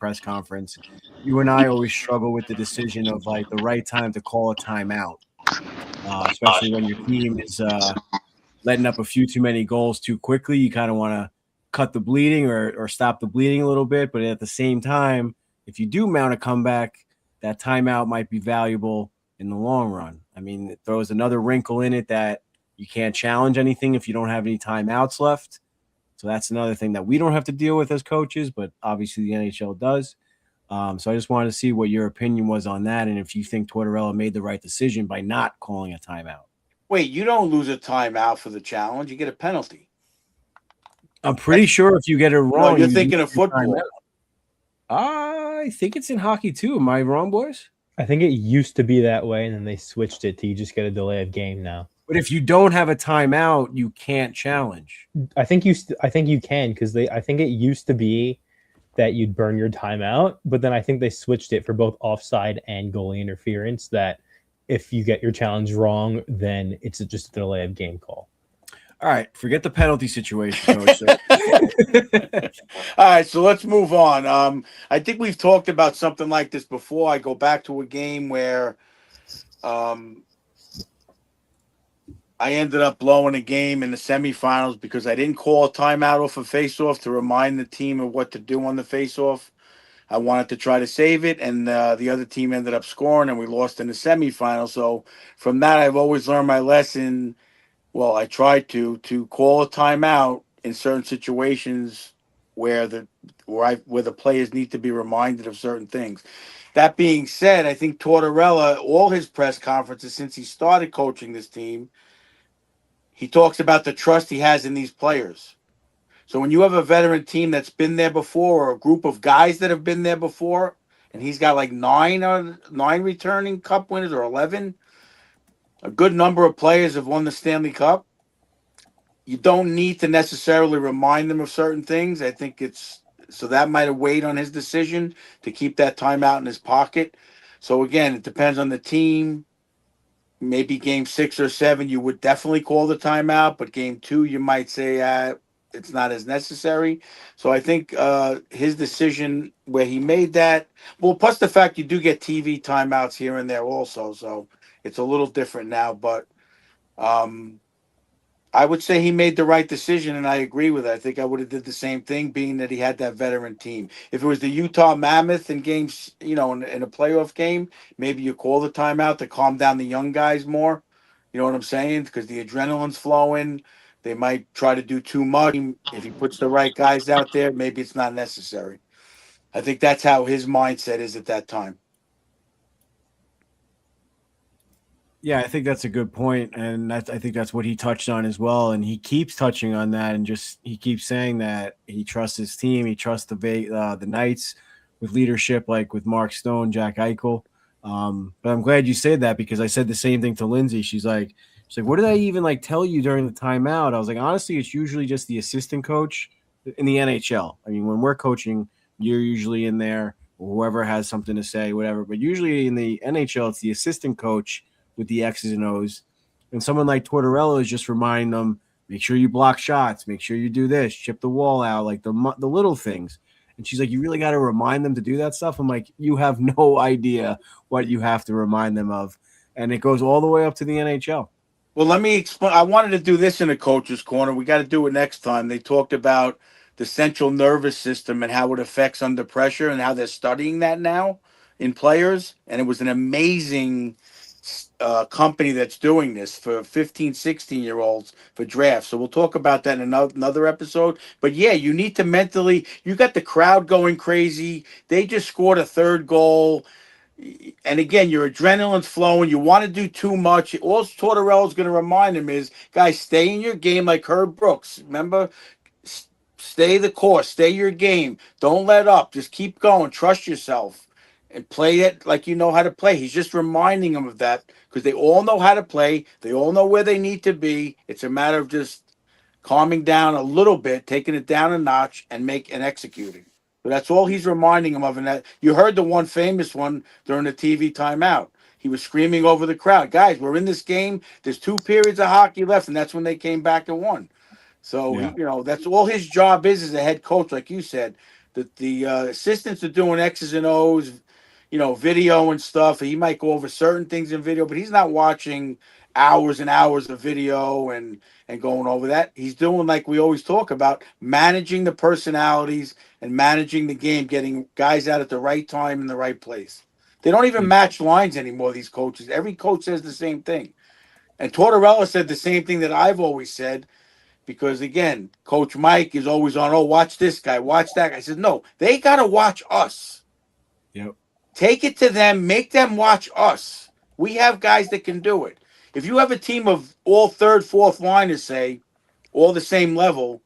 press conference, you and I always struggle with the decision of, like, the right time to call a timeout, especially when your team is letting up a few too many goals too quickly. You kind of want to cut the bleeding or stop the bleeding a little bit. But at the same time, if you do mount a comeback, that timeout might be valuable in the long run. I mean, it throws another wrinkle in it that you can't challenge anything if you don't have any timeouts left. So that's another thing that we don't have to deal with as coaches, but obviously the NHL does. So I just wanted to see what your opinion was on that, and if you think Tortorella made the right decision by not calling a timeout. Wait, you don't lose a timeout for the challenge. You get a penalty. I'm pretty sure if you get it wrong, No, you're you thinking lose of your football. timeout. I think it's in hockey too. Am I wrong, boys? I think it used to be that way, and then they switched it to you just get a delay of game now. But if you don't have a timeout, you can't challenge. I think you can because I think it used to be that you'd burn your timeout, but then I think they switched it for both offside and goalie interference. That if you get your challenge wrong, then it's just a delay of game call. All right, forget the penalty situation, Coach. All right, so let's move on. I think we've talked about something like this before. I go back to a game where I ended up blowing a game in the semifinals because I didn't call a timeout off a faceoff to remind the team of what to do on the faceoff. I wanted to try to save it, and the other team ended up scoring, and we lost in the semifinals. So from that, I've always learned my lesson. Well, I tried to call a timeout in certain situations where the players need to be reminded of certain things. That being said, I think Tortorella, all his press conferences since he started coaching this team, he talks about the trust he has in these players. So when you have a veteran team that's been there before, or a group of guys that have been there before, and he's got like nine returning Cup winners or 11, a good number of players have won the Stanley Cup. You don't need to necessarily remind them of certain things. I think so that might have weighed on his decision to keep that timeout in his pocket. So again, it depends on the team. Maybe game 6 or 7, you would definitely call the timeout, but game 2, you might say it's not as necessary. So I think his decision where he made that, well, plus the fact you do get TV timeouts here and there also, so it's a little different now. But I would say he made the right decision, and I agree with it. I think I would have did the same thing, being that he had that veteran team. If it was the Utah Mammoth in games, in a playoff game, maybe you call the timeout to calm down the young guys more. You know what I'm saying? Because the adrenaline's flowing. They might try to do too much. If he puts the right guys out there, maybe it's not necessary. I think that's how his mindset is at that time. Yeah, I think that's a good point, and I think that's what he touched on as well. And he keeps touching on that, and just he keeps saying that he trusts his team, he trusts the Knights with leadership, like with Mark Stone, Jack Eichel. But I'm glad you said that because I said the same thing to Lindsay. She's like, what did I even like tell you during the timeout? I was like, honestly, it's usually just the assistant coach in the NHL. I mean, when we're coaching, you're usually in there, or whoever has something to say, whatever. But usually in the NHL, it's the assistant coach with the X's and O's. And someone like Tortorella is just reminding them, make sure you block shots, make sure you do this, chip the wall out, like the little things. And she's like, you really got to remind them to do that stuff. I'm like, you have no idea what you have to remind them of. And it goes all the way up to the NHL. Well, let me explain. I wanted to do this in the coach's corner. We got to do it next time. They talked about the central nervous system and how it affects under pressure and how they're studying that now in players. And it was an amazing company that's doing this for 15, 16-year-olds for drafts. So we'll talk about that in another episode. But yeah, you need to mentally, you got the crowd going crazy. They just scored a third goal. And again, your adrenaline's flowing. You want to do too much. All Tortorella's going to remind him is, guys, stay in your game like Herb Brooks. Remember, stay the course, stay your game. Don't let up. Just keep going. Trust yourself and play it like you know how to play. He's just reminding them of that because they all know how to play. They all know where they need to be. It's a matter of just calming down a little bit, taking it down a notch, and executing. So that's all he's reminding him of. And that you heard the one famous one during the TV timeout. He was screaming over the crowd, guys, we're in this game. There's 2 periods of hockey left, and that's when they came back and won. So Yeah. he, that's all his job is as a head coach, like you said. The assistants are doing X's and O's, video and stuff. He might go over certain things in video, but he's not watching hours and hours of video and going over that. He's doing like we always talk about, managing the personalities and managing the game, getting guys out at the right time in the right place. They don't even match lines anymore, these coaches. Every coach says the same thing. And Tortorella said the same thing that I've always said, because again, Coach Mike is always on, oh, watch this guy, watch that guy. I said, no, they got to watch us. Yep. Take it to them, make them watch us. We have guys that can do it. If you have a team of all third, fourth liners, say, all the same level,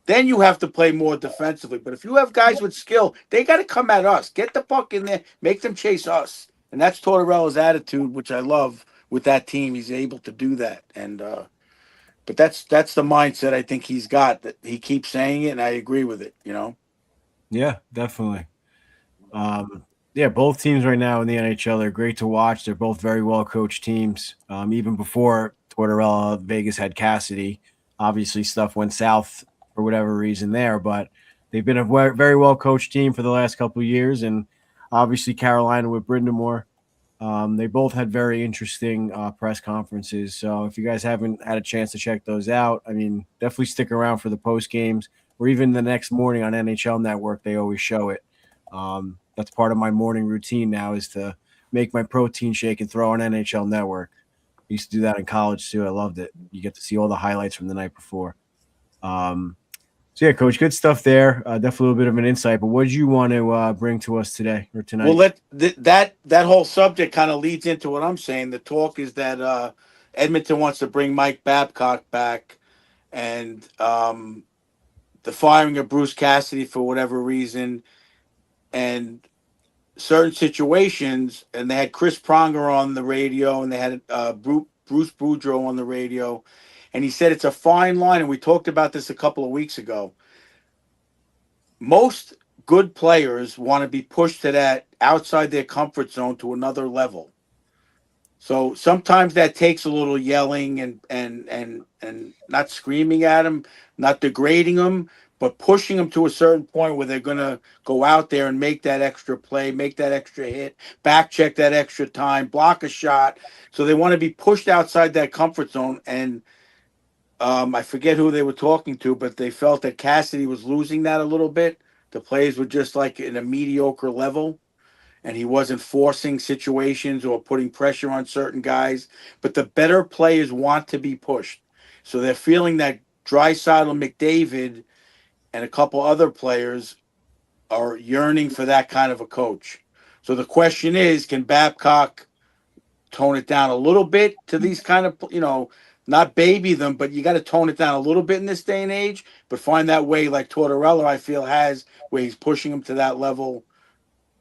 then you have to play more defensively. But if you have guys with skill, they got to come at us. Get the puck in there, make them chase us. And that's Tortorella's attitude, which I love with that team. He's able to do that. And but that's the mindset I think he's got. That he keeps saying it, and I agree with it. Yeah, definitely. Yeah, both teams right now in the NHL, they're great to watch. They're both very well coached teams. Even before Tortorella, Vegas had Cassidy. Obviously, stuff went south for whatever reason there, but they've been a very well coached team for the last couple of years. And obviously, Carolina with Brindamore. They both had very interesting press conferences. So if you guys haven't had a chance to check those out, I mean, definitely stick around for the post games or even the next morning on NHL Network. They always show it. That's part of my morning routine now is to make my protein shake and throw on NHL Network. I used to do that in college too. I loved it. You get to see all the highlights from the night before. So yeah, Coach, good stuff there. Definitely a little bit of an insight. But what did you want to bring to us today or tonight? Well, that whole subject kind of leads into what I'm saying. The talk is that Edmonton wants to bring Mike Babcock back, and the firing of Bruce Cassidy for whatever reason, and certain situations. And they had Chris Pronger on the radio, and they had Bruce Boudreau on the radio, and he said it's a fine line. And we talked about this a couple of weeks ago. Most good players want to be pushed to that outside their comfort zone to another level. So sometimes that takes a little yelling and not screaming at them, not degrading them, but pushing them to a certain point where they're going to go out there and make that extra play, make that extra hit, back check that extra time, block a shot. So they want to be pushed outside that comfort zone. And I forget who they were talking to, but they felt that Cassidy was losing that a little bit. The plays were just like in a mediocre level, and he wasn't forcing situations or putting pressure on certain guys. But the better players want to be pushed. So they're feeling that Draisaitl, McDavid, and a couple other players are yearning for that kind of a coach. So the question is, can Babcock tone it down a little bit to these kind of, not baby them, but you got to tone it down a little bit in this day and age. But find that way, like Tortorella, I feel has where he's pushing them to that level,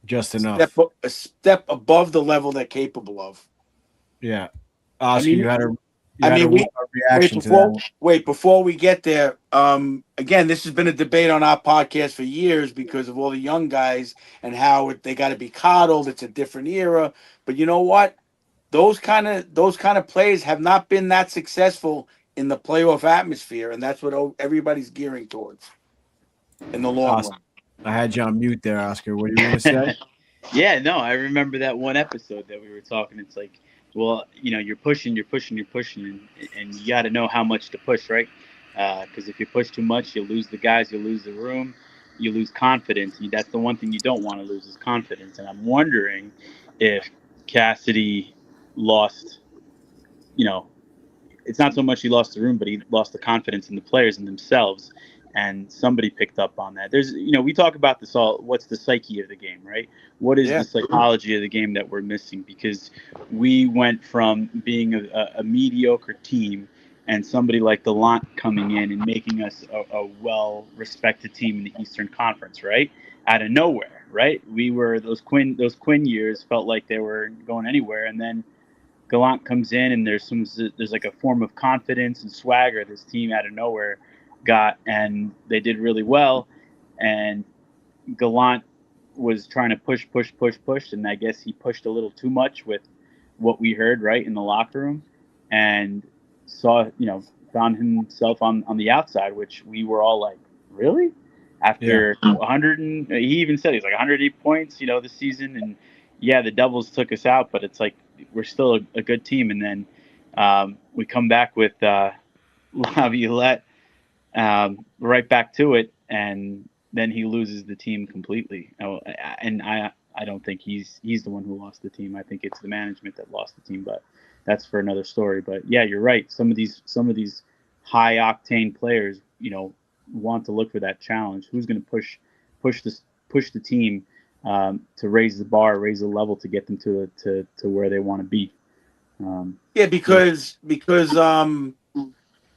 Just enough. a step above the level they're capable of. Yeah. I Oscar, mean, you had a we reaction to that. before we get there. Again, this has been a debate on our podcast for years because of all the young guys and how they got to be coddled. It's a different era, but you know what? Those kind of plays have not been that successful in the playoff atmosphere, and that's what everybody's gearing towards in the long Oscar, run. I had you on mute there, Oscar. What do you want to say? Yeah, no, I remember that one episode that we were talking. It's like, well, you're pushing, and you got to know how much to push, right? Because if you push too much, you lose the guys, you lose the room, you lose confidence. That's the one thing you don't want to lose is confidence. And I'm wondering if Cassidy lost, you know, it's not so much he lost the room, but he lost the confidence in the players and themselves. And somebody picked up on that. There's, we talk about this all. What's the psyche of the game, right? What is Yeah. the psychology of the game that we're missing? Because we went from being a mediocre team and somebody like Gallant coming in and making us a well-respected team in the Eastern Conference, right? Out of nowhere, right? We were those Quinn years felt like they were going anywhere, and then Gallant comes in and there's like a form of confidence and swagger this team out of nowhere got, and they did really well. And Gallant was trying to push, and I guess he pushed a little too much with what we heard right in the locker room, and found himself on the outside, which we were all like, really? After 100, and he even said he's like 108 points, this season, and yeah, the Devils took us out, but it's like we're still a good team. And then we come back with Laviolette right back to it, and then he loses the team completely. And I don't think he's the one who lost the team. I think it's the management that lost the team, but that's for another story. But yeah, you're right. Some of these high octane players, want to look for that challenge. Who's going to push the team to raise the bar, raise the level to get them to where they want to be. Because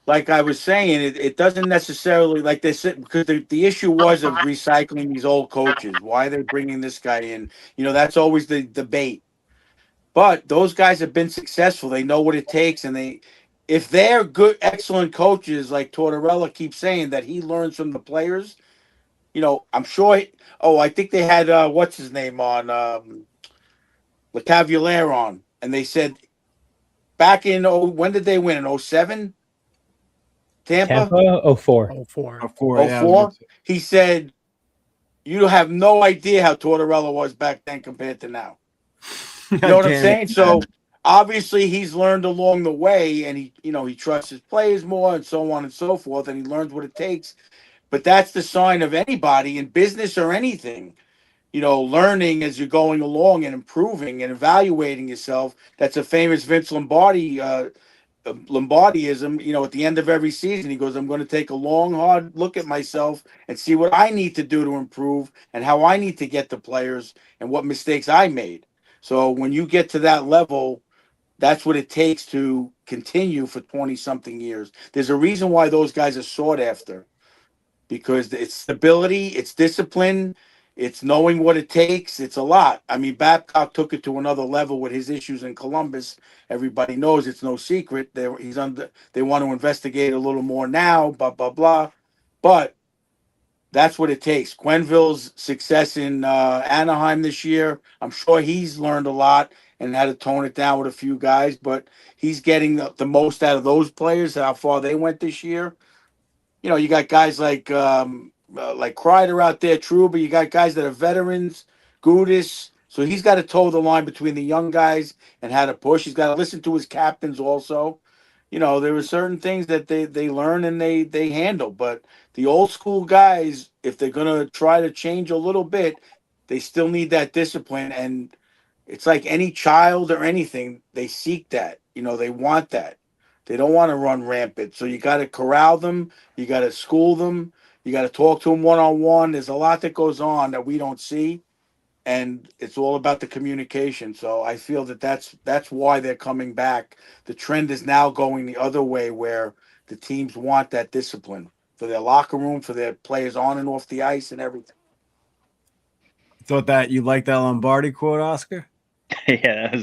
like I was saying, it doesn't necessarily, like they said, because the issue was of recycling these old coaches. Why are they bringing this guy in? That's always the debate. But those guys have been successful. They know what it takes, and if they're good, excellent coaches, like Tortorella keeps saying that he learns from the players. I'm sure. I think they had what's his name on LeCavalier on, and they said back in when did they win in 07? Tampa? 04. 04. 04, yeah, 04? He said, you have no idea how Tortorella was back then compared to now. You know what I'm saying? So obviously he's learned along the way, and he trusts his players more and so on and so forth, and he learns what it takes. But that's the sign of anybody in business or anything, learning as you're going along and improving and evaluating yourself. That's a famous Vince Lombardi Lombardiism, at the end of every season, he goes, I'm going to take a long, hard look at myself and see what I need to do to improve and how I need to get the players and what mistakes I made. So when you get to that level, that's what it takes to continue for 20 something years. There's a reason why those guys are sought after, because it's stability, it's discipline, it's knowing what it takes. It's a lot. I mean, Babcock took it to another level with his issues in Columbus. Everybody knows it's no secret. They want to investigate a little more now, blah, blah, blah. But that's what it takes. Quenneville's success in Anaheim this year, I'm sure he's learned a lot and had to tone it down with a few guys, but he's getting the most out of those players, how far they went this year. You got guys like Kreider out there, Truba. You got guys that are veterans, Gudis. So he's got to toe the line between the young guys and how to push. He's got to listen to his captains also. There are certain things that they learn and they handle. But the old school guys, if they're gonna try to change a little bit, they still need that discipline. And it's like any child or anything, they seek that. They want that. They don't want to run rampant. So you got to corral them. You got to school them. You got to talk to them one-on-one. There's a lot that goes on that we don't see. and it's all about the communication. So I feel that that's why they're coming back. The trend is now going the other way, where the teams want that discipline for their locker room, for their players on and off the ice, and everything. Thought that you liked that Lombardi quote, Oscar? Yeah,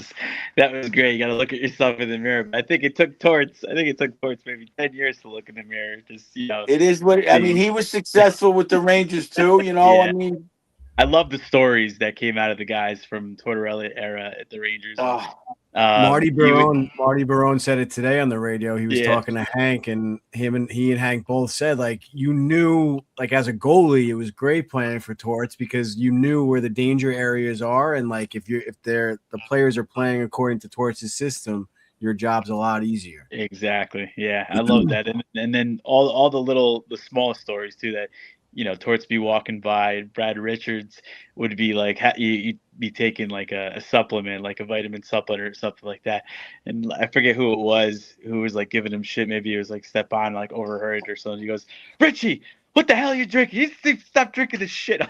that was great. You got to look at yourself in the mirror. But I think it took Torts maybe 10 years to look in the mirror. Just It is what I mean. see. He was successful with the Rangers too. You know, I Yeah. mean, I love the stories that came out of the guys from Tortorella era at the Rangers. Marty He would, Barone said it today on the radio. He was Yeah. talking to Hank, and he and Hank both said, like, you knew, like, as a goalie, it was great playing for Torts because you knew where the danger areas are, and like if the players are playing according to Torts' system, your job's a lot easier. Exactly. Yeah, I love that, and then all the small stories too that. Torts be walking by. Brad Richards would be like, you'd be taking like a supplement, like a vitamin supplement or something like that. And I forget who it was who was like giving him shit. Maybe it was like Stepan, like overheard or something. He goes, Richie, what the hell are you drinking? You need to stop drinking this shit.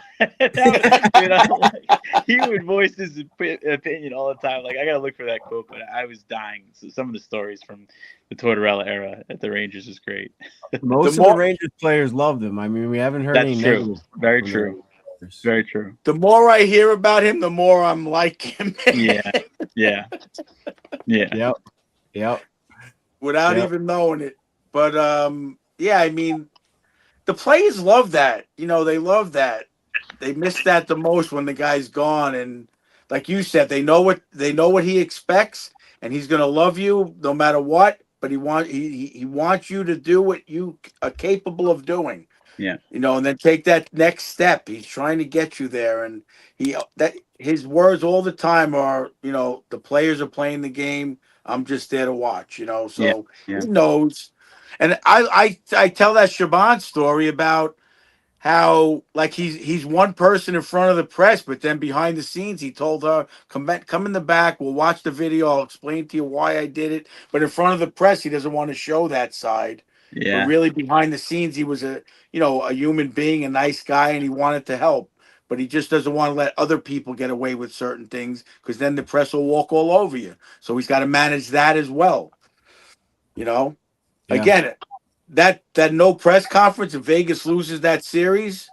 He would voice his opinion all the time. Like, I got to look for that quote, but I was dying. So some of the stories from the Tortorella era at the Rangers is great. Most of the Rangers players loved him. I mean, we haven't heard any true. negatives. Very true. Very true. The more I hear about him, the more I'm like him. Yeah. Yep. Without even knowing it. But yeah, I mean, the players love that. They love that. They miss that the most when the guy's gone. And like you said, they know what he expects, and he's gonna love you no matter what. But he wants you to do what you are capable of doing. Yeah. And then take that next step. He's trying to get you there, and his words all the time are, the players are playing the game. I'm just there to watch. So he knows. And I tell that Shaban story about how, like, he's one person in front of the press, but then behind the scenes he told her, come in the back, we'll watch the video, I'll explain to you why I did it. But in front of the press he doesn't want to show that side. Yeah. But really behind the scenes he was a human being, a nice guy, and he wanted to help. But he just doesn't want to let other people get away with certain things, because then the press will walk all over you. So he's got to manage that as well. Yeah. Again, that no press conference, if Vegas loses that series,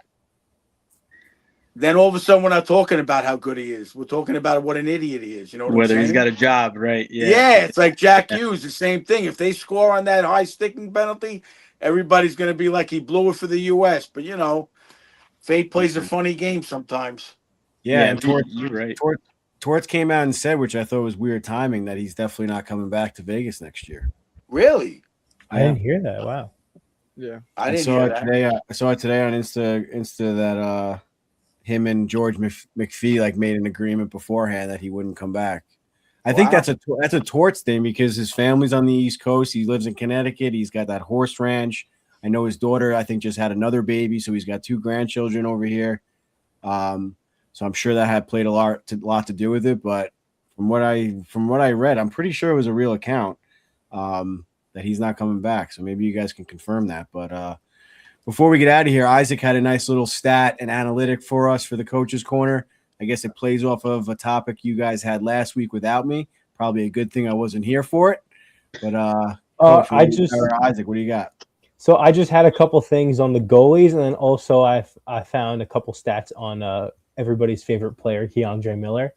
then all of a sudden we're not talking about how good he is. We're talking about what an idiot he is. You know what Whether I'm he's saying? got a job, right? Yeah, it's like Jack Hughes, the same thing. If they score on that high sticking penalty, everybody's going to be like, he blew it for the U.S. But, fate plays a funny game sometimes. Yeah, and you're right. Torts came out and said, which I thought was weird timing, that he's definitely not coming back to Vegas next year. Really? I didn't hear that. Wow. Yeah. I didn't hear that. Today, I saw it today on Insta that him and George McPhee like made an agreement beforehand that he wouldn't come back. I think that's a Torts thing, because his family's on the East Coast. He lives in Connecticut. He's got that horse ranch. I know his daughter, I think, just had another baby, so he's got 2 grandchildren over here. So I'm sure that had played a lot to do with it. But from what I read, I'm pretty sure it was a real account that he's not coming back. So maybe you guys can confirm that. But before we get out of here, Isaac had a nice little stat and analytic for us for the Coach's Corner. I guess it plays off of a topic you guys had last week without me. Probably a good thing I wasn't here for it. But Coach, Isaac, what do you got? So I just had a couple things on the goalies, and then also I found a couple stats on everybody's favorite player, Keandre Miller.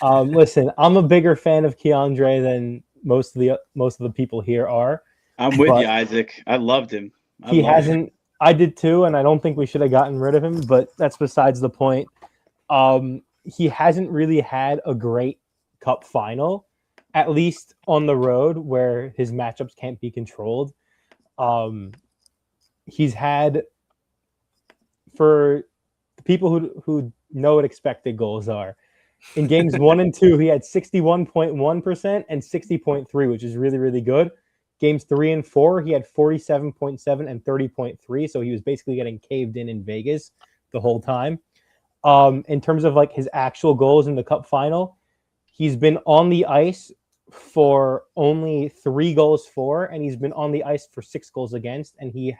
Listen, I'm a bigger fan of Keandre than most of the people here are. I'm with you, Isaac. I loved him. I did too, and I don't think we should have gotten rid of him, but that's besides the point. He hasn't really had a great cup final, at least on the road where his matchups can't be controlled. He's had, for people who know what expected goals are, in games 1 and 2, he had 61.1% and 60.3, which is really, really good. Games 3 and 4, he had 47.7 and 30.3. So he was basically getting caved in Vegas the whole time. In terms of like his actual goals in the cup final, he's been on the ice for only 3 goals for, and he's been on the ice for 6 goals against, and he's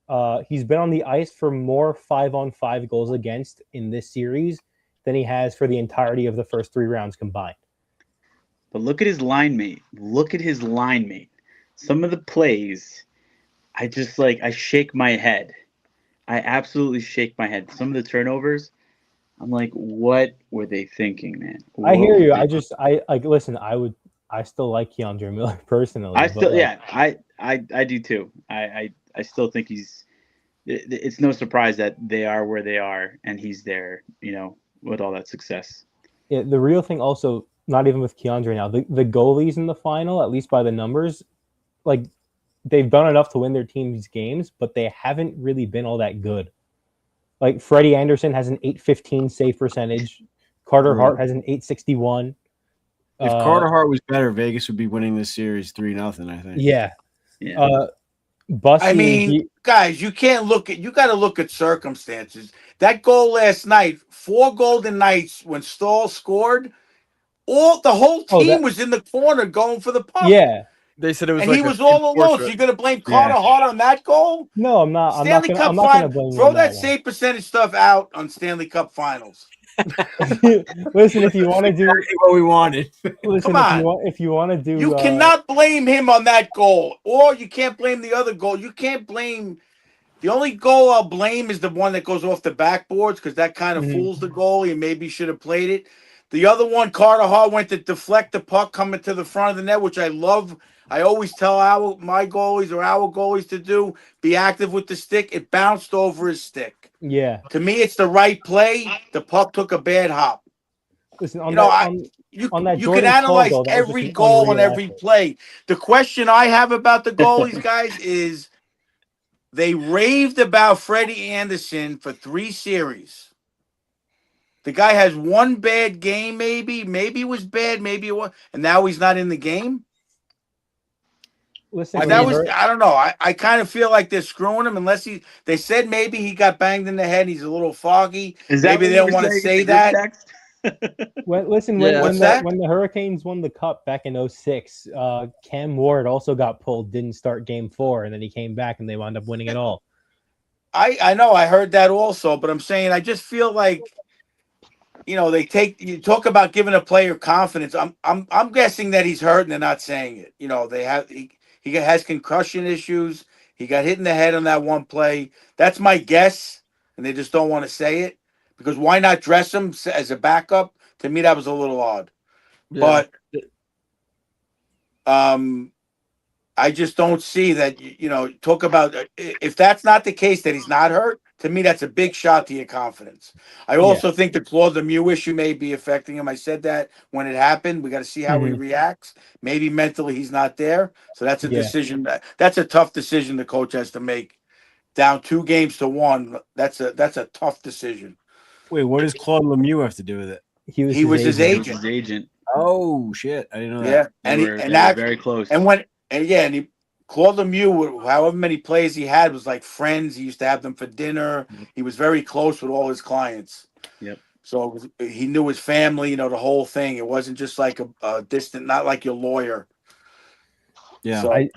been on the ice for more 5-on-5 goals against in this series than he has for the entirety of the first 3 rounds combined. But look at his line mate. Look at his line mate. Some of the plays, I just I shake my head. I absolutely shake my head. Some of the turnovers, I'm like, what were they thinking, man? I hear you. What- I listen. I still like Keandre Miller personally. I but, still, like, yeah, I do too. I still think he's. It's no surprise that they are where they are, and he's there. With all that success. yeah, the real thing also, not even with Keandre now, the goalies in the final, at least by the numbers, like they've done enough to win their team's games, but they haven't really been all that good. Like Freddie Anderson has an .815 save percentage. Carter True. Hart has an .861. If Carter Hart was better, Vegas would be winning this series 3-0, I think. Yeah. Yeah. Bussy, I mean, guys, you got to look at circumstances. That goal last night, 4 Golden Knights when Stahl scored, the whole team was in the corner going for the puck. Yeah. They said it was And like he a was team all alone. So portrait. you're going to blame Carter Yeah. Hart on that goal? No, I'm not. Stanley Cup I'm not gonna blame you Throw on that one. save percentage stuff out on Stanley Cup Finals. Listen, if you want to do what we wanted. Listen, Come on. if you want to do, You cannot blame him on that goal, or you can't blame the other goal. You can't blame. The only goal I'll blame is the one that goes off the backboards because that kind of fools the goalie and maybe should have played it. The other one, Carter Hart went to deflect the puck coming to the front of the net, which I love. I always tell my goalies or our goalies to do, be active with the stick. It bounced over his stick. Yeah. To me, it's the right play. The puck took a bad hop. Listen, You can Jordan analyze Caldwell, that was just every an goal and unreal every effort. play. The question I have about the goalies, guys, is they raved about Freddie Anderson for 3 series. The guy has 1 bad game, maybe. Maybe it was bad, maybe it was, and now he's not in the game. Listen, I don't know. I kind of feel like they're screwing him unless they said maybe he got banged in the head. He's a little foggy. Is that Maybe what they you don't were want to saying in say the group that. text? When the Hurricanes won the Cup back in 2006, Cam Ward also got pulled, didn't start Game 4, and then he came back and they wound up winning it all. I know. I heard that also, but I'm saying I just feel like you talk about giving a player confidence. I'm guessing that he's hurt and they're not saying it. He has concussion issues. He got hit in the head on that one play. That's my guess, and they just don't want to say it because why not dress him as a backup? To me, that was a little odd. Yeah. But I just don't see that. Talk about if that's not the case that he's not hurt. To me, that's a big shot to your confidence. I also think the Claude Lemieux issue may be affecting him. I said that when it happened. We got to see how he reacts. Maybe mentally he's not there. So that's a decision. That's a tough decision the coach has to make. Down 2 games to 1. That's a tough decision. Wait, what does Claude Lemieux have to do with it? He was his agent. His agent. Oh shit! I didn't know that. Yeah, They were very close. Claude Lemieux, however many plays he had, was like friends. He used to have them for dinner. He was very close with all his clients. Yep. So he knew his family, the whole thing. It wasn't just like a distant, not like your lawyer. Yeah. So,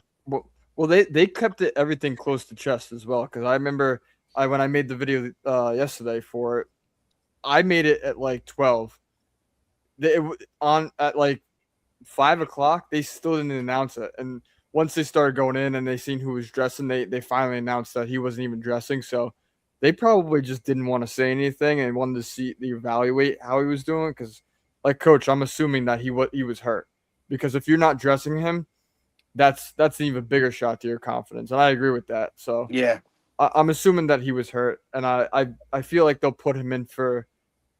well, they kept everything close to chest as well. Because I remember when I made the video yesterday for it, I made it at like 12. At like 5 o'clock, they still didn't announce it. And once they started going in and they seen who was dressing, they finally announced that he wasn't even dressing. So they probably just didn't want to say anything and wanted to evaluate how he was doing. Because, like, coach, I'm assuming that he was hurt. Because if you're not dressing him, that's an even bigger shot to your confidence. And I agree with that. So yeah, I'm assuming that he was hurt. And I feel like they'll put him in for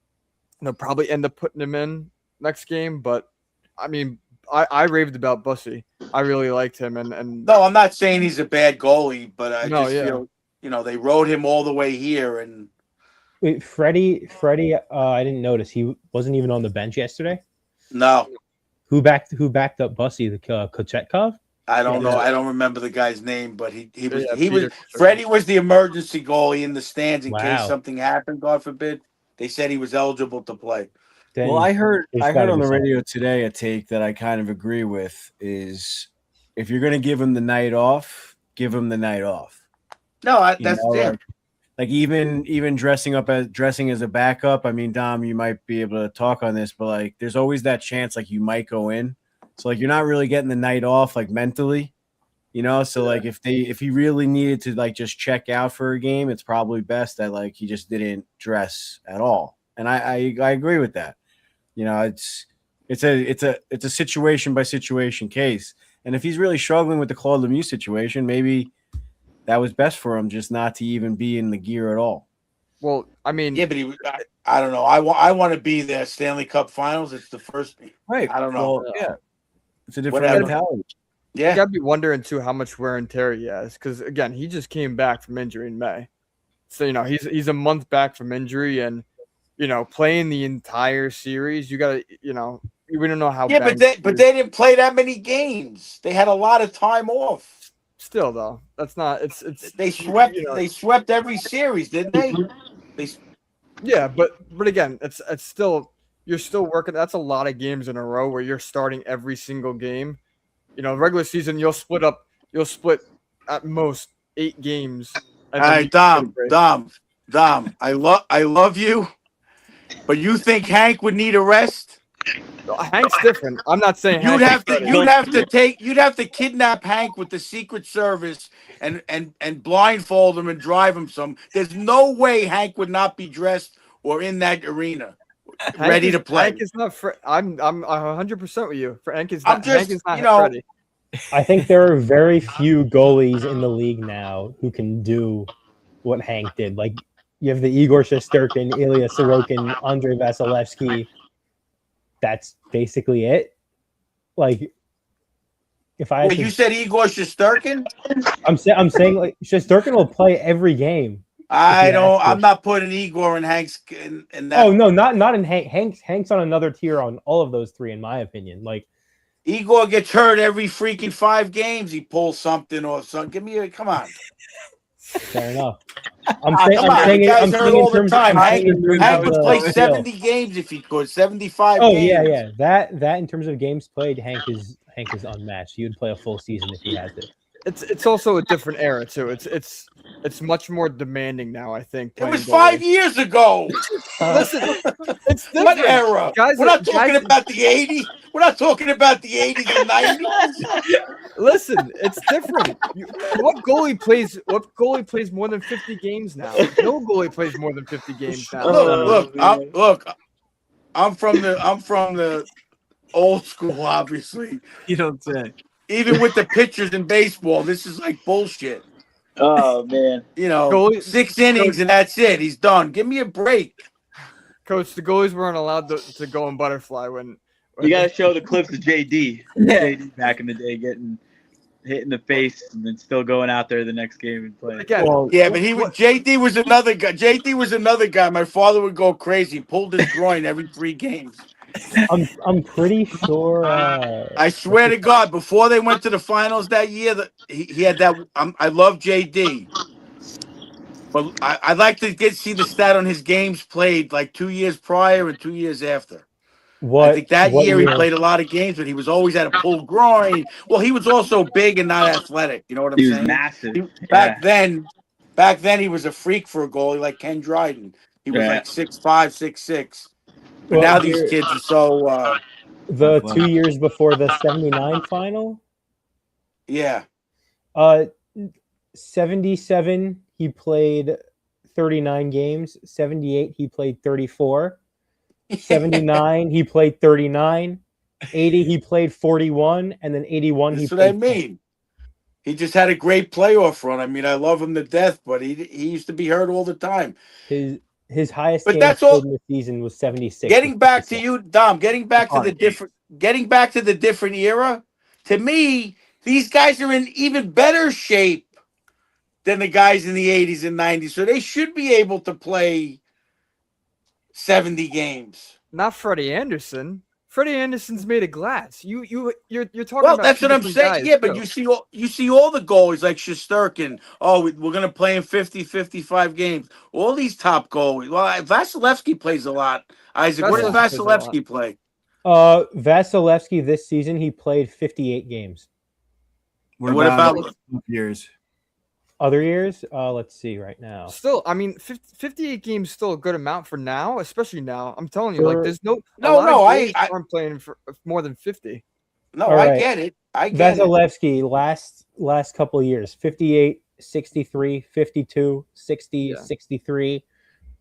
– they'll probably end up putting him in next game. But, I mean – I raved about Bussy. I really liked him, and no, I'm not saying he's a bad goalie, but I feel they rode him all the way here. And wait, Freddie, I didn't notice he wasn't even on the bench yesterday. No, who backed up Bussy? The Kochetkov? I don't know. I don't remember the guy's name, but he was Freddie was the emergency goalie in the stands in case something happened. God forbid. They said he was eligible to play. Well, I heard on the radio today a take that I kind of agree with is if you're going to give him the night off, give him the night off. No, that's it. like even dressing as a backup. I mean, Dom, you might be able to talk on this, but like there's always that chance like you might go in. So like you're not really getting the night off like mentally, you know. So like if he really needed to like just check out for a game, it's probably best that like he just didn't dress at all. And I agree with that. You know, it's a situation by situation case. And if he's really struggling with the Claude Lemieux situation, maybe that was best for him just not to even be in the gear at all. Well, I mean, Yeah, but I don't know. I want to be there. Stanley Cup Finals. It's the first. Right. I don't know. Well, yeah. It's a different Whatever. mentality. you Yeah. gotta be wondering too how much wear and tear he has, because again, he just came back from injury in May, so you know he's a month back from injury, and you know playing the entire series, you gotta we don't know how. Yeah, but they didn't play that many games. They had a lot of time off. Still though, that's not it's They swept every series, didn't they? Yeah, but again, it's still you're still working. That's a lot of games in a row where you're starting every single game. You know, regular season you'll split at most 8 games. All right, Dom. I love you, but you think Hank would need a rest? Hank's different. I'm not saying You'd Hank have to kidnap Hank with the Secret Service and blindfold him and drive him some. There's no way Hank would not be dressed or in that arena, ready to play. Hank is not. I'm 100% with you. Hank is I'm not. just, Hank is not you know, ready. I think there are very few goalies in the league now who can do what Hank did. Like you have the Igor Shesterkin, Ilya Sorokin, Andrei Vasilevsky. That's basically it. Like, if I you said Igor Shesterkin, I'm saying like Shesterkin will play every game. I'm not putting Igor and Hank's in that. Oh no, not in Hank. Hank's on another tier on all of those three, in my opinion. Like Igor gets hurt every freaking 5 games. He pulls something or something. Come on. Fair enough. I'm saying in terms Hank would play 70 games if he could. 75. Oh games. yeah. That in terms of games played, Hank is unmatched. He would play a full season if he had to. It's also a different era too. It's much more demanding now. I think it was 5 years ago. Listen, it's different. What era? Guys, we're not talking about the 80s. We're not talking about the 80s and 90s. Listen, it's different. What goalie plays more than 50 games now? No goalie plays more than 50 games now. Look. I'm from the old school, obviously. You don't say. Even with the pitchers in baseball, this is like bullshit. Oh man. You know, 6 innings and that's it. He's done. Give me a break. Coach, the goalies weren't allowed to go in butterfly when you got to show the clips of JD. JD back in the day getting hit in the face and then still going out there the next game and playing. But JD was another guy. JD was another guy. My father would go crazy. Pulled his groin every 3 games. I'm pretty sure. I swear to God, before they went to the finals that year, that he had that. I love JD, but I'd like to see the stat on his games played like 2 years prior and 2 years after. I think that year he played a lot of games, but he was always at a pulled groin. Well, he was also big and not athletic. You know what I'm saying? He was massive. Back then he was a freak for a goalie like Ken Dryden. He was like 6'5", 6'6". But now these kids are so. The 2 years before the '79 final. Yeah. 77 he played 39 games. 78 he played 34. 79 he played 39. 80 he played 41, and then 81 That's he what played I mean. He just had a great playoff run. I mean, I love him to death, but he used to be hurt all the time. His highest But game that's all in the season was 76. Getting back to you, Dom, getting back to the different era, to me, these guys are in even better shape than the guys in the 80s and 90s. So they should be able to play 70 games. Not Freddie Anderson. Freddie Anderson's made of glass. You're talking Well, about that's what I'm saying. Yeah, but you see all the goalies like Shesterkin. Oh, we're going to play in 50, 55 games. All these top goalies. Well, Vasilevsky plays a lot. Isaac, what does Vasilevsky play? Vasilevsky this season he played 58 games. What about years? Other years, let's see right now. Still, I mean, 58 games still a good amount for now, especially now. I'm telling you, like, For- there's a No, lot no, of I goalies aren't playing for more than 50. no, All I right. get it. I get it. Vasilevsky last couple of years, 58, 63, 52, 60, Yeah. 63.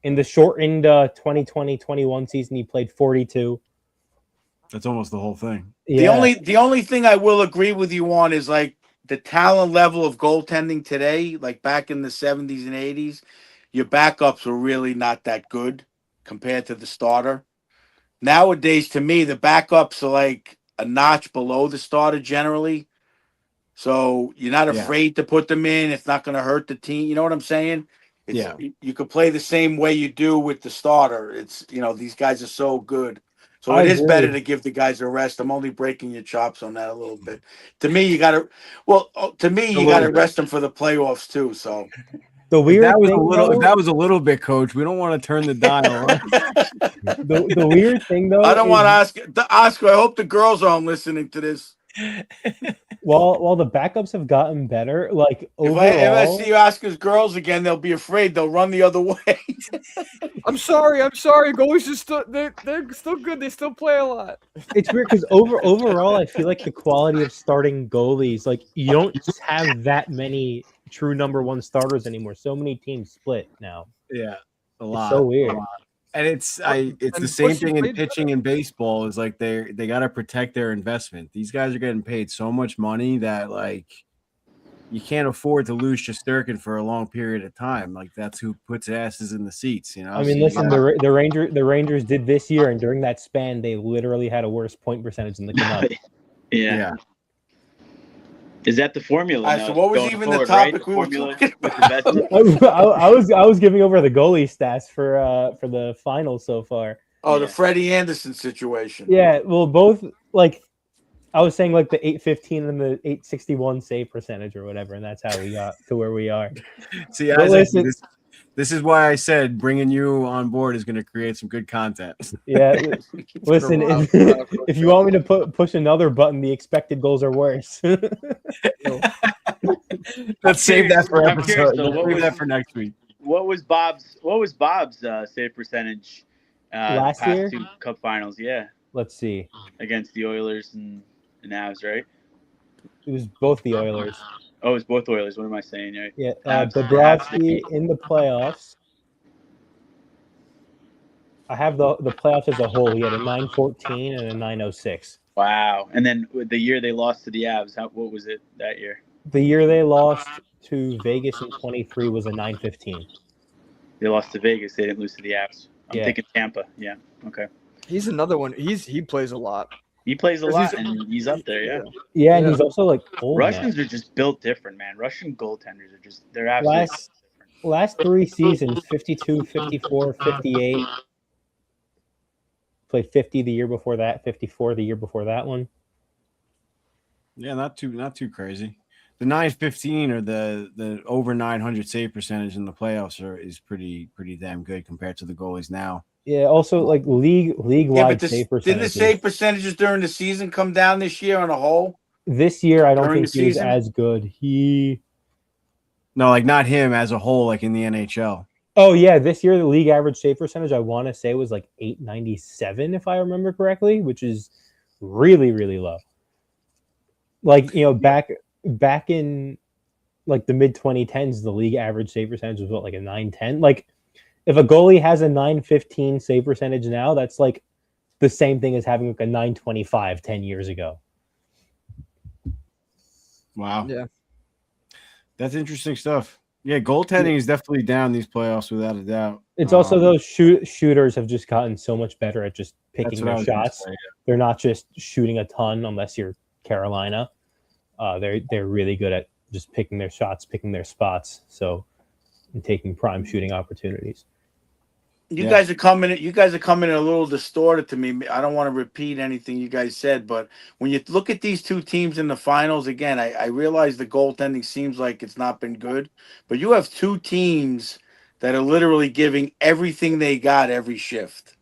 In the shortened 2020-21 season, he played 42. That's almost the whole thing. Yeah. The only thing I will agree with you on is like the talent level of goaltending today, like back in the 70s and 80s, your backups were really not that good compared to the starter. Nowadays, to me, the backups are like a notch below the starter generally. So you're not Yeah. afraid to put them in. It's not going to hurt the team. You know what I'm saying? It's, Yeah. You could play the same way you do with the starter. It's, these guys are so good. So I it is better agree. to give the guys a rest. I'm only breaking your chops on that a little bit. To me, you got to rest them for the playoffs too. So The If weird that was a thing, little, if though, that was a little bit, Coach, we don't want to turn the dial. the weird thing though, I don't is want to ask Oscar. I hope the girls aren't listening to this. while the backups have gotten better, like If I overall, see Oscar's girls again, they'll be afraid. They'll run the other way. I'm sorry. Goalies are still they're still good. They still play a lot. it's weird because overall, I feel like the quality of starting goalies, like you don't have that many true number one starters anymore. So many teams split now. Yeah, a It's lot. so weird. And it's the And same Bushy thing in played pitching and baseball. Is like they got to protect their investment. These guys are getting paid so much money that like you can't afford to lose Shesterkin for a long period of time. Like that's who puts asses in the seats. I mean, listen, the Rangers did this year, and during that span, they literally had a worse point percentage than the Canucks. Yeah. Is that the formula? All right, now so what was going even forward, the topic right? we were Formula talking with about? investment? I was giving over the goalie stats for the finals so far. Oh, Yeah. the Freddie Anderson situation. Yeah, well, both like I was saying, like the 815 and the 861 save percentage or whatever, and that's how we got to where we are. See, But Isaac, listen, this is why I said bringing you on board is going to create some good content. yeah, listen, if you want me to push another button, the expected goals are worse. Let's save that for I'm curious, episode. though, Let's save that for next week. What was Bob's save percentage Last past year? 2 Cup finals? Yeah, Let's see. against the Oilers and Avs, right? It was both the Oilers. Oh, it was both Oilers. What am I saying? Right? Yeah, Avs- Bobrovsky in the playoffs. I have the playoffs as a whole. He had a 914 and a 906. Wow. And then with the year they lost to the Avs, what was it that year? The year they lost to Vegas in 23 was a 915. They lost to Vegas. They didn't lose to the Avs. I'm Yeah. thinking Tampa. Yeah. Okay. He's another one. He plays a lot. He plays a 'Cause lot, and he's up there. Yeah. Yeah, and Yeah. he's also like old now. Russians are just built different, man. Russian goaltenders are they're absolutely Last 3 seasons, 52, 54, 58. Played 50 the year before that, 54 the year before that one. Yeah, not too crazy. The 915 or the over 900 save percentage in the playoffs is pretty damn good compared to the goalies now. Yeah, also like league Yeah, wide but save didn't the percentages. save percentages during the season come down this year on a whole? This year, I don't during think the he was season? as good. No, like not him as a whole, like in the NHL. Oh yeah, this year the league average save percentage I want to say was like 897 if I remember correctly, which is really low. Like back in like the mid 2010s, the league average save percentage was what, like a 910. Like if a goalie has a 915 save percentage now, that's like the same thing as having like a 925 10 years ago. Wow. Yeah. That's interesting stuff. Yeah, goaltending is definitely down these playoffs without a doubt. It's also those shooters have just gotten so much better at just picking what I their was gonna shots. say, yeah. They're not just shooting a ton unless you're Carolina. They're really good at just picking their shots, picking their spots, and taking prime shooting opportunities. You guys are coming in a little distorted to me. I don't want to repeat anything you guys said, but when you look at these two teams in the finals again, I realize the goaltending seems like it's not been good, but you have two teams that are literally giving everything they got every shift.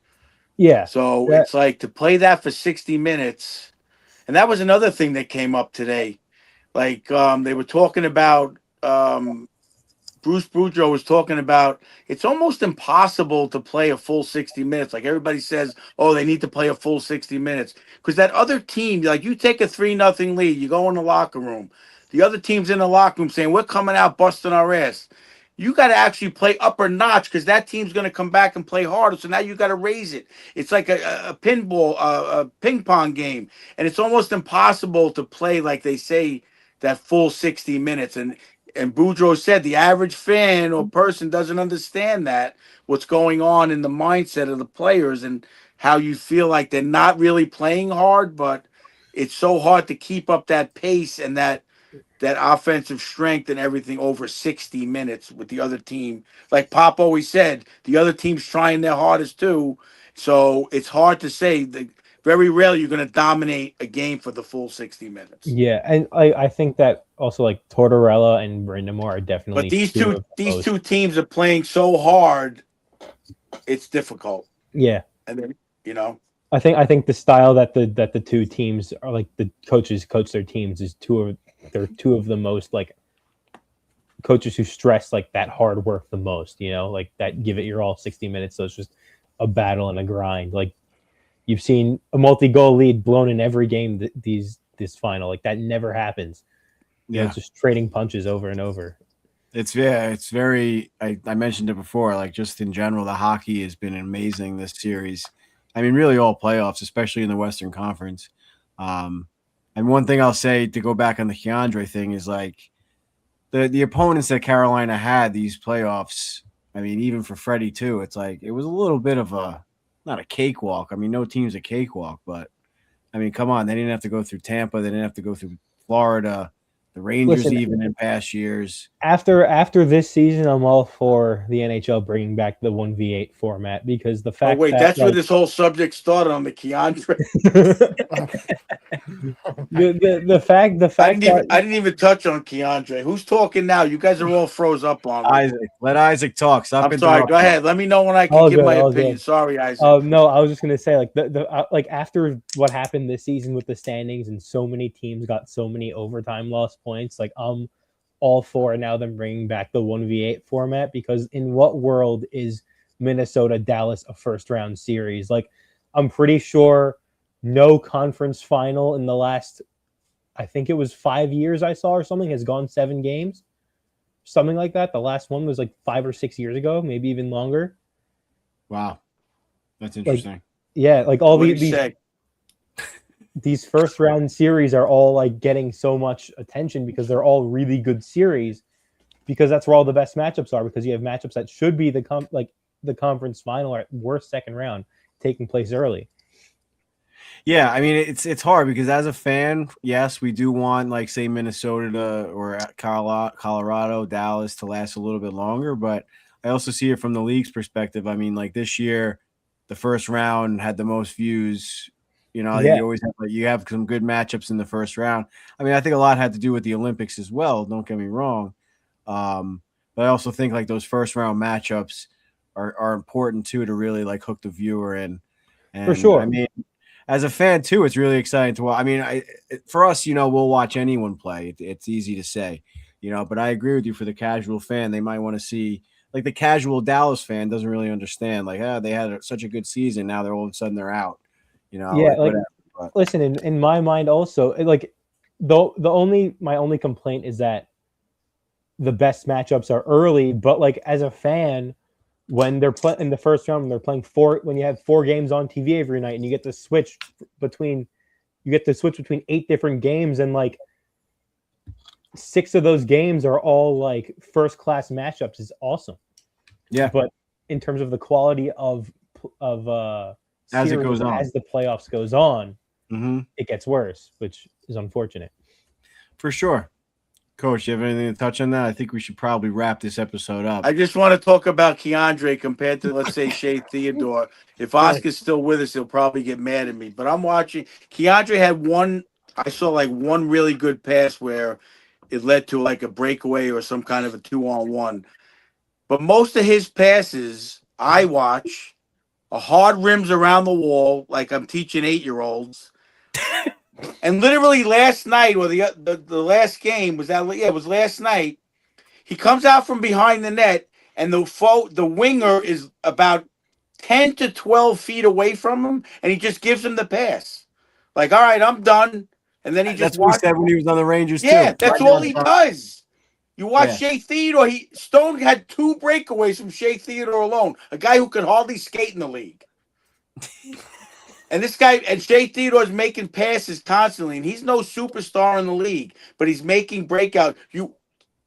Yeah. So it's like to play that for 60 minutes. And that was another thing that came up today. Like they were talking about Bruce Boudreau was talking about it's almost impossible to play a full 60 minutes. Like everybody says, oh, they need to play a full 60 minutes. Because that other team, like you take a 3-0 lead, you go in the locker room. The other team's in the locker room saying, we're coming out busting our ass. You got to actually play upper notch because that team's going to come back and play harder. So now you got to raise it. It's like a pinball, a ping pong game. And it's almost impossible to play, like they say, that full 60 minutes. And Boudreaux said the average fan or person doesn't understand that, what's going on in the mindset of the players and how you feel like they're not really playing hard, but it's so hard to keep up that pace and that offensive strength and everything over 60 minutes with the other team. Like Pop always said, the other team's trying their hardest too. So it's hard to say. Very rarely you're going to dominate a game for the full 60 minutes. Yeah, and I think that also like Tortorella and Brindamore are definitely. But these two teams are playing so hard, it's difficult. Yeah, And then I think the style that the two teams are like the coaches coach their teams is they're two of the most like coaches who stress like that hard work the most. Like that give it your all 60 minutes. So it's just a battle and a grind. Like you've seen a multi-goal lead blown in every game this final. Like that never happens. It's just trading punches over and over. It's very. I mentioned it before. Like just in general, the hockey has been amazing this series. I mean, really all playoffs, especially in the Western Conference. And one thing I'll say to go back on the Keandre thing is like the opponents that Carolina had these playoffs. I mean, even for Freddie too, it's like it was a little bit of not a cakewalk. I mean, no team's a cakewalk, but I mean, come on, they didn't have to go through Tampa, they didn't have to go through Florida, the Rangers. Listen, even in past years. After this season, I'm all for the NHL bringing back the 1v8 format because the fact. Oh wait, that's where this whole subject started on the Keandre. the fact I didn't even touch on Keandre. Who's talking now? You guys are all froze up on me. Isaac. Let Isaac talk. Stop. I'm sorry. Go ahead. Let me know when I can give my opinion. Sorry, Isaac. No, I was just gonna say like like after what happened this season with the standings and so many teams got so many overtime lost points. Like all for now them bringing back the 1v8 format because in what world is Minnesota Dallas a first round series? Like I'm pretty sure no conference final in the last, I think it was 5 years I saw or something, has gone 7 games, something like that. The last one was like 5 or 6 years ago, maybe even longer. Wow, that's interesting. Like all these first round series are all like getting so much attention because they're all really good series because that's where all the best matchups are because you have matchups that should be the conference final or at worst second round taking place early. Yeah, I mean it's hard because as a fan, yes, we do want like say Minnesota or Colorado, Dallas to last a little bit longer, but I also see it from the league's perspective. I mean, like this year, the first round had the most views. You always have some good matchups in the first round. I mean, I think a lot had to do with the Olympics as well. Don't get me wrong, but I also think like those first round matchups are important too to really like hook the viewer in. And for sure. I mean, as a fan too, it's really exciting to watch. I mean, for us, we'll watch anyone play. It's easy to say, but I agree with you. For the casual fan, they might want to see like the casual Dallas fan doesn't really understand. Like, they had such a good season. Now they're all of a sudden they're out. Listen, in my mind also, like my only complaint is that the best matchups are early, but like as a fan, when they're in the first round, when they're playing when you have 4 games on TV every night and you get to switch between 8 different games and like 6 of those games are all like first class matchups is awesome. Yeah. But in terms of the quality of as it goes on, as the playoffs goes on, it gets worse, which is unfortunate. For sure. Coach, you have anything to touch on that? I think we should probably wrap this episode up. I just want to talk about Keandre compared to, let's say, Shea Theodore. If Oscar's still with us, he'll probably get mad at me. But I'm watching. Keandre had one really good pass where it led to like a breakaway or some kind of a 2-on-1. But most of his passes I watch are hard rims around the wall, like I'm teaching 8-year-olds. And literally last night, or the last game was that? Yeah, it was last night. He comes out from behind the net, and the winger is about 10 to 12 feet away from him, and he just gives him the pass. Like, all right, I'm done. And then he just That's what he watches. said when he was on the Rangers Yeah, too. that's Right all on he top. does. You watch Yeah. Shea Theodore. Stone had 2 breakaways from Shea Theodore alone, a guy who could hardly skate in the league. And this guy, and Shea Theodore's making passes constantly, and he's no superstar in the league, but he's making breakout. You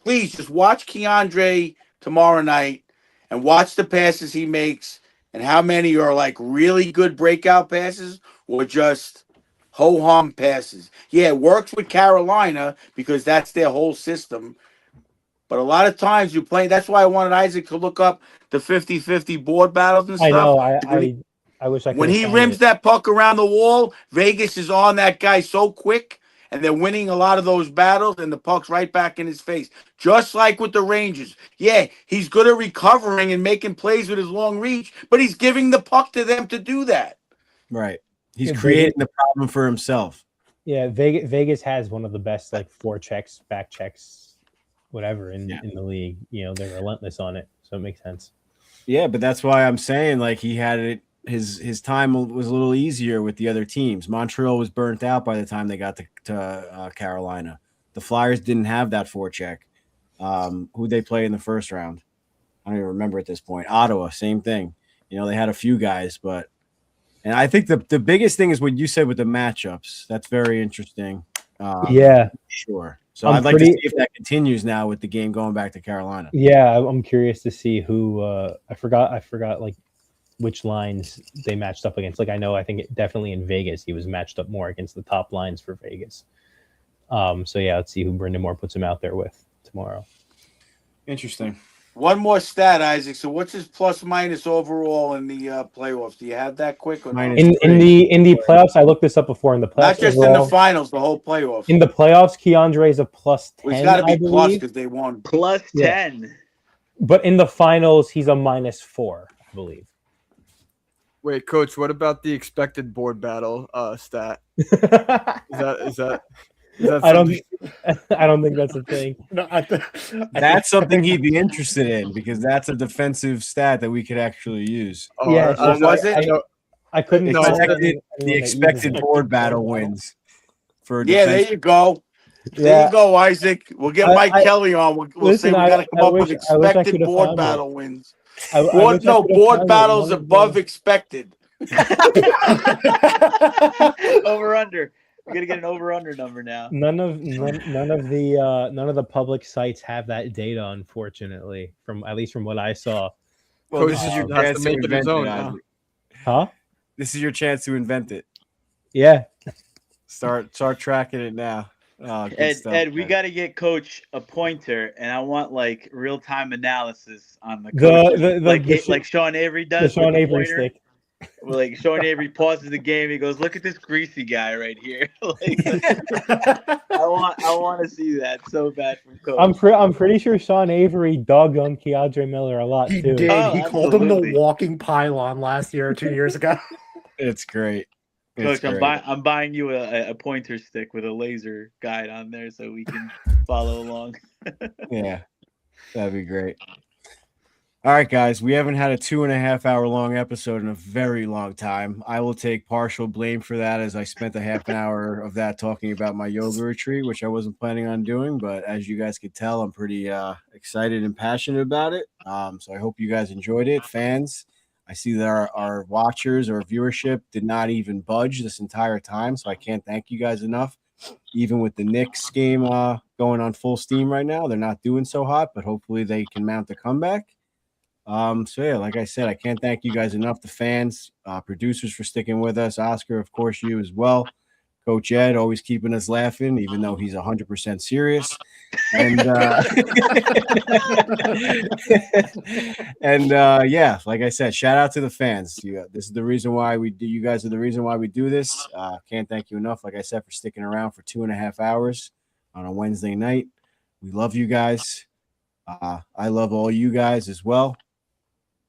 please just watch Keandre tomorrow night and watch the passes he makes and how many are like really good breakout passes or just ho-hum passes. Yeah, it works with Carolina because that's their whole system. But a lot of times you play. That's why I wanted Isaac to look up the 50-50 board battles and I stuff. know. I wish I could When have he found rims it. that puck around the wall, Vegas is on that guy so quick, and they're winning a lot of those battles, and the puck's right back in his face. Just like with the Rangers. Yeah, he's good at recovering and making plays with his long reach, but he's giving the puck to them to do that. Right. He's Yeah, creating the problem for himself. Yeah, Vegas has one of the best like forechecks, back checks, whatever in the league. They're relentless on it, so it makes sense. Yeah, but that's why I'm saying like he had it. His time was a little easier with the other teams. Montreal was burnt out by the time they got to Carolina. The Flyers didn't have that forecheck. Who they play in the first round? I don't even remember at this point. Ottawa, same thing. They had a few guys, and I think the biggest thing is what you said with the matchups. That's very interesting. Yeah, sure. So I'm I'd like to see if that continues now with the game going back to Carolina. Yeah, I'm curious to see who. I forgot like which lines they matched up against. Like I think definitely in Vegas he was matched up more against the top lines for Vegas. So yeah, let's see who Brendan Moore puts him out there with tomorrow. Interesting. One more stat, Isaac. So what's his plus minus overall in the playoffs? Do you have that quick or no? In the playoffs, I looked this up before in the playoffs. Not just overall, in the finals, the whole playoffs. In the playoffs, Keandre is a plus 10. Well, he's got to be plus because they won. Plus 10. Yeah. But in the finals, he's a -4, I believe. Wait, Coach, what about the expected board battle stat? Is that I don't think that's a thing. No, That's something he'd be interested in because that's a defensive stat that we could actually use. Oh, Yeah, was it? I couldn't. The expected board battle wins for yeah. defense. There you go. There you go, Isaac. We'll get Mike Kelly on. We'll listen, say we got to come up with expected board battle wins. Board battles above expected. Over under. We're gonna get an over/under number now. None of the public sites have that data, unfortunately. At least from what I saw. Well, this is your chance to invent it. Now. Huh? This is your chance to invent it. Yeah. Start tracking it now. Oh, Ed, we got to get Coach a pointer, and I want like real-time analysis on the like Sean Avery does. The Sean Avery stick. Like Sean Avery pauses the game. He goes, "Look at this greasy guy right here." Like, I want to see that so bad from Coach. I'm pretty sure Sean Avery dogged on Keandre Miller a lot he too. did. Oh, he called him the walking pylon last year or 2 years ago. It's great. Coach, I'm buying you a pointer stick with a laser guide on there so we can follow along. Yeah, that'd be great. All right, guys, we haven't had a 2.5 hour long episode in a very long time. I will take partial blame for that as I spent a half an hour of that talking about my yoga retreat, which I wasn't planning on doing. But as you guys could tell, I'm pretty excited and passionate about it. So I hope you guys enjoyed it. Fans, I see that our watchers or viewership did not even budge this entire time. So I can't thank you guys enough. Even with the Knicks game going on full steam right now, they're not doing so hot, but hopefully they can mount a comeback. So yeah, like I said, I can't thank you guys enough, the fans, producers for sticking with us. Oscar, of course, you as well. Coach Ed, always keeping us laughing, even though he's 100% serious. And yeah, like I said, shout out to the fans. This is the reason why we do. You guys are the reason why we do this. Can't thank you enough, like I said, for sticking around for 2.5 hours on a Wednesday night. We love you guys. I love all you guys as well.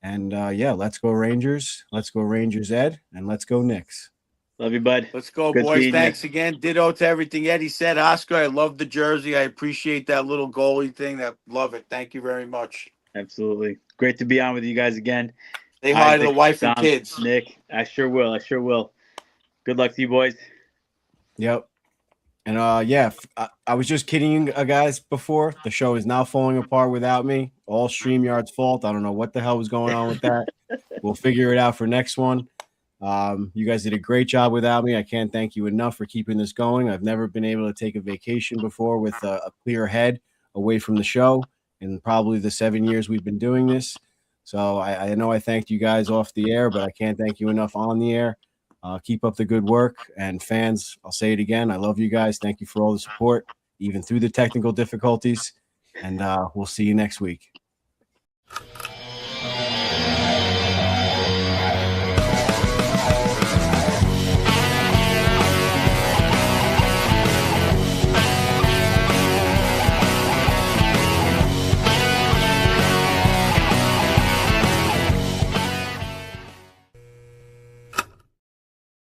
And yeah, let's go Rangers. Let's go Rangers, Ed, and let's go Knicks. Love you, bud. Let's go, Good boys. seeing ya. Thanks again. Ditto to everything Eddie said. Oscar, I love the jersey. I appreciate that little goalie thing. Love it. Thank you very much. Absolutely. Great to be on with you guys again. Say hi to the Isaac, wife and Dom, kids. Nick, I sure will. I sure will. Good luck to you boys. Yep. And I was just kidding you guys before. The show is now falling apart without me. All StreamYard's fault. I don't know what the hell was going on with that. We'll figure it out for next one. You guys did a great job without me. I can't thank you enough for keeping this going. I've never been able to take a vacation before with a clear head away from the show in probably the 7 years we've been doing this. So I know I thanked you guys off the air, but I can't thank you enough on the air. Keep up the good work. And fans, I'll say it again. I love you guys. Thank you for all the support, even through the technical difficulties. And we'll see you next week.